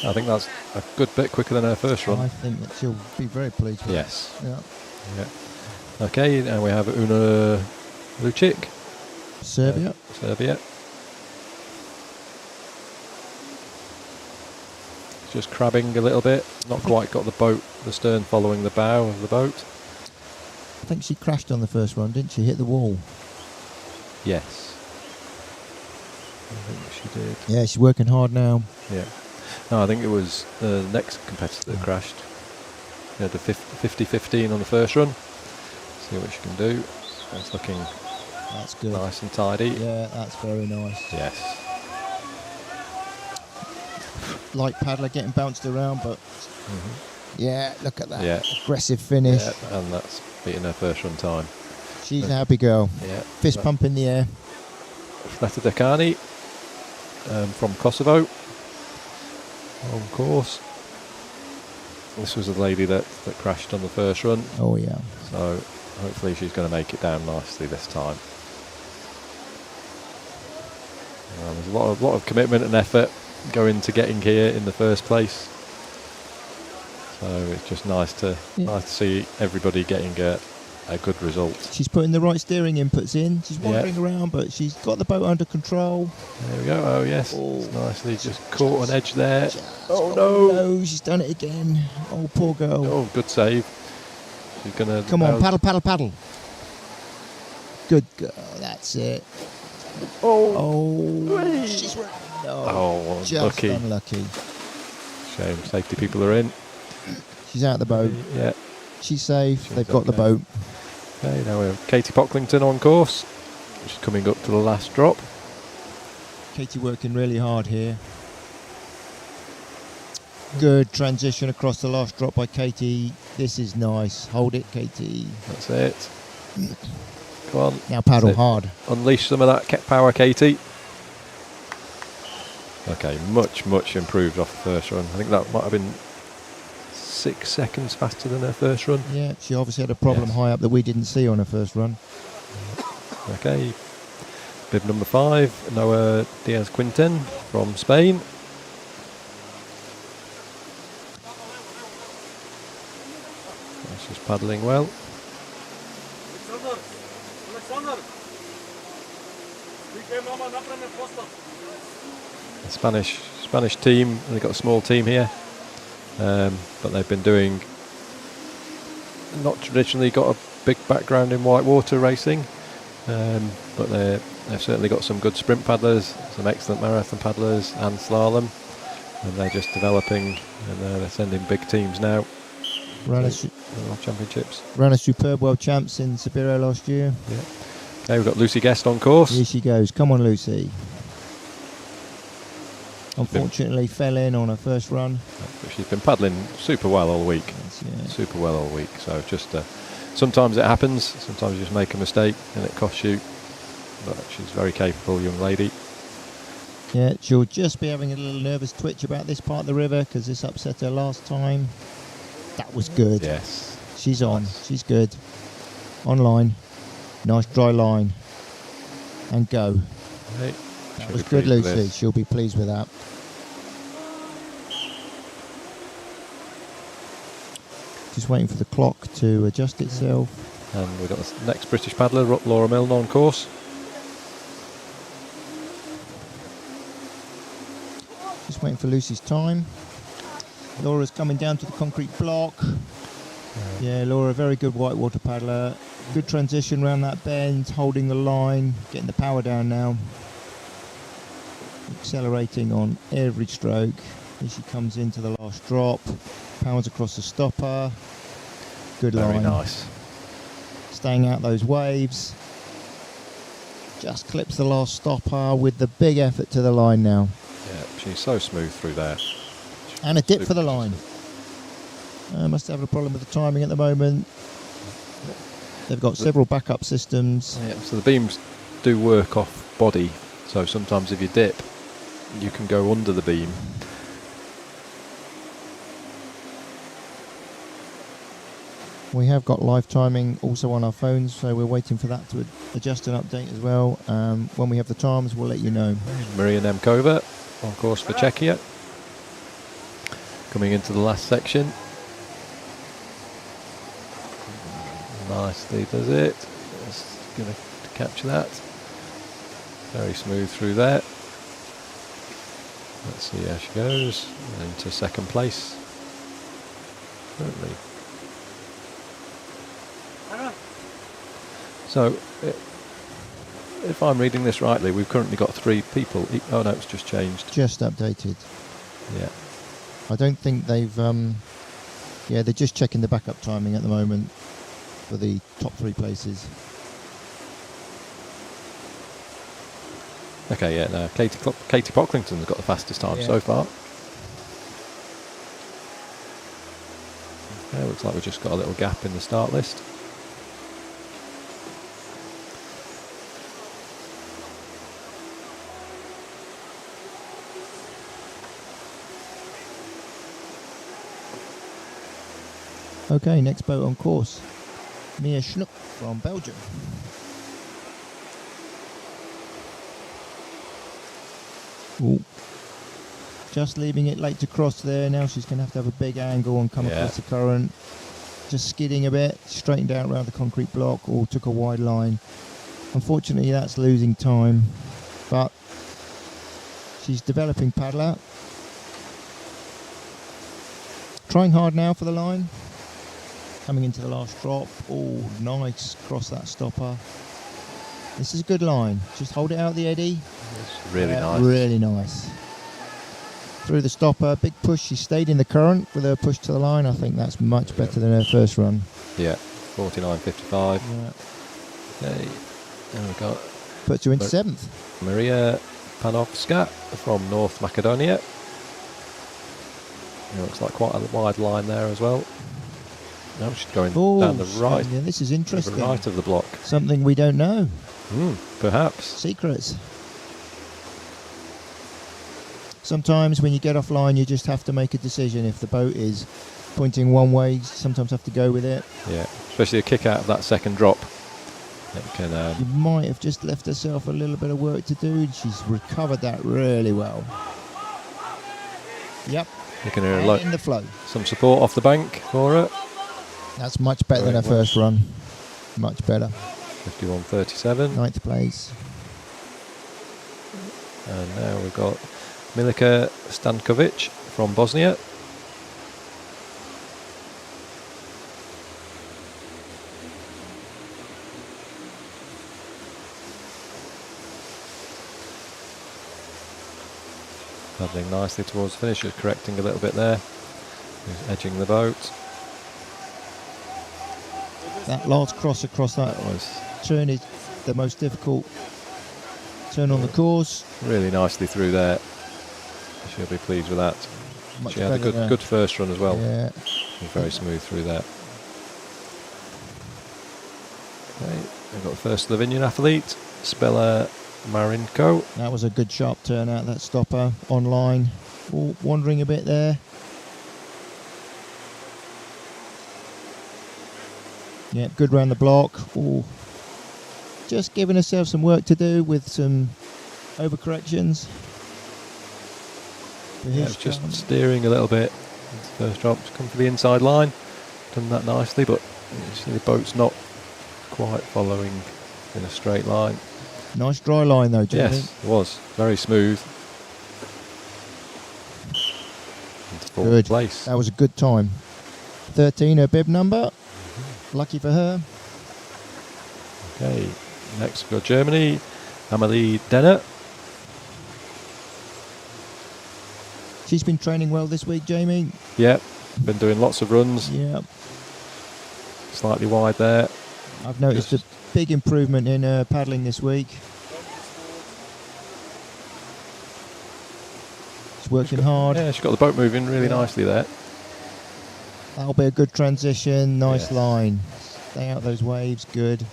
I think that's a good bit quicker than her first run. I think that she'll be very pleased with Yes. it. Yeah. Yeah. Okay, now we have Una Lucic. Serbia. Serbia. Just crabbing a little bit. Not quite got the stern following the bow of the boat. I think she crashed on the first run, didn't she? Hit the wall. Yes. I think she did. Yeah, she's working hard now. Yeah. No, I think it was the next competitor that crashed. She had the 50-15 on the first run. See what she can do. It's looking That's good. nice and tidy. Yeah, that's very nice. Yes. Like paddler getting bounced around, but yeah, look at that. Yeah. Aggressive finish. Yeah, and that's beating her first run time. She's a happy girl. Yeah. Fist pump in the air. Fleta Dekani from Kosovo on course. This was a lady that crashed on the first run, Oh yeah. so hopefully she's going to make it down nicely this time. There's a lot of commitment and effort going to getting here in the first place, so it's just nice to see everybody getting a good result. She's putting the right steering inputs in. She's wandering around, but she's got the boat under control. There we go. Oh yes, it's nicely just caught an edge there. Oh no, she's done it again. Oh poor girl. Oh, good save. She's gonna Come on, paddle. Good girl. That's it. Oh, she's right. No, Oh, just unlucky. Shame. Safety people are in. She's out the boat. Yeah. She's safe. She's They've got the okay. boat. Okay, now we have Katie Pocklington on course. She's coming up to the last drop. Katie working really hard here. Good transition across the last drop by Katie. This is nice. Hold it, Katie. That's it. Come on. Now paddle That's it. hard. Unleash some of that power, Katie. Okay, much improved off the first run. I think that might have been 6 seconds faster than her first run. Yeah, she obviously had a problem high up that we didn't see on her first run. Okay. Bib number 5, Noah Diaz-Quinten from Spain. She's paddling well. The Spanish team, they've got a small team here, but they've been doing, not traditionally got a big background in whitewater racing, but they've certainly got some good sprint paddlers, some excellent marathon paddlers and slalom, and they're just developing, and they're sending big teams now. Ran a Championships. Ran a superb world champs in Siberia last year. Yeah. Okay, we've got Lucy Guest on course. Here she goes. Come on, Lucy. Unfortunately, fell in on her first run. But she's been paddling super well all week. Super well all week. So just sometimes it happens. Sometimes you just make a mistake and it costs you. But she's a very capable young lady. Yeah, she'll just be having a little nervous twitch about this part of the river because this upset her last time. That was good. Yes. She's on. She's good. Online. Nice dry line. And go. Right. That was good, Lucy. She'll be pleased with that. Just waiting for the clock to adjust itself. And we've got the next British paddler, Laura Milne, on course. Just waiting for Lucy's time. Laura's coming down to the concrete block. Yeah, Laura, very good whitewater paddler. Good transition around that bend, holding the line, getting the power down now. Accelerating on every stroke. Here she comes into the last drop. Powers across the stopper. Good line. Very nice. Staying out those waves. Just clips the last stopper with the big effort to the line now. Yeah, she's so smooth through there. And a dip for the line. Must have a problem with the timing at the moment. They've got several backup systems. Yeah, so the beams do work off body. So sometimes if you dip, you can go under the beam. We have got live timing also on our phones, so we're waiting for that to adjust and update as well. When we have the times, we'll let you know. Maria Nemkova on course for Czechia. Coming into the last section. Nicely does it. Just going to capture that. Very smooth through there. Let's see how she goes. Into second place. Currently. So, if I'm reading this rightly, we've currently got 3 people. Oh no, it's just changed. Just updated. Yeah. I don't think they've... yeah, they're just checking the backup timing at the moment for the top 3 places. Okay, yeah, no. Katie Pocklington's got the fastest time so far. Okay, looks like we've just got a little gap in the start list. Okay, next boat on course. Mia Schnook from Belgium. Ooh. Just leaving it late to cross there. Now she's going to have a big angle and come across the current. Just skidding a bit, straightened out around the concrete block, or took a wide line. Unfortunately, that's losing time, but she's developing paddle out. Trying hard now for the line. Coming into the last drop. Oh, nice, cross that stopper. This is a good line. Just hold it out the eddy. It's really nice. Really nice. Through the stopper, big push. She stayed in the current with her push to the line. I think that's much better than her first run. Yeah, 49.55. Yeah. Okay, and we've got Puts her into 7th. Maria Panovska from North Macedonia. It looks like quite a wide line there as well. Now she's going down the right. Yeah, this is interesting. The right of the block. Something we don't know. Perhaps. Secrets. Sometimes when you get offline, you just have to make a decision. If the boat is pointing one way, you sometimes have to go with it. Yeah, especially a kick out of that second drop. It can, She might have just left herself a little bit of work to do. She's recovered that really well. Yep. You can hear in the flow. some support off the bank for her. That's much better than her first run. Much better. 51.37. 9th place. And now we've got Milica Stankovic from Bosnia. Paddling nicely towards the finish, just correcting a little bit there. Just edging the boat. That last cross across that turn is the most difficult turn on the course. Really nicely through there. She'll be pleased with that. Much She had a good first run as well. Yeah. Very smooth through there. Okay, we've got the first Slovenian athlete, Spela Marinko. That was a good sharp turn out, that stopper on line. Oh, wandering a bit there. Yeah, good round the block. Oh, just giving herself some work to do with some overcorrections. Yeah, it's just steering a little bit. First drop, come for the inside line. Done that nicely, but you see the boat's not quite following in a straight line. Nice dry line though, Jamie. Yes, it was. Very smooth. Into fourth Good. place. That was a good time. 13, her bib number. Lucky for her. Okay, next we've got Germany, Amelie Denner. She's been training well this week, Jamie. Yep, been doing lots of runs. Yeah. Slightly wide there. I've noticed a big improvement in her paddling this week. She's working hard. Yeah, she's got the boat moving really nicely there. That'll be a good transition. Nice line. Stay out those waves. Good.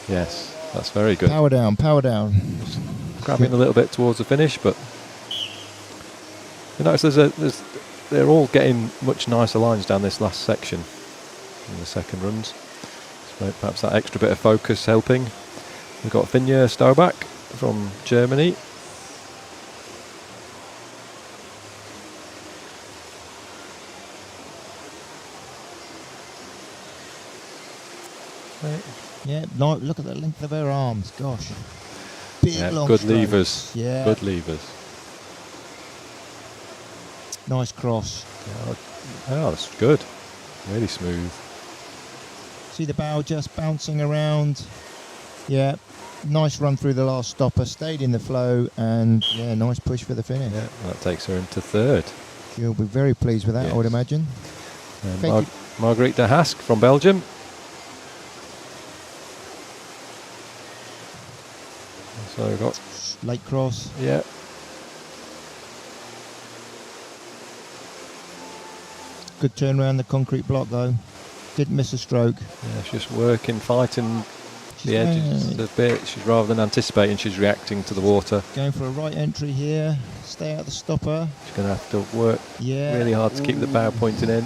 Yes, that's very good. Power down. Power down. Grabbing a little bit towards the finish, but you notice there's they're all getting much nicer lines down this last section in the second runs. So perhaps that extra bit of focus helping. We've got Finja Stauback from Germany. Yeah, no, look at the length of her arms. Gosh. Big, Yeah, long good strokes. levers. Yeah. Good levers. Nice cross. Oh, that's good. Really smooth. See the bow just bouncing around. Yeah. Nice run through the last stopper. Stayed in the flow. And, yeah, nice push for the finish. Yeah, that takes her into third. She'll be very pleased with that, I would imagine. Marguerite de Hask from Belgium. So we've got Lake cross. Yeah. Good turn around the concrete block though. Didn't miss a stroke. Yeah, she's just working, fighting the edges a bit. She's rather than anticipating, she's reacting to the water. Going for a right entry here. Stay out the stopper. She's going to have to work really hard to keep the bow pointing in.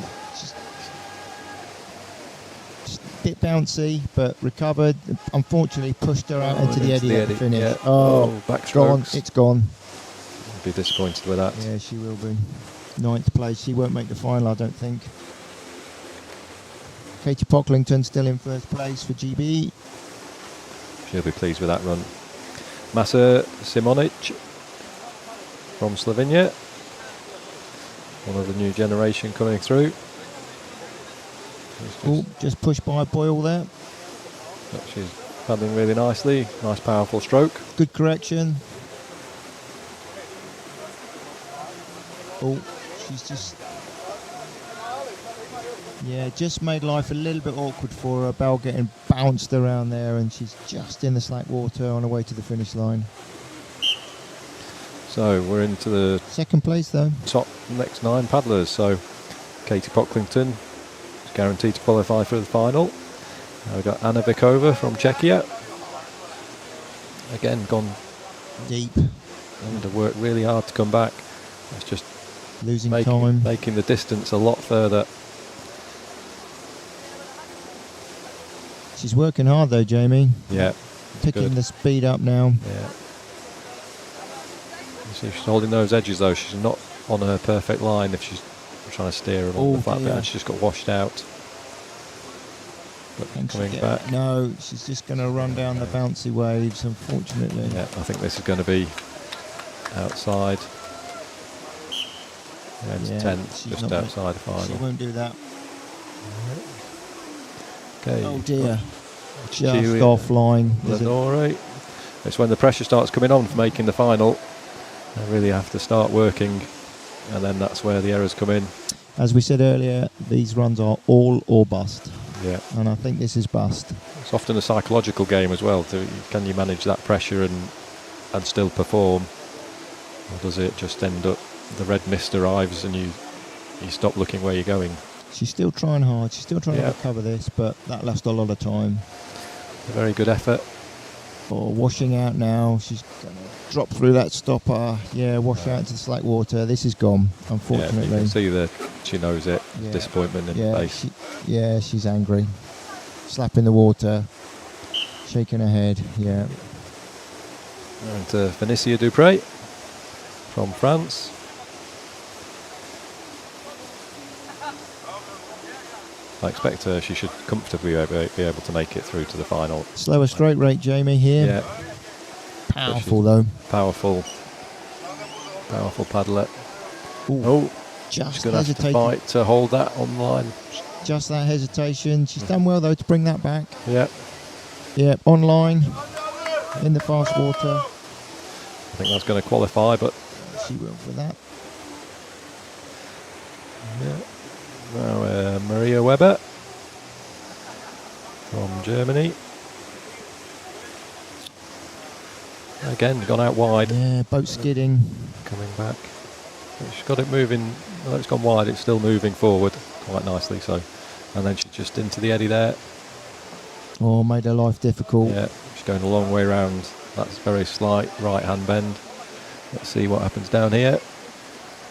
Just a bit bouncy, but recovered. Unfortunately, pushed her out into the eddy at the finish. Yeah. Oh, gone. Backstrokes. It's gone. I'll be disappointed with that. Yeah, she will be. 9th place. She won't make the final, I don't think. Katie Pocklington still in 1st place for GB. She'll be pleased with that run. Masa Simonic from Slovenia. One of the new generation coming through. Just pushed by Boyle there. But she's paddling really nicely. Nice powerful stroke. Good correction. Oh, she's just made life a little bit awkward for her. Bell getting bounced around there, and she's just in the slack water on her way to the finish line. So we're into the 2nd place though. top next 9 paddlers. So Katie Pocklington is guaranteed to qualify for the final. We've got Anna Vikova from Czechia. Again, gone Deep. and to work really hard to come back. It's just Losing time. making the distance a lot further. She's working hard though, Jamie. Yeah. Picking good. the speed up now. Yeah. You see, she's holding those edges though. She's not on her perfect line if she's trying to steer along the flat bit, and she just got washed out. But coming back. No, she's just going to run down the bouncy waves, unfortunately. Yeah, I think this is going to be outside. Yeah, it's 10th, just outside the final. She won't do that. Okay. Oh dear. Just Chewy offline. Lenore. It's when the pressure starts coming on for making the final. They really have to start working, and then that's where the errors come in. As we said earlier, these runs are all or bust. Yeah. And I think this is bust. It's often a psychological game as well. Can you manage that pressure and still perform? Or does it just end up the red mist arrives and you stop looking where you're going? She's still trying hard. She's still trying to recover this, but that lost a lot of time. A very good effort. Oh, washing out now. She's going to drop through that stopper. Yeah, wash out into the slack water. This is gone, unfortunately. Yeah, you can see that she knows it. Yeah. Disappointment in the face. She's angry. Slapping the water. Shaking her head. Yeah. And to Fenicia Dupre from France. I expect she should comfortably be able to make it through to the final. Slower stroke rate, Jamie, here. Yeah. Powerful, though. Powerful paddler. Ooh, oh, just she's going to have to fight to hold that on line. Just that hesitation. She's done well, though, to bring that back. Yeah. Yeah, on line, in the fast water. I think that's going to qualify, but she will for that. Yeah. Now Maria Weber from Germany. Again, gone out wide. Yeah, boat skidding. Coming back. She's got it moving. Although it's gone wide, it's still moving forward quite nicely. So, and then she's just into the eddy there. Oh, made her life difficult. Yeah, she's going a long way round. That's very slight right-hand bend. Let's see what happens down here.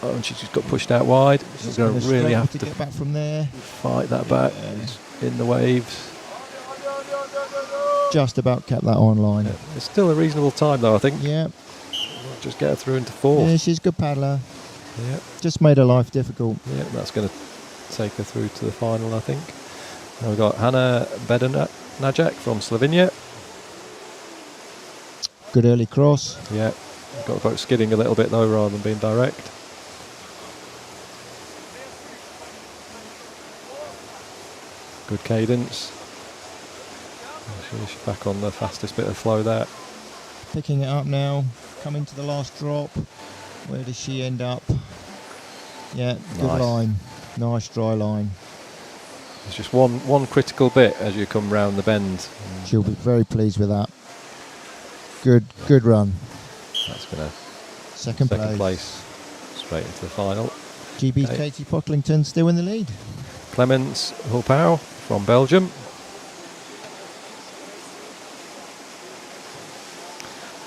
Oh, and she just got pushed out wide. She's going to really have to get back from there. fight that back. It's in the waves. Just about kept that on line. Yeah. It's still a reasonable time though, I think. Yeah. Just get her through into fourth. Yeah, she's a good paddler. Yeah. Just made her life difficult. Yeah, that's going to take her through to the final, I think. Now we've got Hannah Bednajak from Slovenia. Good early cross. Yeah. Got the boat skidding a little bit though rather than being direct. Good cadence. She's back on the fastest bit of flow there. Picking it up now. Coming to the last drop. Where does she end up? Yeah, good Nice. line. Nice dry line. There's just one critical bit as you come round the bend. She'll be very pleased with that. Good run. That's going to Second place straight into the final. GB's Okay. Katie Pocklington still in the lead. Clemens Hulpau from Belgium.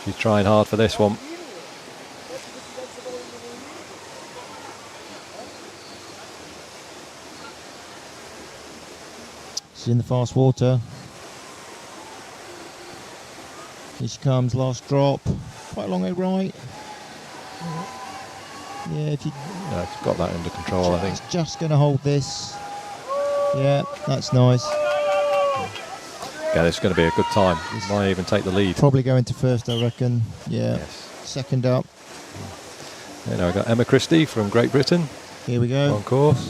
She's trying hard for this one. She's in the fast water. Here she comes, last drop. Quite a long way right. Yeah, if you Yeah, she's got that under control, I think. just going to hold this. Yeah, that's nice. Yeah, this is going to be a good time. Might even take the lead. Probably going to first, I reckon. Yeah. Yes. Second up. You know, I've got Emma Christie from Great Britain Here we go. on course.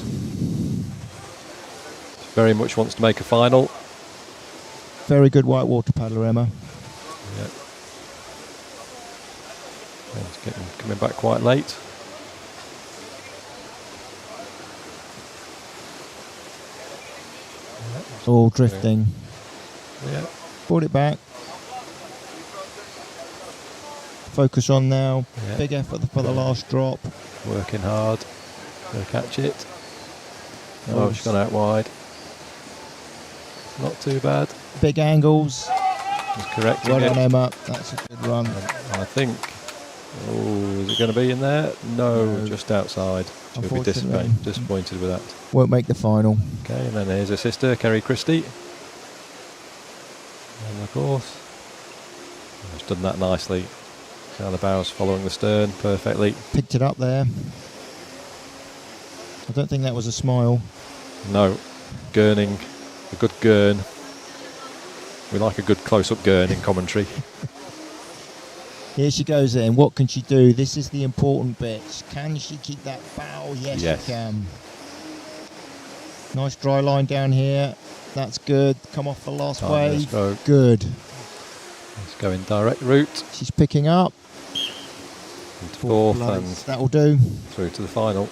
Very much wants to make a final. Very good whitewater paddler, Emma. Yeah. And it's coming back quite late. All drifting. Yeah. Brought it back. Focus on now. Yeah. Big effort for the last drop. Working hard. Gonna catch it. Oh, she's gone out wide. Not too bad. Big angles. Just correcting Well it. done, Emma. That's a good run. I think. Oh, is it going to be in there? No, just outside. She'll be Unfortunately. disappointed with that. Won't make the final. Okay, and then here's her sister, Kerry Christie. And of course, she's done that nicely. See how the bows following the stern perfectly. Picked it up there. I don't think that was a smile. No, gurning, a good gurn. We like a good close-up gurn in commentary. Here she goes in. What can she do? This is the important bit. Can she keep that bow? Yes, Yes. she can. Nice dry line down here. That's good. Come off the last Time of the wave. stroke. Good. Let's go in direct route She's picking up. into fourth and That'll do. through to the final.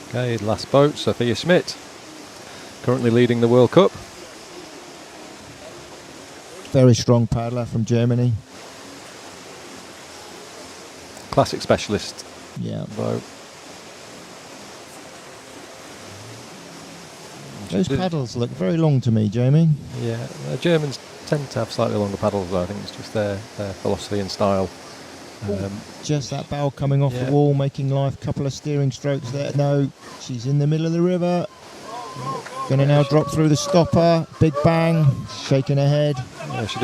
Okay, last boat, Sophia Schmidt, currently leading the World Cup. Very strong paddler from Germany. Classic specialist Yeah. boat. Those paddles look very long to me, Jamie. Yeah, Germans tend to have slightly longer paddles though. I think it's just their philosophy and style. Just that bow coming off Yeah. the wall, making life. Couple of steering strokes there. No, she's in the middle of the river. Gonna now drop through the stopper. Big bang. Shaking her head. Yeah, she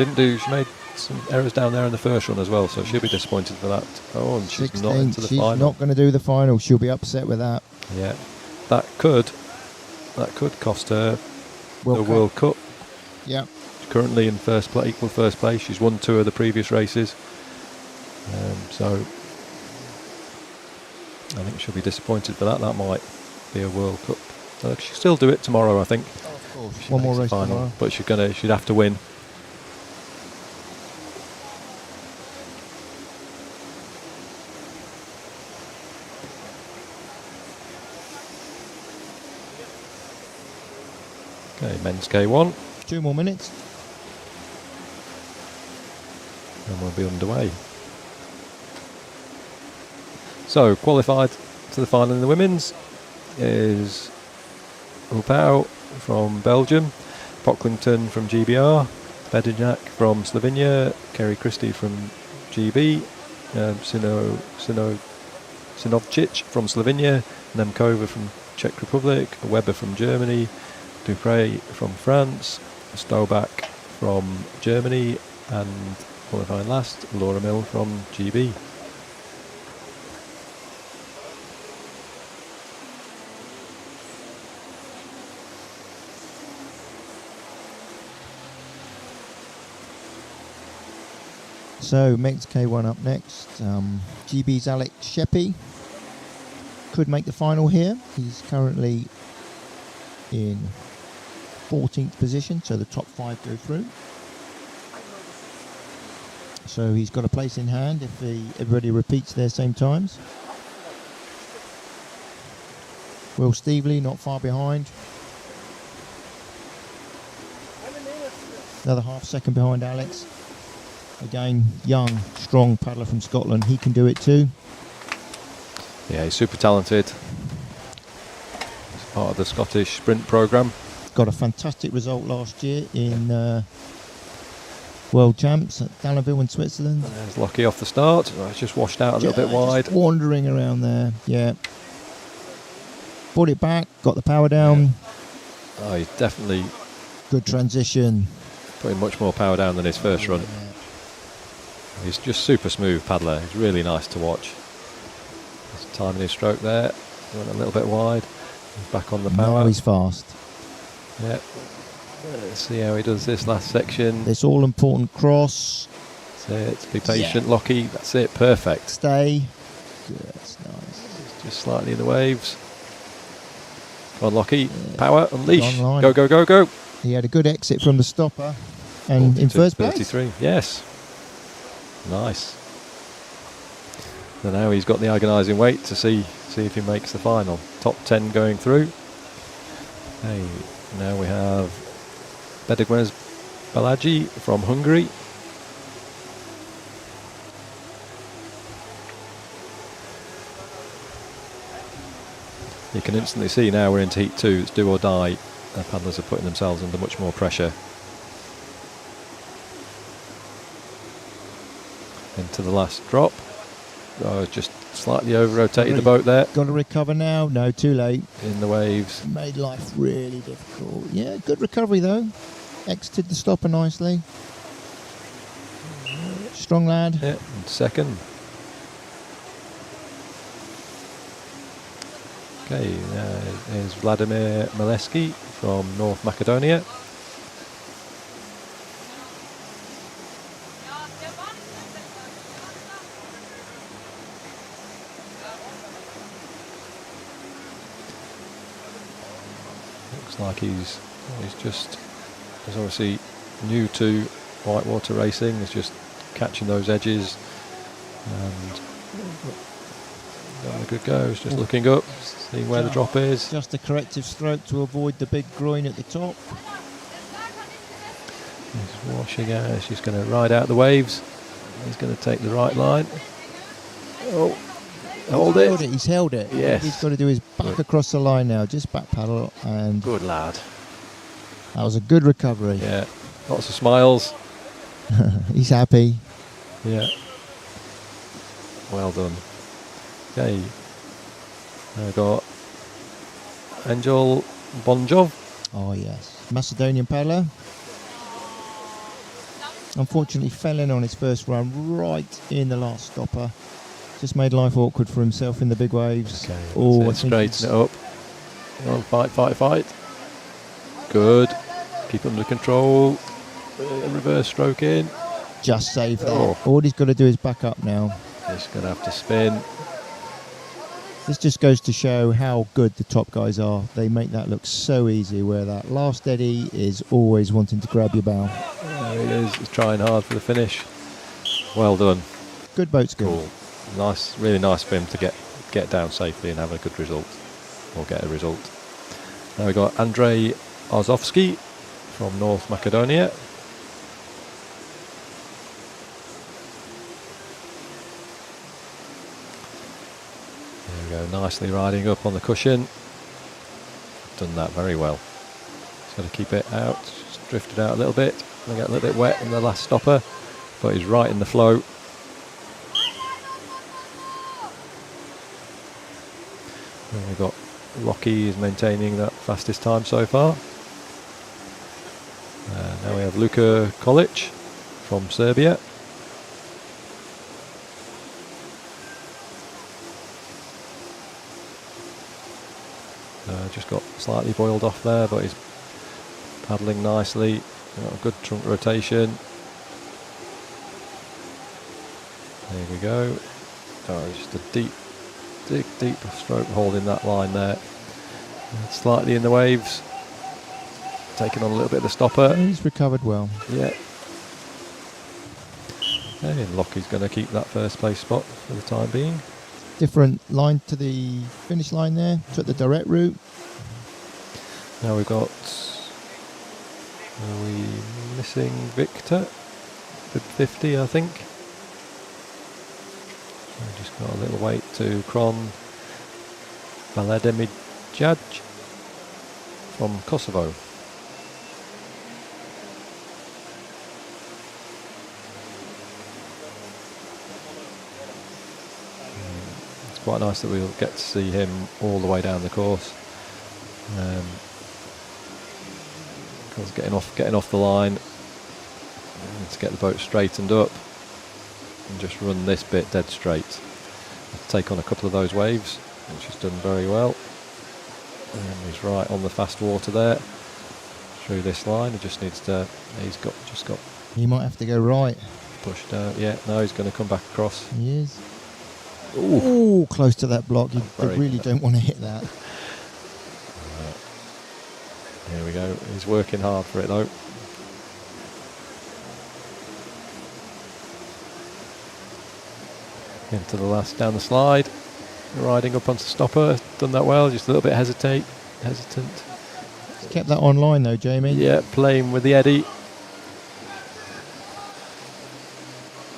made some errors down there in the first run as well, so she'll be disappointed for that. Oh, and she's not 16th. into the She's final. not going to do the final. She'll be upset with that. Yeah, that could cost her the World Cup. Yeah. She's currently in equal first place. She's won 2 of the previous races, so I think she'll be disappointed for that. That might be a World Cup. She'll still do it tomorrow, I think. Oh, of course. She One more makes the race tomorrow. but she'd have to win. Okay, men's K1, 2 more minutes. and we'll be underway. So, qualified to the final in the women's is Hulpau from Belgium, Pocklington from GBR, Bednajak from Slovenia, Kerry Christie from GB, Sinovcic from Slovenia, Nemkova from Czech Republic, Weber from Germany, Dupre from France, Stobak from Germany, and qualifying last, Laura Mill from GB. So Megs K1 up next. GB's Alex Sheppy could make the final here. He's currently in 14th position, so the top 5 go through. So he's got a place in hand if everybody repeats their same times. Will Stevely not far behind. Another half second behind Alex. Again, young, strong paddler from Scotland. He can do it too. Yeah, he's super talented. He's part of the Scottish sprint programme. Got a fantastic result last year in World Champs at Dallenville in Switzerland. There's Lockie off the start. Oh, it's just washed out a little bit wide. Just wandering around there, yeah. Brought it back, got the power down. Oh, he's definitely Good transition. putting much more power down than his first run. He's just super smooth paddler. He's really nice to watch. He's timing his stroke there. Went a little bit wide. He's back on the power. Now he's fast. Yeah. Let's see how he does this last section. This all important cross. That's it. Be patient, Lockie. That's it. Perfect. Stay. Good, that's nice. Just slightly in the waves. Come on, Lockie. Power, unleash. Online. Go, go, go, go. He had a good exit from the stopper and in first place. 33. Yes. Nice. So now he's got the agonising wait to see if he makes the final. Top 10 going through. Hey, now we have Bedegwez Balaji from Hungary. You can instantly see now we're into heat 2. It's do or die. The paddlers are putting themselves under much more pressure. Into the last drop. Oh, just slightly over-rotated the boat there. Got to recover now. No, too late. In the waves. Made life really difficult. Yeah, good recovery though. Exited the stopper nicely. Strong lad. Yeah, and second. Okay, here's Vladimir Maleski from North Macedonia. Looks like he's obviously new to whitewater racing. He's just catching those edges and having a good go. He's just looking up, seeing where the drop is. Just a corrective stroke to avoid the big groin at the top. He's washing out. He's just going to ride out the waves. He's going to take the right line. Oh, hold it. He's held it. Yes. What he's got to do is back across the line now. Just back paddle and Good lad. that was a good recovery. Yeah, lots of smiles. He's happy. Yeah. Well done. Okay. I've got Angel Bonjov. Oh yes, Macedonian paddler. Unfortunately fell in on his first run right in the last stopper. Just made life awkward for himself in the big waves. Okay, Oh, I let's think straighten it up. Come on, fight, fight, fight. Good. Keep under control. Reverse stroke in. just saved that. Oh. All he's got to do is back up now. He's going to have to spin. This just goes to show how good the top guys are. They make that look so easy, where that last eddy is always wanting to grab your bow. There he is. He's trying hard for the finish. Well done. Good boat skill. Cool. Nice, really nice for him to get down safely and have a good result, or get a result. Now we've got Andrei Ozovsky from North Macedonia. There we go, nicely riding up on the cushion. Done that very well. He's got to keep it out, just drifted out a little bit. They get a little bit wet in the last stopper, but he's right in the flow. And we've got Lockie is maintaining that fastest time so far. Now we have Luka Kolic from Serbia. Just got slightly boiled off there, but he's paddling nicely. Got a good trunk rotation. There we go. Oh, just a deep stroke holding that line there. Slightly in the waves. Taking on a little bit of the stopper. He's recovered well. Yeah. Okay, and Lockie's going to keep that first place spot for the time being. Different line to the finish line there. Took the direct route. Now we've got, are we missing Victor? 50, I think. We just got a little wait to Kron Baledemidjaj from Kosovo. It's quite nice that we'll get to see him all the way down the course. Because getting off the line to get the boat straightened up and just run this bit dead straight. Take on a couple of those waves, which he's done very well. And he's right on the fast water there through this line. He just needs to. Just got. He might have to go right. Pushed out. Yeah, no, he's going to come back across. He is. Ooh, close to that block. You really don't want to hit that. Here we go. He's working hard for it though. Into the last down the slide. Riding up onto the stopper. Done that well. Just a little bit hesitant. He's kept that online though, Jamie. Yeah, playing with the eddy.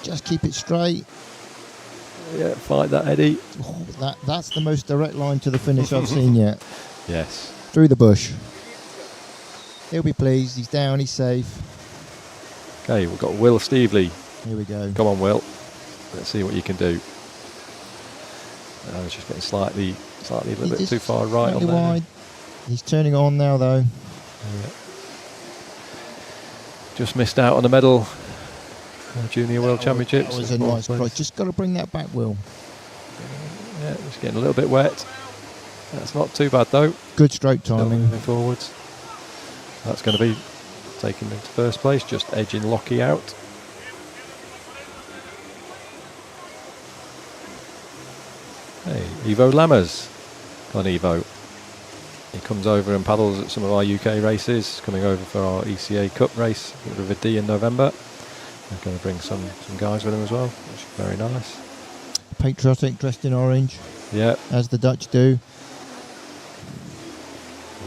Just keep it straight. Yeah, fight that eddy. Oh, that's the most direct line to the finish I've seen yet. Yes. Through the bush. He'll be pleased. He's down. He's safe. Okay, we've got Will Stevely. Here we go. Come on, Will. Let's see what you can do. I was just getting slightly a little bit too far right on there. Wide. He's turning on now, though. Yeah. Just missed out on a medal. Junior World Championships. That was a nice cross. Just got to bring that back, Will. Yeah, just getting a little bit wet. That's not too bad though. Good stroke Still timing. moving forwards. That's going to be taking him to first place, just edging Lockie out. Hey, Ivo Lammers. Come on, Ivo. He comes over and paddles at some of our UK races, coming over for our ECA Cup race at River D in November. We're going to bring some guys with him as well, which is very nice. Patriotic, dressed in orange. Yeah. As the Dutch do.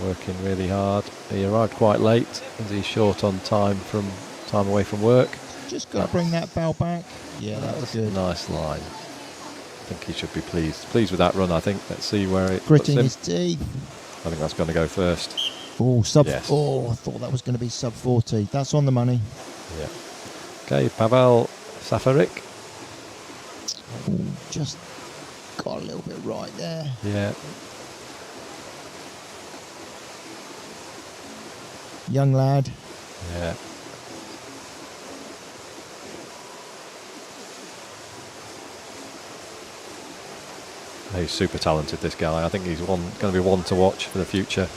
Working really hard. He arrived quite late as he's short on time away from work. Just got to bring that bow back. Yeah, that's good. A nice line. I think he should be pleased with that run. I think. Let's see where it gritting puts his teeth. I think that's going to go first. Oh, Yes. Oh, I thought that was going to be sub 40. That's on the money. Yeah. Okay, Pavel Safarik. Ooh, just got a little bit right there. Yeah. Young lad. Yeah. He's super talented, this guy. I think he's going to be one to watch for the future.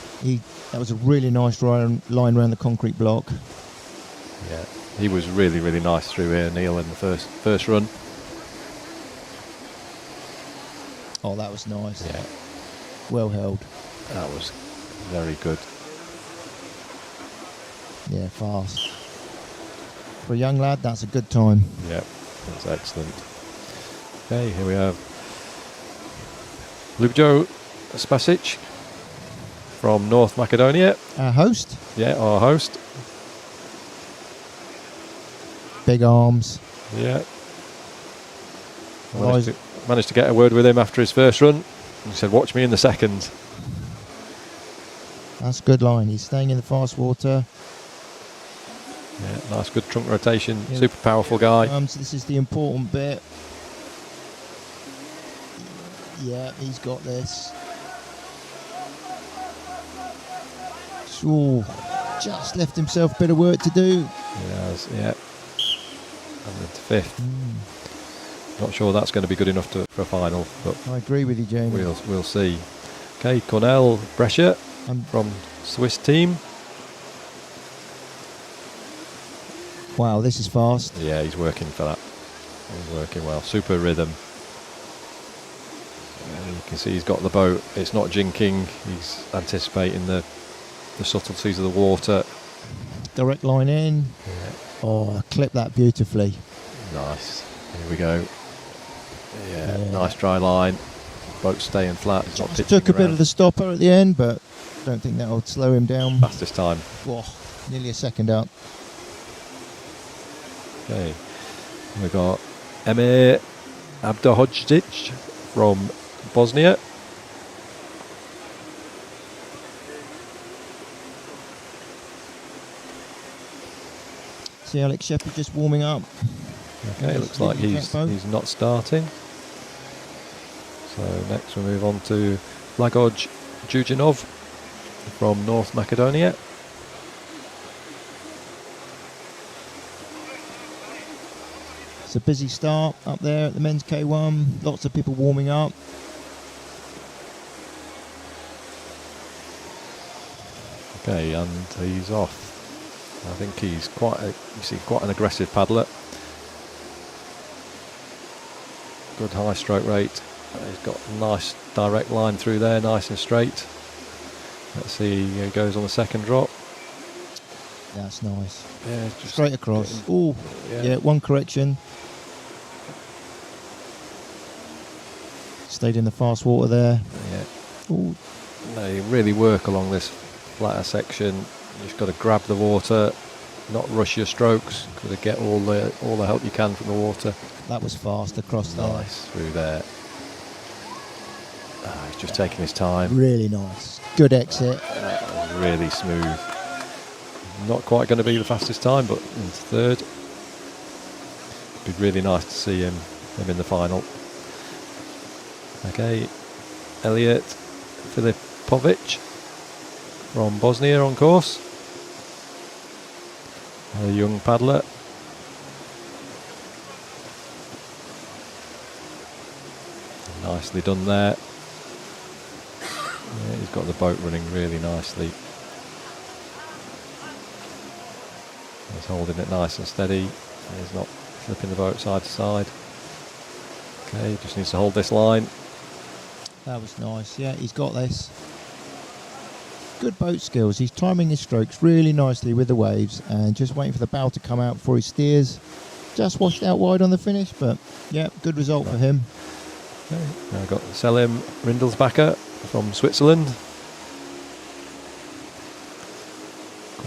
That was a really nice line around the concrete block. Yeah, he was really, really nice through here, Neil, in the first run. Oh, that was nice. Yeah, well held. that was very good. Yeah, fast. For a young lad, that's a good time. Yeah, that's excellent. Okay, here we have Ljubo Spasic from North Macedonia. Our host. Yeah, our host. Big arms. Yeah. Managed to get a word with him after his first run. He said, "Watch me in the second." That's a good line. He's staying in the fast water. Yeah, nice, good trunk rotation. Yeah. Super powerful guy. This is the important bit. Yeah, he's got this. Ooh, just left himself a bit of work to do. Yes, yeah. And into fifth. Not sure that's going to be good enough for a final, but I agree with you, James. we'll see. Okay, Cornell Brescia And from Swiss team. wow, this is fast. Yeah, he's working for that. He's working well. Super rhythm. And you can see he's got the boat. It's not jinking. He's anticipating the subtleties of the water. Direct line in. Yeah. Oh, clip that beautifully. Nice. Here we go. Yeah, nice dry line. Boat staying flat. It's not Just pitching took a bit around. of the stopper at the end, but don't think that'll slow him down. Fastest time. Oh, nearly a second up. Okay. We've got Emir Abdohodzic from Bosnia. See Alex Shepherd just warming up. Okay, it looks like he's not starting. So next we move on to Blagoj Djudjanov from North Macedonia. It's a busy start up there at the men's K1. Lots of people warming up. Okay, and he's off. I think he's quite an aggressive paddler. Good high stroke rate. He's got a nice direct line through there, nice and straight. Let's see, he goes on the second drop. That's nice. Yeah, just Straight across. Oh, yeah, one correction. Stayed in the fast water there. Yeah. Ooh, No, you really work along this flatter section. You just got to grab the water, not rush your strokes. Got to get all the help you can from the water. that was fast across there. Nice through there. He's just taking his time. Really nice. Good exit. Really smooth. Not quite going to be the fastest time, but into third. It'd be really nice to see him in the final. Okay, Elliot Filipovic from Bosnia on course. A young paddler. Nicely done there. Yeah, he's got the boat running really nicely. He's holding it nice and steady. He's not flipping the boat side to side. Okay, just needs to hold this line. That was nice. Yeah, he's got this. Good boat skills. He's timing his strokes really nicely with the waves and just waiting for the bow to come out before he steers. Just washed out wide on the finish, but yeah, good result for him. Okay. Now I've got Selim Rindelsbacher from Switzerland.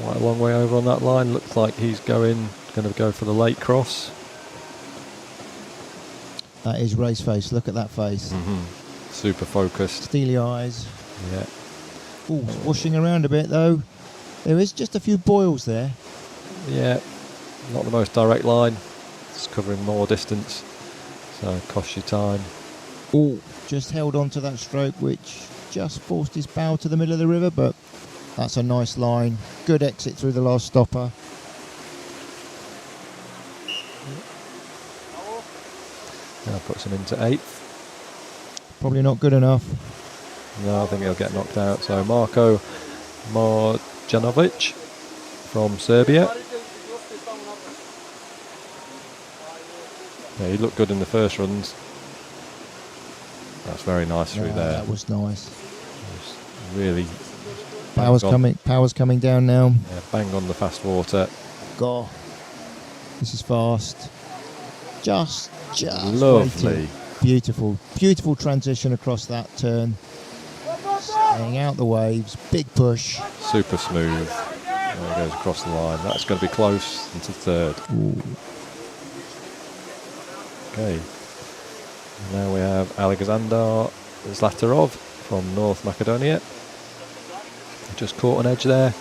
Quite a long way over on that line. Looks like he's going to go for the late cross. That is race face. Look at that face. Super focused. Steely eyes. Yeah. Ooh, washing around a bit though. There is just a few boils there. Yeah. Not the most direct line. It's covering more distance. So costs you time. Ooh, just held on to that stroke which just forced his bow to the middle of the river, but that's a nice line. Good exit through the last stopper. Now puts him into 8th. Probably not good enough. No, I think he'll get knocked out. So Marko Marjanovic from Serbia. Yeah, he looked good in the first runs. That's very nice through there. That was nice. Just really Power's coming down now. Yeah, bang on the fast water. Go. This is fast. Just Lovely. waiting. Beautiful transition across that turn. Staying out the waves, big push. Super smooth. There he goes across the line. That's going to be close into third. Ooh. Okay. Now we have Alexander Zlatarov from North Macedonia. Just caught an edge there.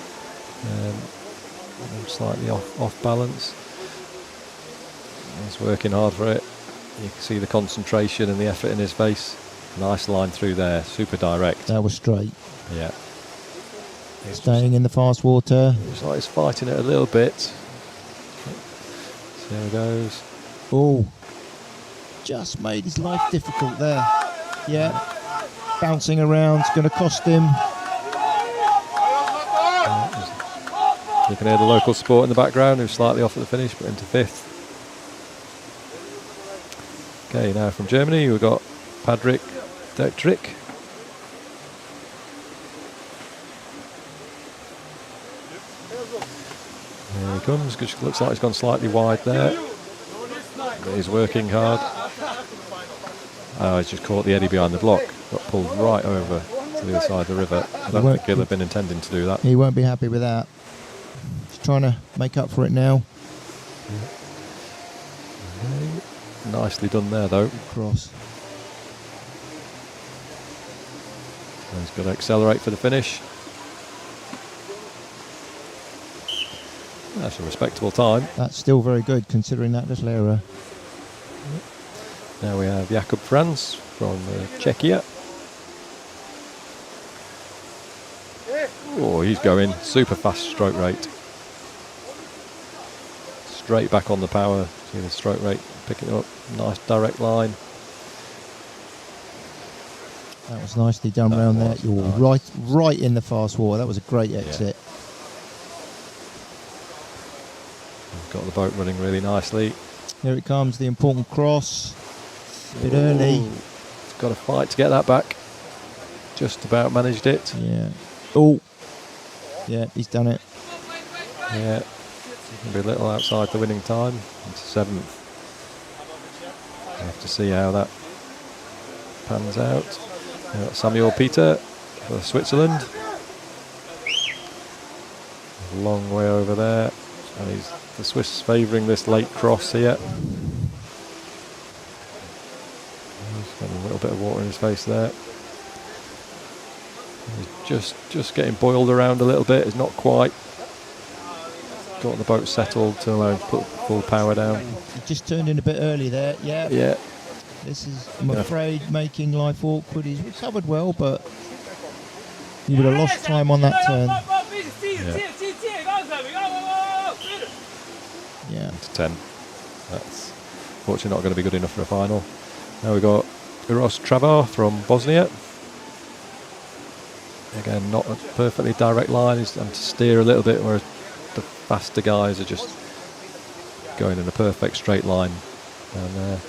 Slightly off balance. He's working hard for it. You can see the concentration and the effort in his face. Nice line through there. Super direct. That was straight. Yeah. Staying in the fast water. Looks like he's fighting it a little bit. See how he goes. Oh, just made his life difficult there. Yeah, bouncing around, it's going to cost him. You can hear the local sport in the background, who's slightly off at the finish, but into 5th. Okay, now from Germany, we've got Patrick Dietrich. Here he comes. Just looks like he's gone slightly wide there. But he's working hard. Oh, he's just caught the eddy behind the block. Got pulled right over to the other side of the river. I don't think he'll have been intending to do that. He won't be happy with that. He's trying to make up for it now. Nicely done there, though. Cross. And he's got to accelerate for the finish. That's a respectable time. That's still very good considering that little error. Now we have Jakub Franz from Czechia. Oh, he's going super fast stroke rate. Straight back on the power. See the stroke rate picking up. Nice direct line. That was nicely done round there. You're nice. right in the fast water. That was a great exit. Got the boat running really nicely. Here it comes, the important cross. A bit early. He's got to fight to get that back. Just about managed it. Yeah. Oh. Yeah, he's done it. Yeah. Be a little outside the winning time. Into 7th. We'll have to see how that pans out. We've got Samuel Peter for Switzerland. A long way over there. And he's the Swiss favouring this late cross here. He's got a little bit of water in his face there. He's just getting boiled around a little bit. He's not quite got the boat settled to allow him to put full power down. He just turned in a bit early there. Yeah. Yeah. This is, I'm afraid, making life awkward. He's recovered well, but he would have lost time on that turn. Yeah. To 10. That's fortunately not going to be good enough for a final. Now we've got Uros Travar from Bosnia. Again, not a perfectly direct line. He's having to steer a little bit, whereas the faster guys are just going in a perfect straight line. And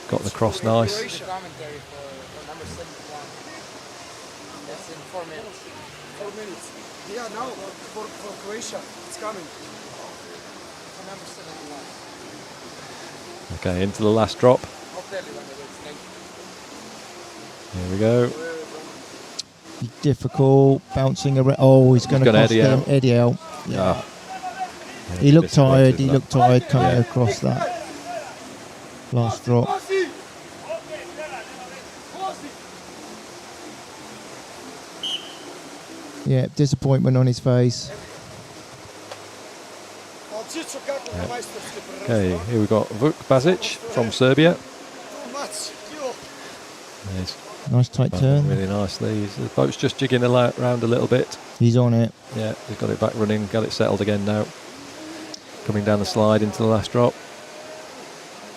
got the cross nice. Commentary for number 71. That's in 4 minutes. 4 minutes. Yeah, now for Croatia, it's coming. For number 71. Okay, into the last drop. I'll tell you when it is. Thank you. Here we go. Difficult, bouncing around. Oh, he's going to cost him. Eddie out. Yeah. He looked tired. He looked tired coming across that last drop. Yeah, disappointment on his face. Okay, here we've got Vuk Bazic from Serbia. Nice tight turn. Really nicely. The boat's just jigging around a little bit. He's on it. Yeah, he's got it back running, got it settled again now. Coming down the slide into the last drop.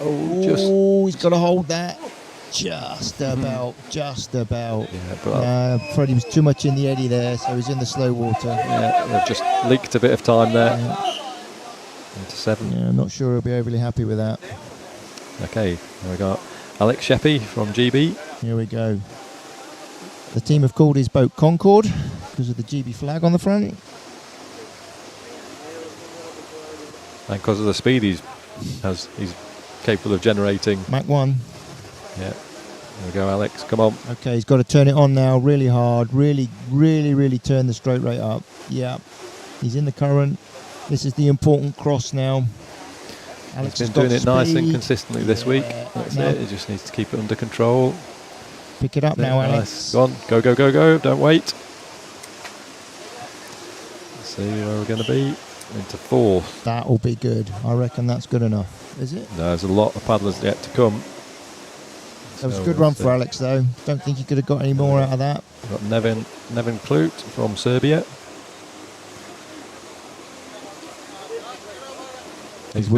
Oh, he's got to hold that. Just about. Yeah, but Freddie was too much in the eddy there, so he's in the slow water. yeah, they've just leaked a bit of time there. Into 7. Yeah, I'm not sure he'll be overly happy with that. Okay, here we got Alex Sheppy from GB. Here we go. The team have called his boat Concorde because of the GB flag on the front. And because of the speed he's capable of generating. Mach 1. Yeah. There we go, Alex. Come on. Okay, he's got to turn it on now really hard. Really turn the stroke rate up. Yeah. He's in the current. This is the important cross now. Alex He's been doing it speed. nice and consistently this week. That's No. it. He just needs to keep it under control. Pick it up now, Nice. Alex. Go on. Go. Don't wait. Let's see where we're going to be. Into 4th. That'll be good. I reckon that's good enough. Is it? No, there's a lot of paddlers yet to come. That was a So good run it's, for Alex, though. Don't think he could have got any more out of that. We've got Nevin Klut from Serbia. He's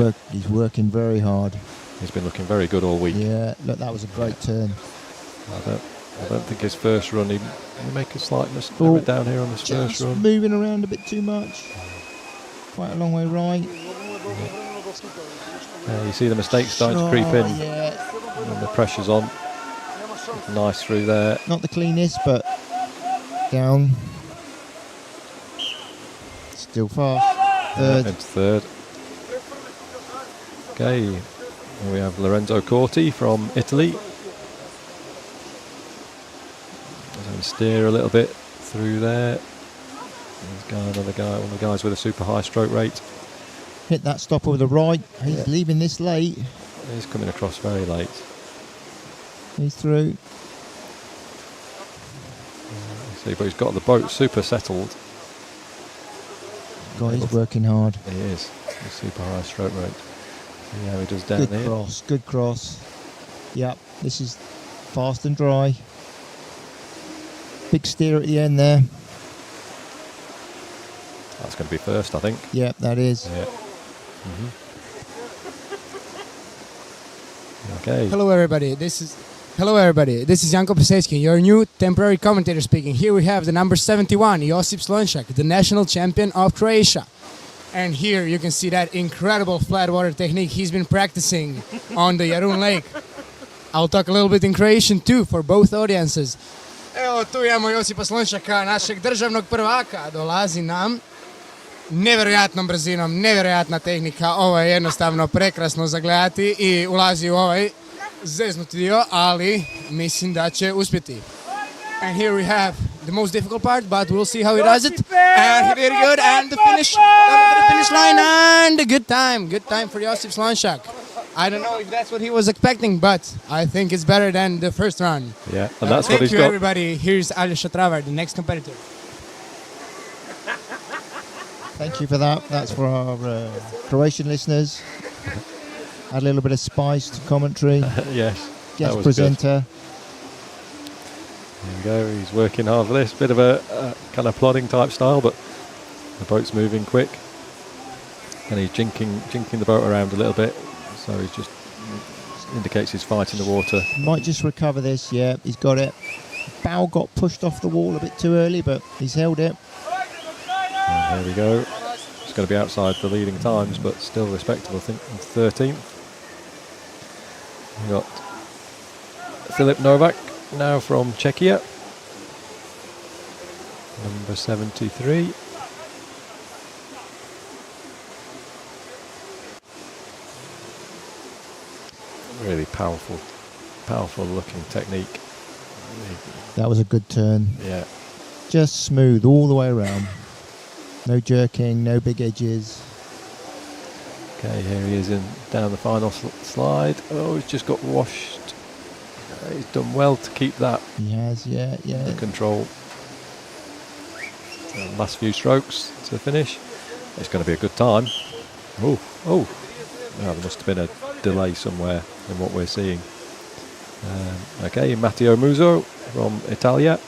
working very hard. He's been looking very good all week. Yeah, look, that was a great turn. I don't think his first run, he make a slight mistake down here on his first Just run. moving around a bit too much. Quite a long way right. You see the mistakes starting to creep in, Yeah, and the pressure's on. Nice through there. not the cleanest, but down. Still fast. Third. Into third. Okay, here we have Lorenzo Corti from Italy. So steer a little bit through there. Another guy, one of the guys with a super high stroke rate. Hit that stopper with the right. He's leaving this late. He's coming across very late. He's through. See, but he's got the boat super settled. God, he's working hard. He is. He's super high stroke rate. See how he does down Good here. cross, good cross. Yep, this is fast and dry. Big steer at the end there. That's going to be first, I think. Yep, that is. Yeah. Okay. Hello everybody, this is Janko Pesecki, your new temporary commentator speaking. Here we have the number 71, Josip Slonjak, the national champion of Croatia. And here you can see that incredible flat water technique he's been practicing on the Jarun Lake. I'll talk a little bit in Croatian too for both audiences. Evo tu imamo Josipa Slonjaka, našeg državnog prvaka, dolazi nam nevjerojatnom brzinom, nevjerojatna tehnika, ovo je jednostavno prekrasno za gledati i ulazi u ovaj zeznuti dio, ali mislim da će uspjeti. And here we have the most difficult part, but we'll see how he does it. And very good, and the finish line, and a good time for Josip Slonjak. I don't know if that's what he was expecting, but I think it's better than the first run. Yeah, and that's what Thank he's you, got. everybody. Here's Aljoša Travar, the next competitor. Thank you for that. That's for our Croatian listeners. Add a little bit of spice to commentary. Yes. that Guest was presenter. Good. There you go. He's working hard for this. Bit of a kind of plodding type style, but the boat's moving quick, and he's jinking the boat around a little bit. So he just indicates he's fighting the water. Might just recover this. Yeah, he's got it. Bow got pushed off the wall a bit too early, but he's held it. And here we go. It's going to be outside the leading times, but still respectable. I think 13th. We've got Filip Novak now from Czechia, number 73. Really powerful looking technique. That was a good turn. Yeah. Just smooth all the way around. No jerking, no big edges. Okay, here he is down the final slide. Oh, he's just got washed. He's done well to keep that He has, yeah. under control. Last few strokes to finish. It's going to be a good time. Oh. Oh, there must have been a delay somewhere in what we're seeing. Okay, Matteo Muso from Italia.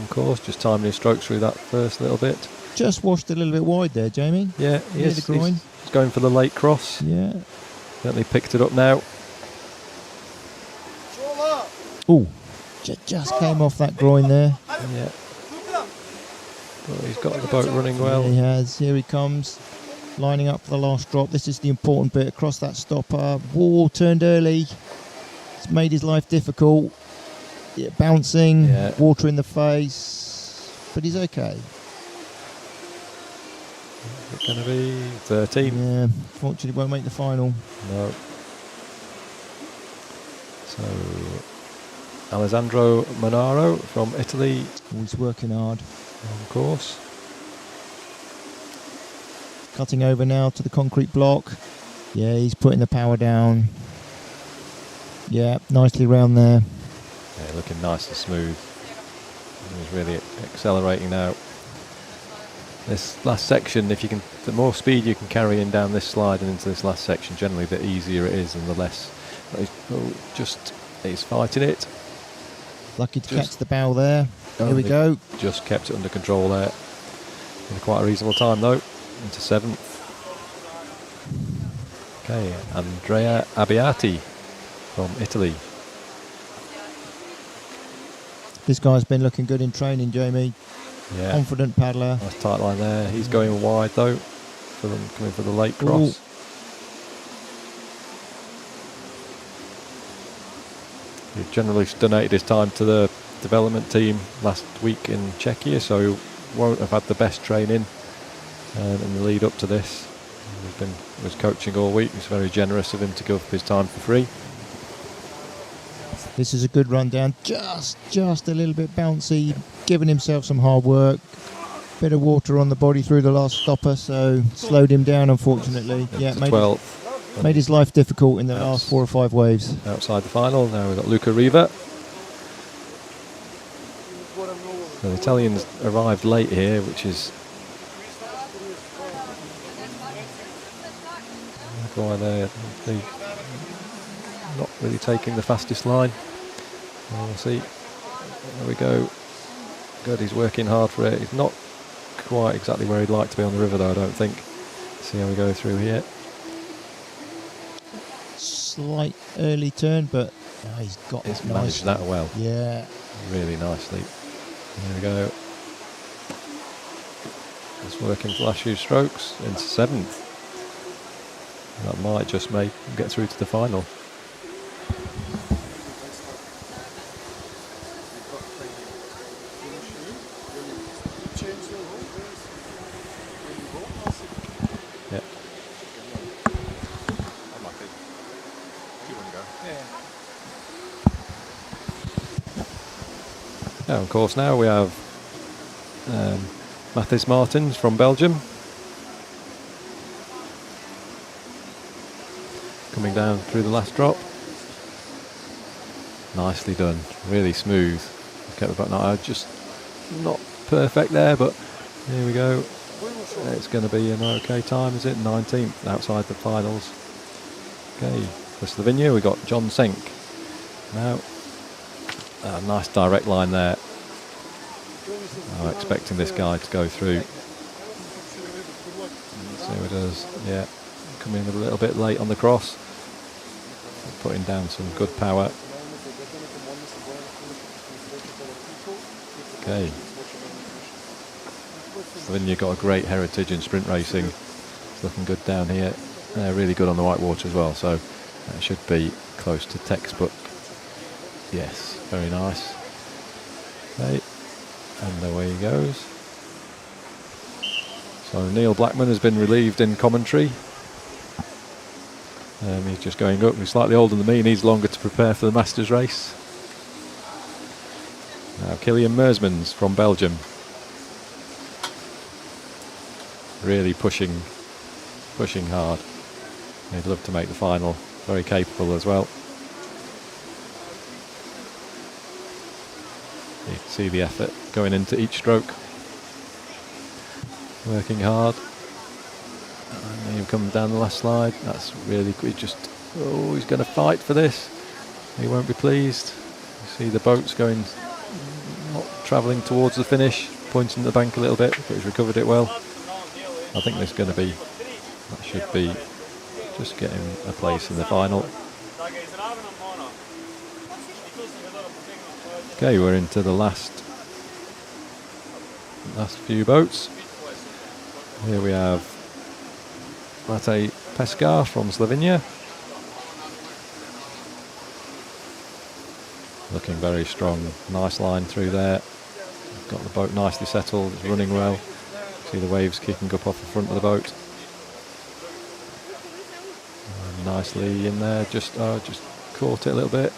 Of course, just timing his strokes through that first little bit. Just washed a little bit wide there, Jamie. Yeah, he Near is. the groin. He's going for the late cross. Yeah. Certainly picked it up now. Oh, just came off that groin there. Yeah. But he's got the boat running well. Yeah, he has. Here he comes, lining up for the last drop. This is the important bit. Across that stopper. Whoa, turned early. It's made his life difficult. Yeah, bouncing, Yeah. water in the face. But he's okay. Is it going to be 13? Yeah, fortunately won't make the final. No. So, Alessandro Monaro from Italy, Oh, he's working hard. of course. Cutting over now to the concrete block. Yeah, he's putting the power down. Yeah, nicely round there. Yeah, looking nice and smooth. He's really accelerating now. This last section, the more speed you can carry in down this slide and into this last section, generally the easier it is and the less. He's Oh, just he's fighting it. Lucky to Just- catch the bow there. Here we Only go. Just kept it under control there. In quite a reasonable time though. Into 7th. Okay, Andrea Abbiati from Italy. This guy's been looking good in training, Jamie. Yeah, Confident paddler. nice tight line there. He's going wide though. Coming for the lake cross. He generally donated his time to the development team last week in Czechia, so he won't have had the best training in the lead up to this. Was coaching all week. It's very generous of him to give up his time for free. This is a good run down. Just a little bit bouncy. Giving himself some hard work. Bit of water on the body through the last stopper, so slowed him down, unfortunately. Yeah, To made 12th. his life difficult in the last 4 or 5 waves. Outside the final. Now we've got Luca Riva. So the Italians arrived late here, which is why they're not really taking the fastest line. We'll see. There we go. Good, he's working hard for it. He's not quite exactly where he'd like to be on the river though, I don't think. See how we go through here. Slight early turn, but he's got He's it managed nicely. that well. Yeah. Really nicely. There we go. Just working for the last few strokes into 7th. That might just make him get through to the final. Yeah. Now, of course, now we have Mathis Martins from Belgium. Coming down through the last drop. Nicely done, really smooth. Kept the back now, just not perfect there, but here we go. It's going to be an okay time, is it? 19th outside the finals. Okay, for Slovenia we got John Senk. Now, a nice direct line there. I'm expecting this guy to go through. Let's see how he does. Yeah, coming in a little bit late on the cross. Putting down some good power. Okay. Slovenia got a great heritage in sprint racing. It's looking good down here. They're really good on the whitewater as well, so that should be close to textbook. Yes, very nice. Okay, and away he goes. So Neil Blackman has been relieved in commentary. He's just going up. He's slightly older than me. He needs longer to prepare for the Masters race. Now Kilian Mersmans from Belgium. Really pushing hard. He'd love to make the final. Very capable as well. You can see the effort going into each stroke. Working hard. And then he'll come down the last slide. That's really good. He's going to fight for this. He won't be pleased. You see the boats going, not travelling towards the finish, pointing at the bank a little bit, but he's recovered it well. I think there's going to be, that should be just getting a place in the final. Okay, we're into the last few boats. Here we have Mate Pescar from Slovenia. Looking very strong. Nice line through there. Got the boat nicely settled. It's running well. See the waves kicking up off the front of the boat. And nicely in there. Just caught it a little bit.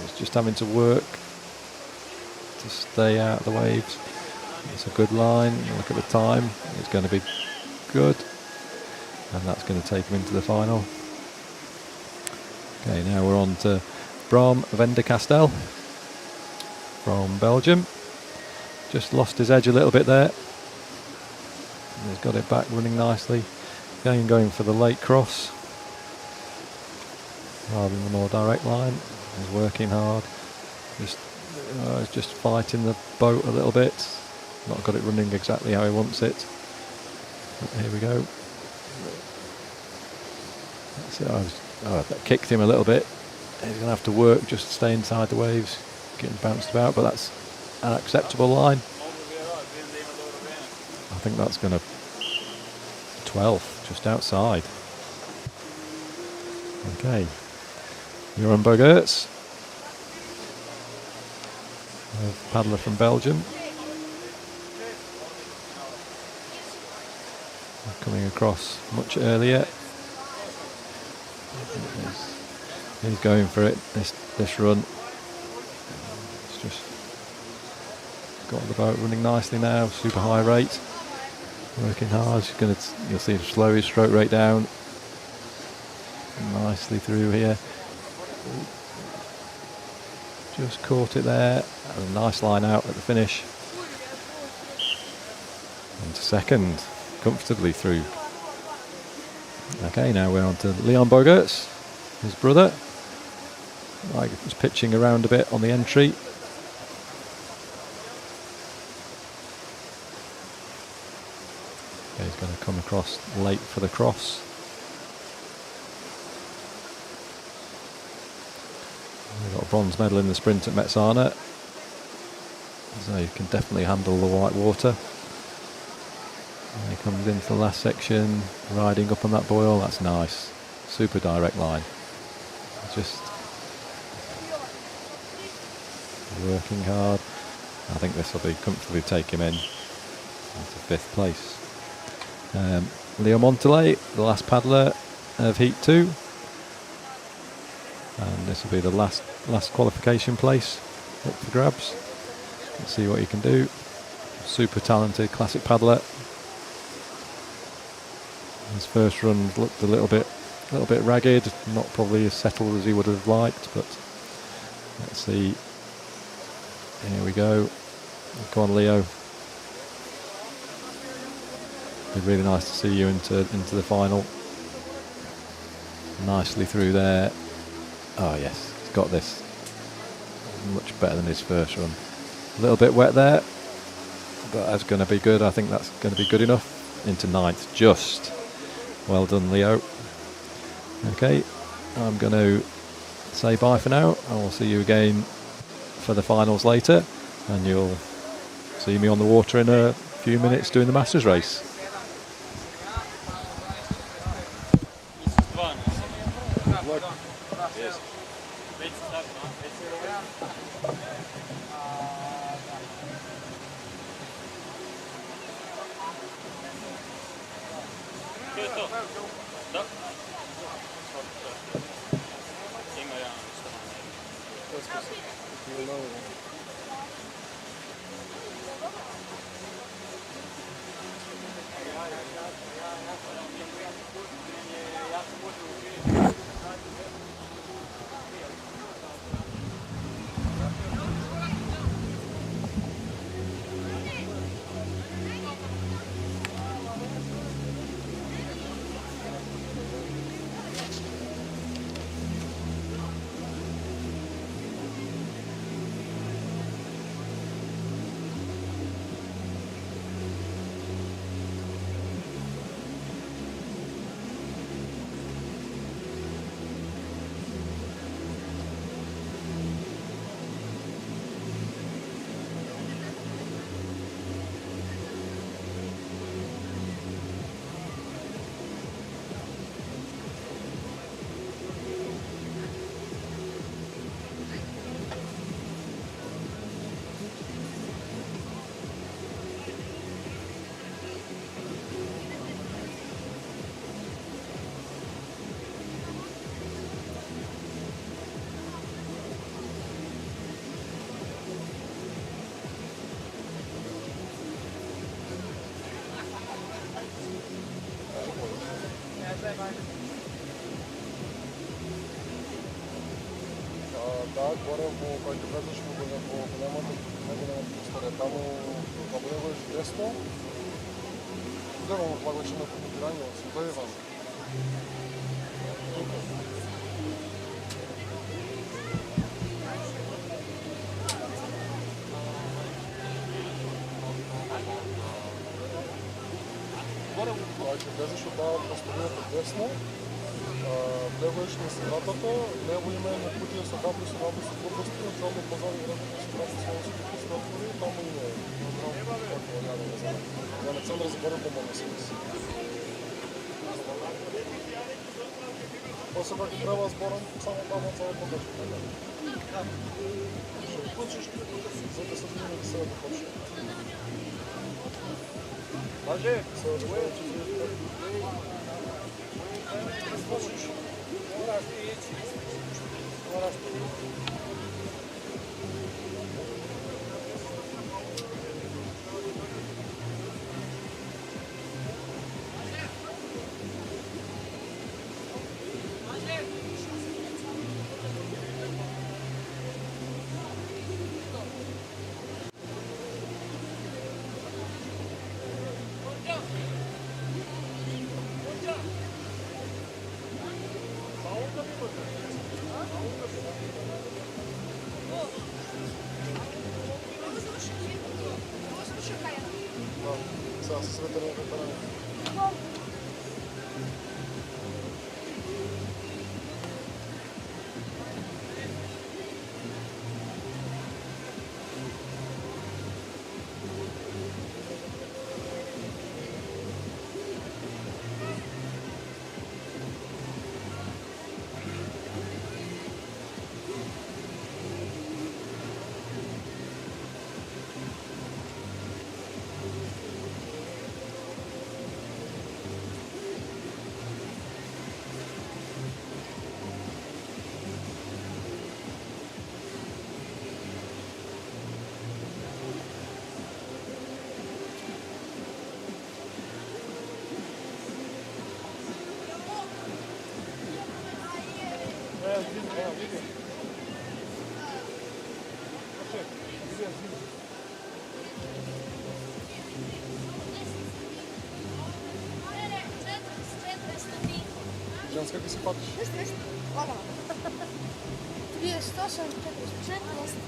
It's just having to work to stay out of the waves. It's a good line. Look at the time. It's going to be good. And that's going to take him into the final. Okay, now we're on to Bram Venderkastel from Belgium. Just lost his edge a little bit there. He's got it back running nicely. Again, going for the lake cross. rather than the more direct line. He's working hard. He's just fighting the boat a little bit. Not got it running exactly how he wants it. But here we go. That's it. That kicked him a little bit. He's going to have to work just to stay inside the waves, getting bounced about, but that's an acceptable line. I think that's going to 12th, just outside. Okay, Joran Bogerts, a paddler from Belgium, coming across much earlier. He's going for it this run. It's just got the boat running nicely now, super high rate, working hard. You'll see him slow his stroke rate down nicely through here. Just caught it there, and a nice line out at the finish. Into second, comfortably through. Okay, now we're on to Leon Bogerts, his brother. Like, was pitching around a bit on the entry. Okay, he's going to come across late for the cross. We've got a bronze medal in the sprint at Macedonia, so he can definitely handle the white water. And he comes into the last section, riding up on that buoy. That's nice. Super direct line. Just working hard. I think this will be comfortably take him in into 5th place. Leo Montellet, the last paddler of Heat 2. And this will be the last qualification place up for grabs. Let's see what he can do. Super talented classic paddler. His first run looked a little bit ragged, not probably as settled as he would have liked, but let's see. Here we go. Go on, Leo. Be really nice to see you into the final. Nicely through there. Oh yes, he's got this. Much better than his first run. A little bit wet there, but that's going to be good. I think that's going to be good enough. Into 9th, just. Well done, Leo. Okay, I'm going to say bye for now. I will see you again for the finals later, and you'll see me on the water in a few minutes doing the Masters race. Да, горе по който влезеш по голямата простората му, това бъде чудесно. Гледам, това вече на компютиране, съм бъде вам. Значи, влезеш отдава постовията десно, влеваш на стената, лево има една кутия с дабли с глупости, на черно пазар и ръката с дабли с структури, там има я не съм разборил по моя си. После пък трябва сборам само там от цяло поддържа. Ще включиш, за да се видим да се да почне. Може? Се да почнеш. Сега се света на ветерани. Женска как си патиш? 10 лага. 38, 400,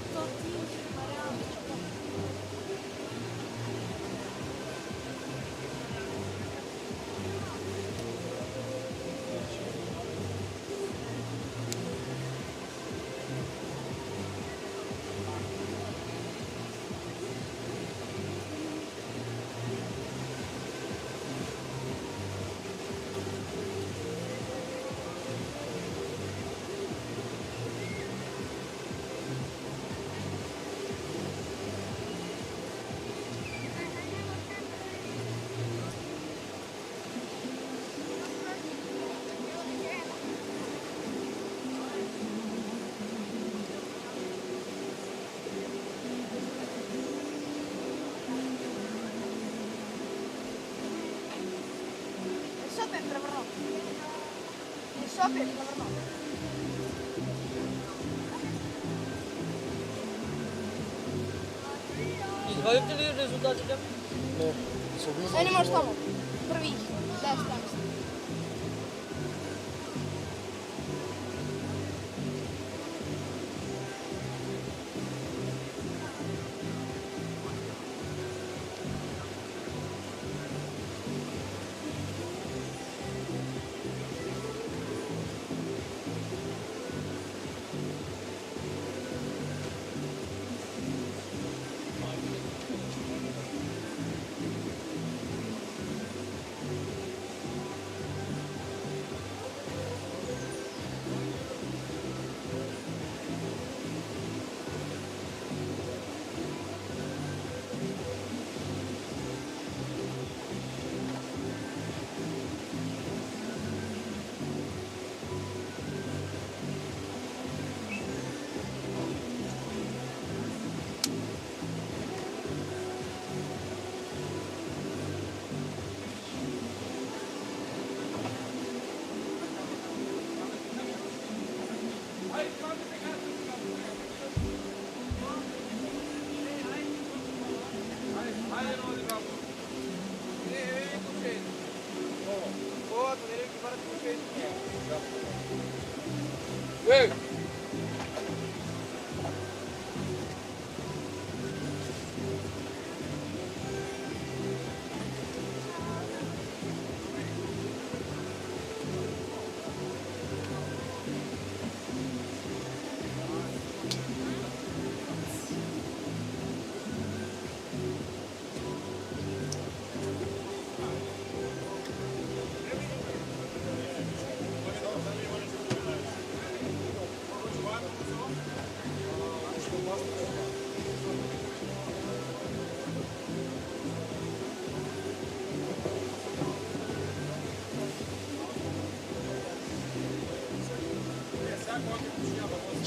Skopje prevrnuo. Izvolite li rezultatите? Не. Се убил Sve ne možeš tamo. Prvih 10 dana.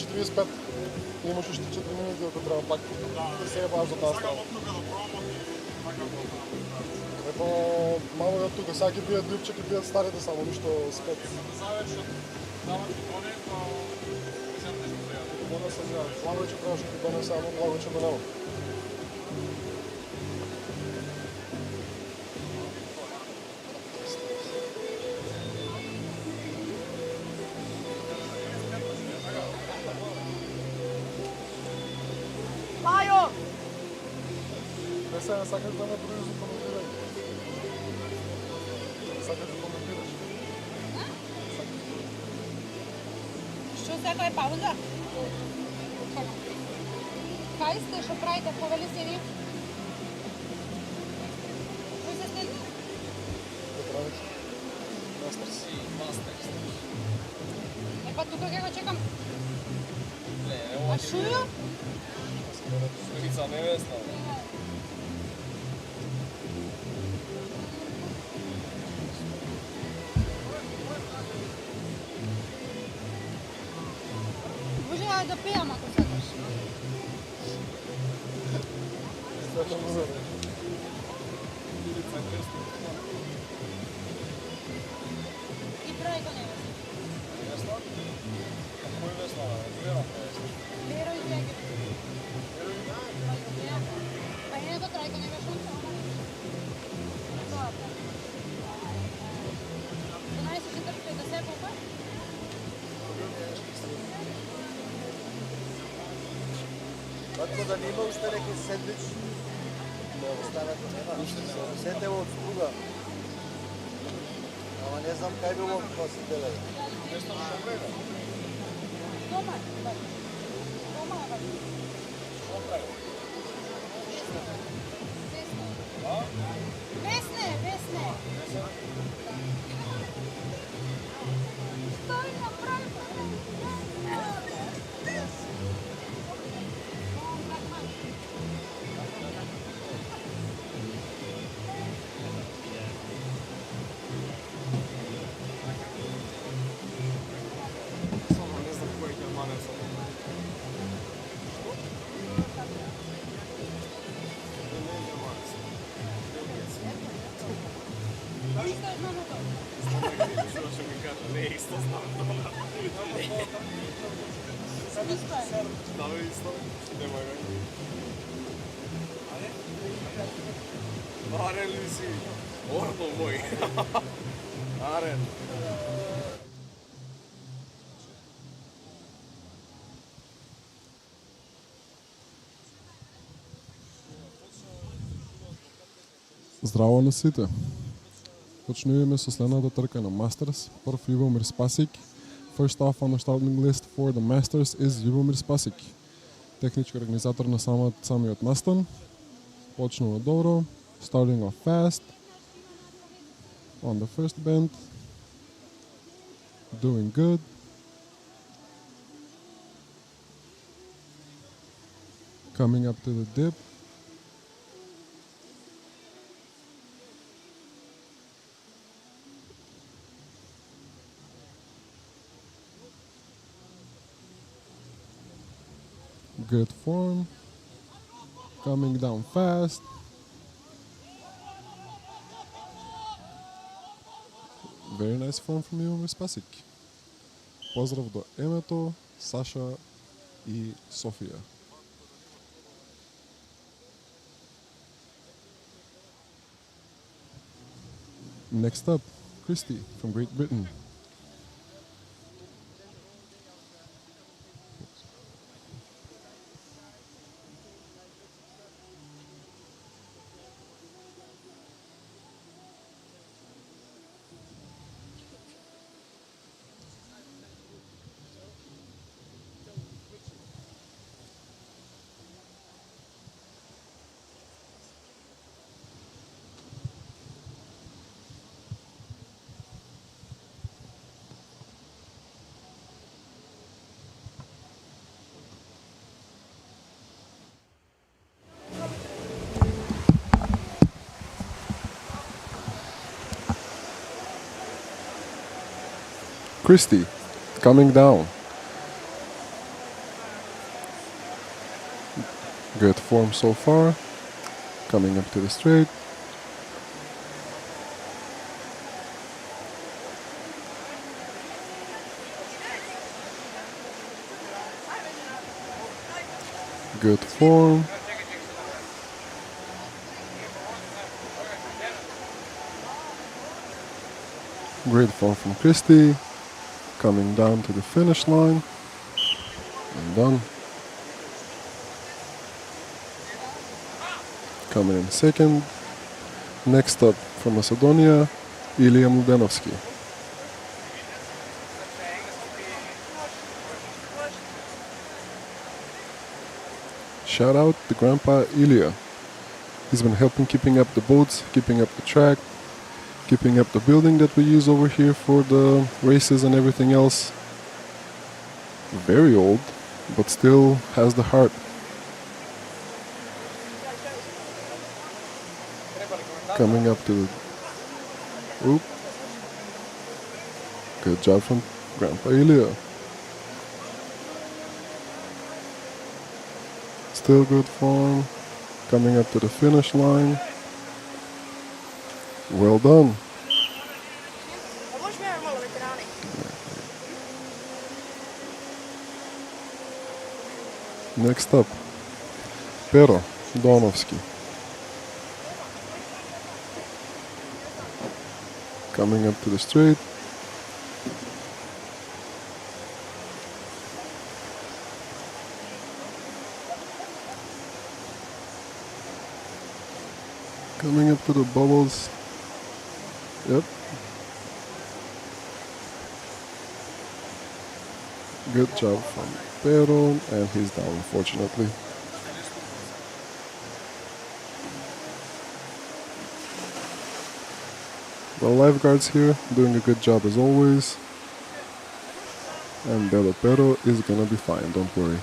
45 имаш още 4 минути, ако трябва пак да се ебаш до тази страна. Ето, мамо е от тук, сега ги бият Любчек и бият старите само, нищо спет. Вода съм я, благо, че трябваше да бъде само, благо, че да няма. Лайо! Не сега сакаш да ме броиш за коментиране. Сакаш да коментираш. Що сега е пауза? Kaj ste, što pravite, poveli ste vi? Što ste snimili? Да правиш? Мастърс. E pa tukaj ga čekam. A šujo? Слугица невеста. Може да пиjem ako sadaš. Света муза. I trojko nevesta. Невеста? Кой весна? Вера невеста. Vero i dvije. Pa je to trojko nevesta. Da najsi 4 da se popa? Tako da nima ušte neki sendvič. Останато нема. Сетево од слуга. Ама не знам кај било кога се деле. Doma. Doma je baš. Vesne. Sтой направо. Не знам кой е манен са. Isto je znamo to. Ще ми кажа, не е исто, знам това. Isto je. Да, бе, исто. Нема га. Арен ли си? Орбо мой. Арен. Здраво на сите. Почнуваме со следната трка на Masters. Прв Ljubomir Spasik. First off on the starting list for the Masters is Ljubomir Spasik. Технички организатор на самиот настан. Почнува добро. Starting off fast. On the first bend. Doing good. Coming up to the dip. Good form. Coming down fast. Very nice form from Ljubomir Spasik. Поздрав до Емето, Саша и София. Next up, Christy from Great Britain. Christy, coming down. form so far. Coming up to the straight. Good form. Great form from Christy. Coming down to the finish line. And done. Coming in second. Next up from Macedonia, Ilya Mladenovsky. Shout out to Grandpa Ilya. He's been helping keeping up the boats, keeping up the track, keeping up the building that we use over here for the races and everything else. Very old, but still has the heart. Coming up to the... Oop. Good job from Grandpa Ilya. Still good form. Coming up to the finish line. Well done. Next up, Pero Donovsky. Coming up to the straight. Coming up to the bubbles. Yep. Good job from Pero, and he's down, unfortunately. The lifeguards here doing a good job as always. And Belo Pero is gonna be fine, don't worry.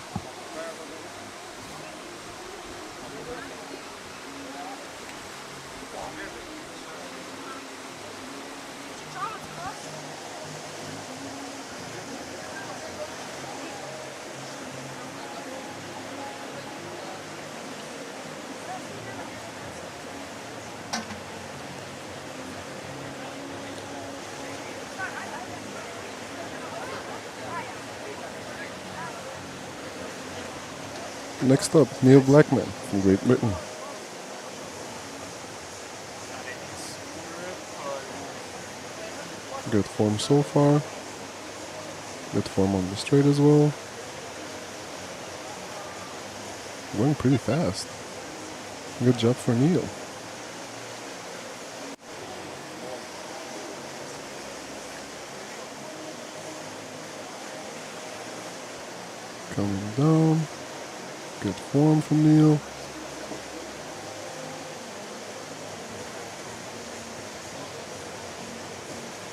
Next up, Neil Blackman from Great Britain. Good form so far. Good form on the straight as well. Going pretty fast. Good job for Neil. Coming down. Good form from Neil.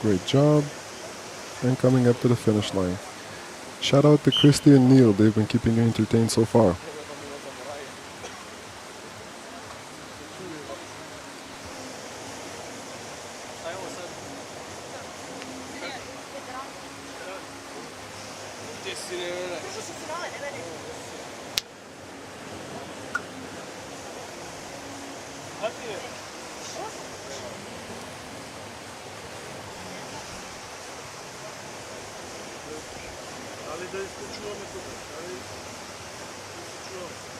Great job. And coming up to the finish line. Shout out to Christy and Neil. They've been keeping you entertained so far. Ali da isključujemo to. Ali isključujemo.